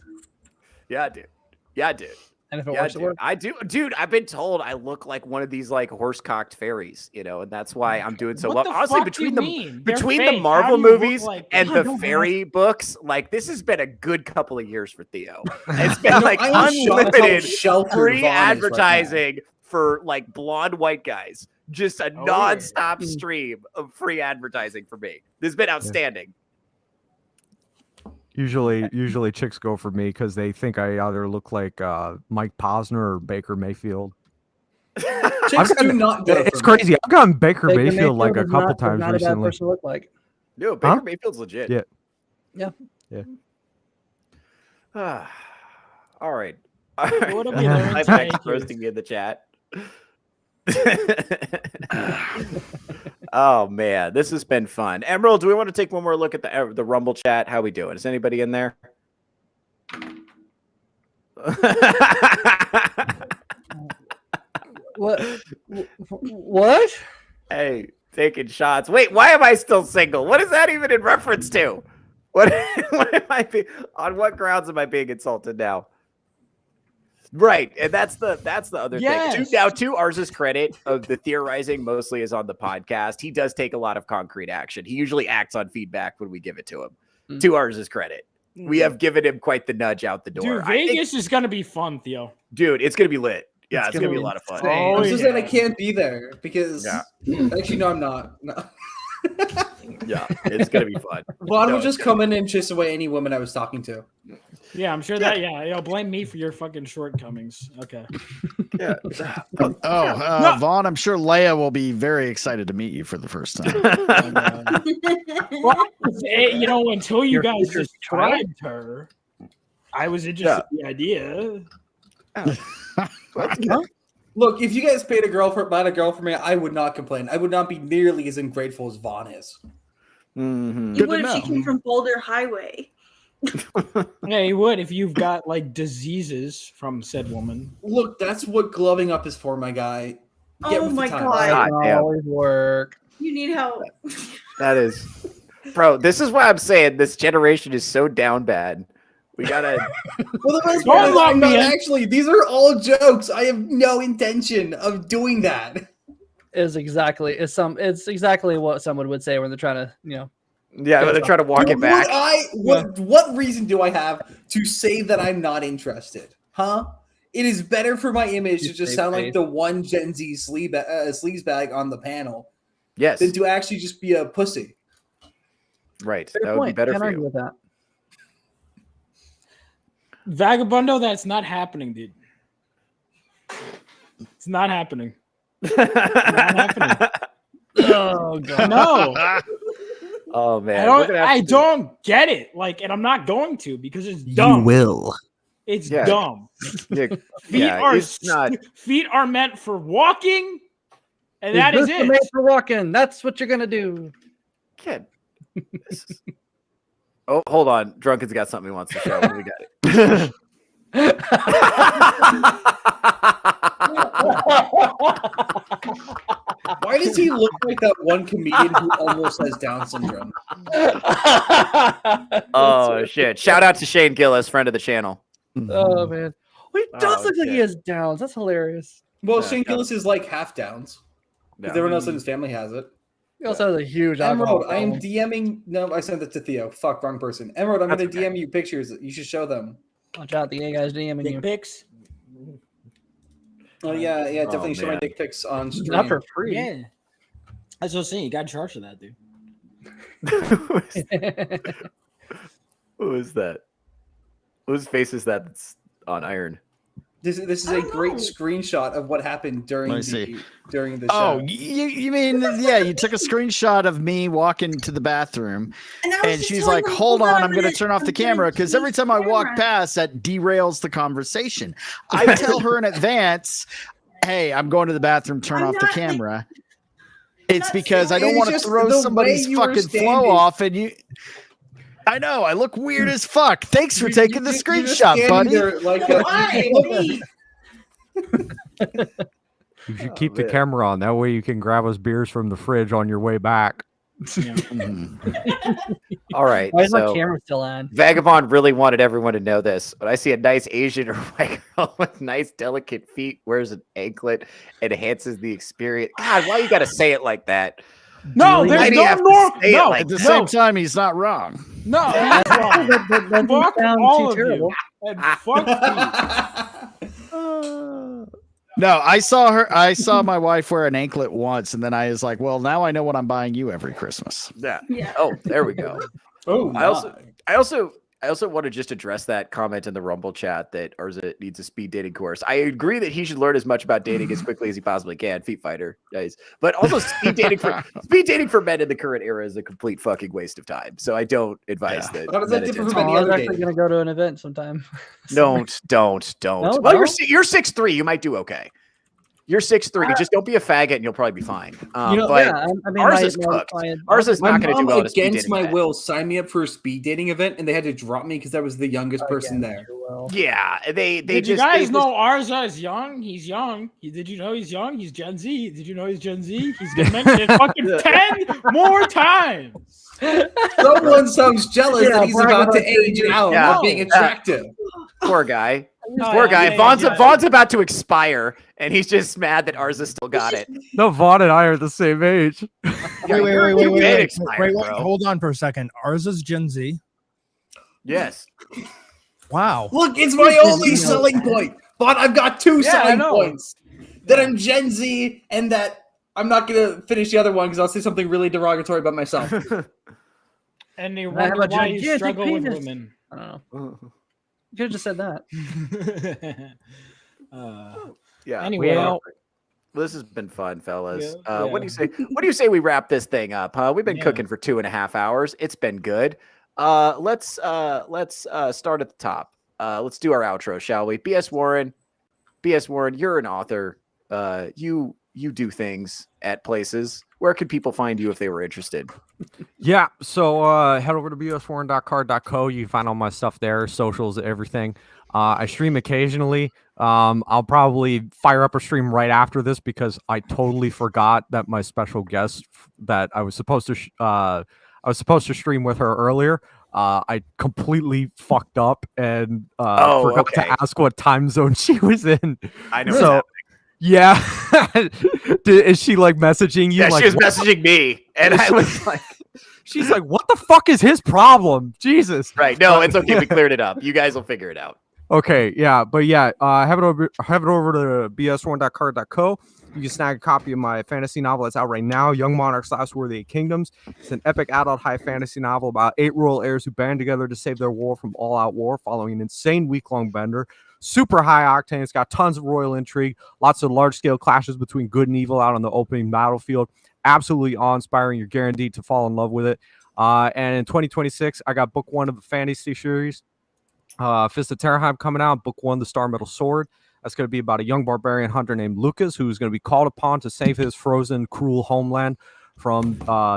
Yeah, dude. Yeah, dude. And if it works, it works. I do, dude. I've been told I look like one of these like horse-cocked fairies, and that's why I'm doing so well. Honestly, between the Marvel movies and the fairy books, like this has been a good couple of years for Theo. It's been like unlimited free advertising for like blonde white guys. Just a nonstop stream of free advertising for me. This has been outstanding. Usually chicks go for me because they think I either look like Mike Posner or Baker Mayfield. Chicks do not go It's for me. crazy. I've gotten Baker Mayfield like a is couple not times a bad recently. person to look like. No, Baker Mayfield's legit. Yeah. All right. What have we learned I'm today, roasting me in the chat. Oh man, this has been fun. Emerald, do we want to take one more look at the Rumble chat? How we doing? Is anybody in there? What? Hey, taking shots. Wait, why am I still single? What is that even in reference to? What am I on what grounds am I being insulted now? Right, and that's the other thing. Now, to Ars's credit, of the theorizing mostly is on the podcast. He does take a lot of concrete action. He usually acts on feedback when we give it to him. To Ars's credit, we have given him quite the nudge out the door. Dude, Vegas is gonna be fun, Theo. Dude, it's gonna be lit. Yeah, it's gonna be a lot of fun. I'm just saying I can't be there because actually no, I'm not. No. Yeah, it's gonna be fun. Vaughn will just come in and chase away any woman I was talking to. Yeah, I'm sure that. Yeah, blame me for your fucking shortcomings. Okay. Yeah. Vaughn, I'm sure Leia will be very excited to meet you for the first time. Well, until you guys described her, I was interested in the idea. Look, if you guys paid a girl for me, I would not complain. I would not be nearly as ungrateful as Vaughn is. Mm-hmm. You would if she came from Boulder Highway. Yeah, you would if you've got like diseases from said woman. Look, that's what gloving up is for, my guy. Get Oh with the my times. God. Always work. You need help. That is, bro. This is why I'm saying this generation is so down bad. We gotta. Well, the best part is I'm not actually. These are all jokes. I have no intention of doing that. It's exactly what someone would say when they're trying to, Yeah, they're trying to walk it back. What reason do I have to say that I'm not interested? Huh? It is better for my image to just sound like the one Gen Z sleaze bag on the panel. Yes. Than to actually just be a pussy. Right. Fair That would be point. better Can't for argue you. with that. Vagabundo, that's not happening, dude. It's not happening. Not happening. Oh god. No. Oh man. I don't get it. Like, and I'm not going to because it's dumb. You will. It's dumb. Yeah, Feet are meant for walking, and that is it. Made for walking. That's what you're gonna do. Kid. Oh, hold on. Drunken's got something he wants to show. We got it. Why does he look like that one comedian who almost has Down syndrome? Oh shit! Shout out to Shane Gillis, friend of the channel. Oh man, he does look like he has Downs. That's hilarious. Well, Shane Gillis is like half Downs. Because everyone else in his family has it. He also has a huge Emerald. I am DMing. No, I sent it to Theo. Fuck, wrong person. Emerald, I'm going to DM you pictures. You should show them. Watch out, the gay guy's DMing you. Pics. Oh yeah, definitely show my dick pics on stream. Not for free. Yeah. That's what I'm saying. You got charged for that, dude. Who is that? Whose face is that that's on iron? This is a great screenshot of what happened during the show. Oh, you mean you took a screenshot of me walking to the bathroom, and she's like, "Hold on, I'm going to turn off the camera because every time I walk past, that derails the conversation." I tell her in advance, "Hey, I'm going to the bathroom. Turn off the camera." It's because I don't want to throw somebody's fucking flow off, and you. I know. I look weird as fuck. Thanks for taking the screenshot, buddy. You should keep the camera on. That way you can grab us beers from the fridge on your way back. All right. Why is my camera still on? Vagabond really wanted everyone to know this, but I see a nice Asian or white girl with nice, delicate feet, wears an anklet, enhances the experience. God, why you got to say it like that? No, there's no more. No, at the same time, he's not wrong. No, that's wrong. Fuck all of you. And fuck you. No, I saw my wife wear an anklet once, and then I was like, well, now I know what I'm buying you every Christmas. Yeah. Oh, there we go. I also want to just address that comment in the Rumble chat that Arza needs a speed dating course. I agree that he should learn as much about dating as quickly as he possibly can. Feet fighter, guys. But also speed dating for men in the current era is a complete fucking waste of time. So I don't advise that. How does that differ from any I was other actually dating? going to go to an event sometime. Don't. No, Well, no? you're 6'3". You might do okay. You're 6'3". Just don't be a faggot, and you'll probably be fine. I mean, ours is cooked. Ours is not going to do well. Against my will, signed me up for a speed dating event, and they had to drop me because I was the youngest person there. Yeah, they Did just. you guys know Arza is young? He's young. Did you know he's young? He's Gen Z. Did you know he's Gen Z? He's been mentioned fucking 10 more times. Someone sounds jealous that he's about to age out of being attractive. Poor guy. Poor guy. Vaughn's about to expire, and he's just mad that Arza still got it. No, Vaughn and I are the same age. Wait. Hold on for a second. Arza's Gen Z. Yes. Wow. Look, it's my only selling point. But I've got two selling points. That I'm Gen Z and that I'm not going to finish the other one because I'll say something really derogatory about myself. And they wonder why you struggle with women. I don't know. You could have just said that. Yeah. Anyway, well, this has been fun, fellas. What do you say? What do you say we wrap this thing up? Huh? We've been cooking for 2.5 hours. It's been good. Let's start at the top. Let's do our outro, shall we? BS Warren, you're an author. You do things at places. Where could people find you if they were interested? Yeah, so head over to bswarren.card.co. You can find all my stuff there, socials, everything. I stream occasionally. I'll probably fire up a stream right after this because I totally forgot that my special guest that I was supposed to stream with her earlier. I completely fucked up and forgot to ask what time zone she was in. I know. So, yeah, is she like messaging you? Yeah, like, she was messaging me, and I was like, she's like, "What the fuck is his problem?" Jesus. Right? No, it's okay. We cleared it up. You guys will figure it out. Okay, yeah, but yeah, have it over to bs1.card.co. You can snag a copy of my fantasy novel that's out right now, Young Monarchs: Last Worthy of Kingdoms. It's an epic adult high fantasy novel about 8 royal heirs who band together to save their war from all-out war following an insane week-long bender. Super high octane. It's got tons of royal intrigue, lots of large-scale clashes between good and evil out on the opening battlefield. Absolutely awe-inspiring. You're guaranteed to fall in love with it. And in 2026, I got book 1 of the fantasy series, Fist of Terrorheim, coming out. Book 1, The Star Metal Sword. That's going to be about a young barbarian hunter named Lucas who's going to be called upon to save his frozen, cruel homeland from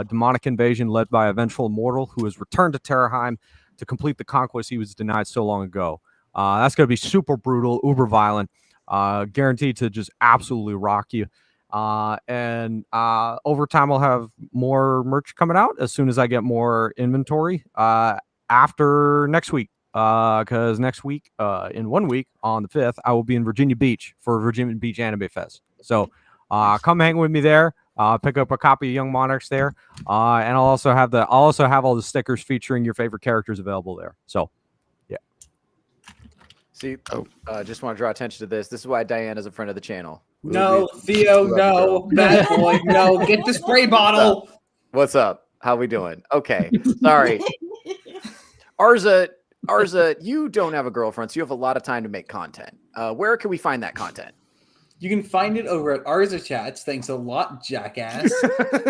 demonic invasion led by a vengeful immortal who has returned to Terrorheim to complete the conquest he was denied so long ago. That's going to be super brutal, uber violent, guaranteed to just absolutely rock you. And over time, I'll have more merch coming out as soon as I get more inventory after next week. Because next week, in 1 week, on the 5th, I will be in Virginia Beach for Virginia Beach Anime Fest. So come hang with me there. Pick up a copy of Young Monarchs there. And I'll also have all the stickers featuring your favorite characters available there. So see, just want to draw attention to this. This is why Diane is a friend of the channel. No, Theo, no, bad boy, no, get the spray bottle. What's up? How we doing? Okay, sorry. Arza, you don't have a girlfriend, so you have a lot of time to make content. Where can we find that content? You can find it over at Arza Chats. Thanks a lot, jackass.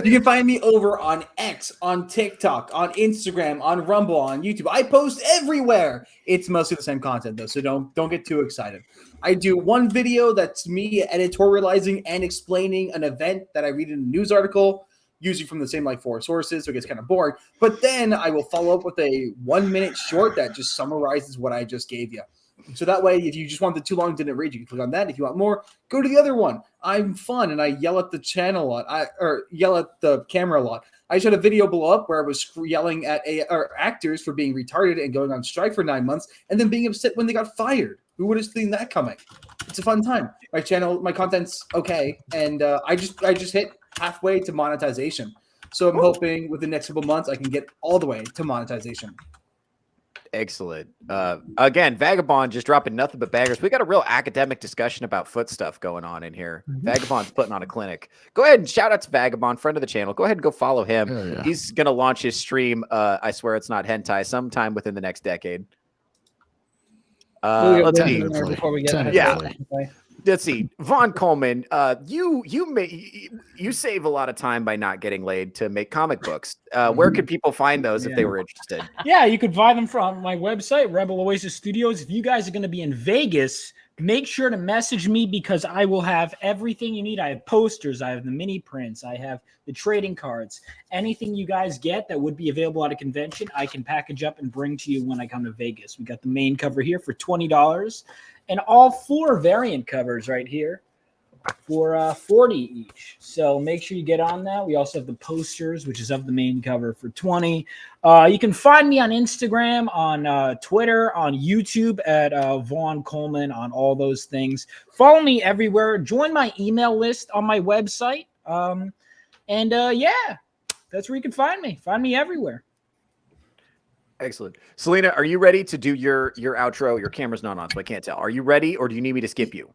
You can find me over on X, on TikTok, on Instagram, on Rumble, on YouTube. I post everywhere. It's mostly the same content though, so don't get too excited. I do one video that's me editorializing and explaining an event that I read in a news article, usually from the same like 4 sources, so it gets kind of boring. But then I will follow up with a 1-minute short that just summarizes what I just gave you. So that way, if you just want the too long didn't read, you can click on that. If you want more, go to the other one. I'm fun and I yell at the channel a lot. Or yell at the camera a lot. I just had a video blow up where I was yelling at actors for being retarded and going on strike for 9 months, and then being upset when they got fired. Who would have seen that coming? It's a fun time. My channel, my content's okay, and I just hit halfway to monetization. So I'm hoping with the next couple months I can get all the way to monetization. Excellent. Again, Vagabond just dropping nothing but baggers. We got a real academic discussion about foot stuff going on in here. Vagabond's putting on a clinic. Go ahead and shout out to Vagabond, friend of the channel. Go ahead and go follow him. Yeah. He's going to launch his stream. I swear it's not hentai sometime within the next decade. Let's see. Let's see. Vaughn Coleman, you save a lot of time by not getting laid to make comic books. Where could people find those if they were interested? Yeah, you could buy them from my website, Rebel Oasis Studios. If you guys are going to be in Vegas, make sure to message me because I will have everything you need. I have posters, I have the mini prints, I have the trading cards. Anything you guys get that would be available at a convention, I can package up and bring to you when I come to Vegas. We got the main cover here for $20 and all 4 variant covers right here for $40 each. So make sure you get on that. We also have the posters, which is of the main cover for $20. You can find me on Instagram, on Twitter, on YouTube at Vaughn Coleman, on all those things. Follow me everywhere. Join my email list on my website. Yeah, that's where you can find me. Find me everywhere. Excellent. Selena, are you ready to do your outro? Your camera's not on, so I can't tell. Are you ready, or do you need me to skip you?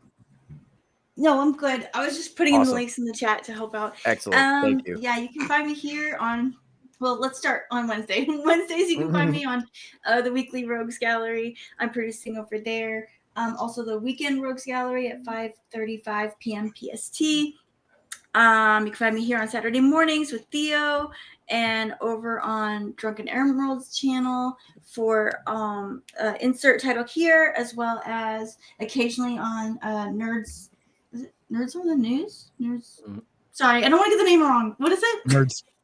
No, I'm good. I was just putting in the links in the chat to help out. Excellent. Thank you. Yeah, you can find me here on, well, let's start on Wednesday. Wednesdays, you can find me on the weekly Rogues Gallery. I'm producing over there. Also, the weekend Rogues Gallery at 5:35 p.m. PST. You can find me here on Saturday mornings with Theo and over on Drunken Emerald's channel for insert title here, as well as occasionally on Nerds. Is it Nerds on the News? Nerds. Sorry, I don't want to get the name wrong. What is it?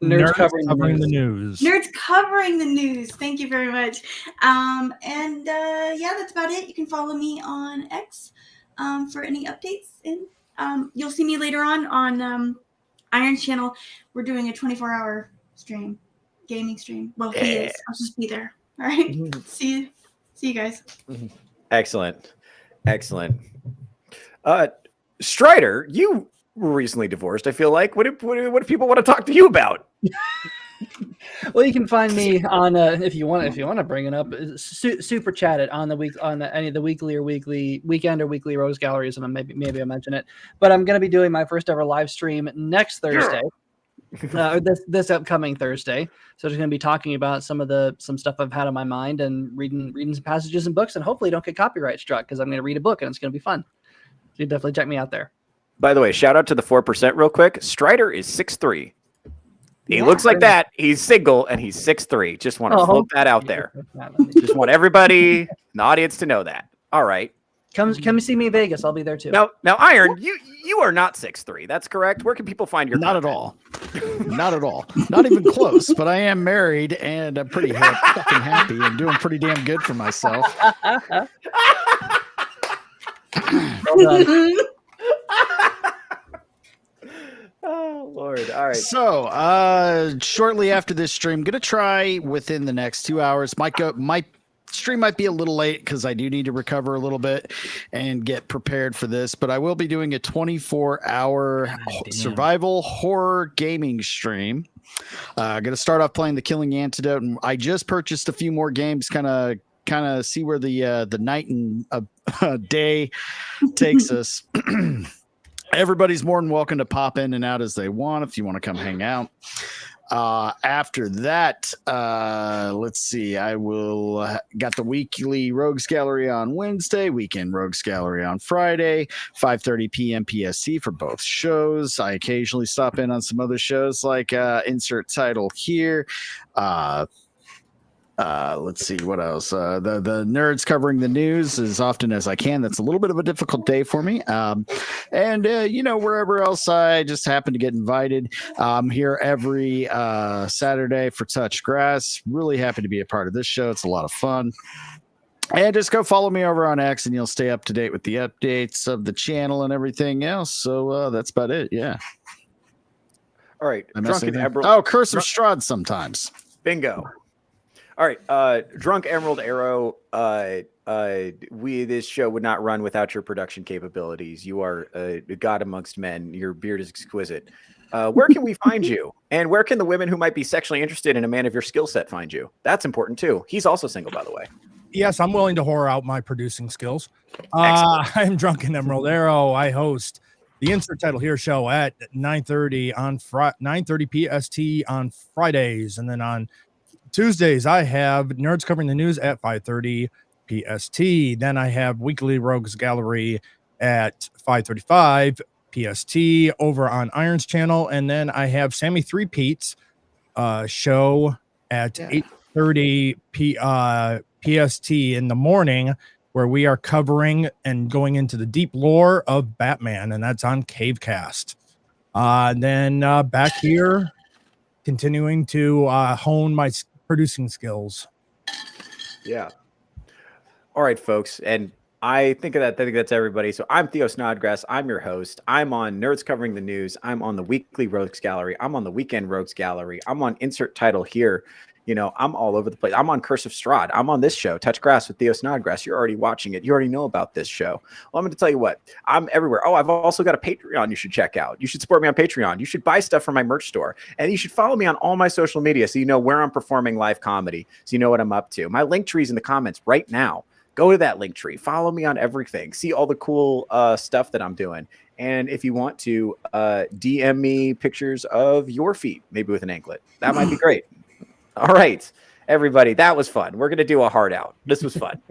Nerds covering the news. Nerds covering the news. Thank you very much. Yeah, that's about it. You can follow me on X for any updates, and you'll see me later on Iron's channel. We're doing a 24-hour stream, gaming stream. Well, he is. I'll just be there. All right. See you guys. Excellent. Strider, you were recently divorced. I feel like. What do people want to talk to you about? Well, you can find me on if you want to bring it up, super chat it on the week on any of the weekly or weekend or weekly Rose Galleries, and maybe I'll mention it. But I'm going to be doing my first ever live stream next Thursday. This upcoming Thursday. So just going to be talking about some stuff I've had on my mind and reading some passages and books, and hopefully don't get copyright struck because I'm going to read a book and it's going to be fun. So you definitely check me out there. By the way, shout out to the 4% real quick. Strider is 6'3". He looks like that. He's single and he's 6'3". Just want to float that out there. Just want everybody in the audience to know that. All right. Come see me in Vegas. I'll be there too. Now, Iron, you are not 6'3". That's correct. Where can people find your Not content? at all. Not at all. Not even close. But I am married and I'm pretty fucking happy and doing pretty damn good for myself. Oh Lord. All right. So shortly after this stream, gonna try within the next 2 hours. My stream might be a little late because I do need to recover a little bit and get prepared for this, but I will be doing a 24-hour survival horror gaming stream. Gonna start off playing The Killing Antidote, and I just purchased a few more games, kind of see where the night and day takes us. Everybody's more than welcome to pop in and out as they want if you want to come hang out. After that, let's see. I will got the weekly Rogues Gallery on Wednesday, weekend Rogues Gallery on Friday, 5:30 p.m. PST for both shows. I occasionally stop in on some other shows like insert title here. Let's see what else. The nerds covering the news as often as I can. That's a little bit of a difficult day for me. And wherever else I just happen to get invited. I'm here every Saturday for Touch Grass. Really happy to be a part of this show. It's a lot of fun. And just go follow me over on X, and you'll stay up to date with the updates of the channel and everything else. So that's about it. Yeah. All right. Drunken Emerald. Oh, Curse of Strahd sometimes. Bingo. All right, Drunk Emerald Arrow. This show would not run without your production capabilities. You are a god amongst men. Your beard is exquisite. Where can we find you? And where can the women who might be sexually interested in a man of your skill set find you? That's important too. He's also single, by the way. Yes, I'm willing to whore out my producing skills. I'm Drunken Emerald Arrow. I host the Insert Title Here show at 9:30 on 9:30 PST on Fridays, and then on Tuesdays, I have Nerds Covering the News at 5:30 PST. Then I have Weekly Rogues Gallery at 5:35 PST over on Iron's channel. And then I have Sammy Three Pete's show at 8:30 PST in the morning, where we are covering and going into the deep lore of Batman, and that's on Cavecast. Then back here, continuing to hone my producing skills. Yeah. All right, folks. And I think that's everybody. So I'm Theo Snodgrass. I'm your host. I'm on Nerds Covering the News. I'm on the Weekly Rogues Gallery. I'm on the Weekend Rogues Gallery. I'm on Insert Title Here. I'm all over the place. I'm on Curse of Strahd. I'm on this show, Touch Grass with Theo Snodgrass. You're already watching it. You already know about this show. Well, I'm going to tell you what. I'm everywhere. Oh, I've also got a Patreon you should check out. You should support me on Patreon. You should buy stuff from my merch store. And you should follow me on all my social media so you know where I'm performing live comedy, so you know what I'm up to. My link tree's in the comments right now. Go to that link tree. Follow me on everything. See all the cool stuff that I'm doing. And if you want to, DM me pictures of your feet, maybe with an anklet. That might be great. All right, everybody, that was fun. We're going to do a hard out. This was fun.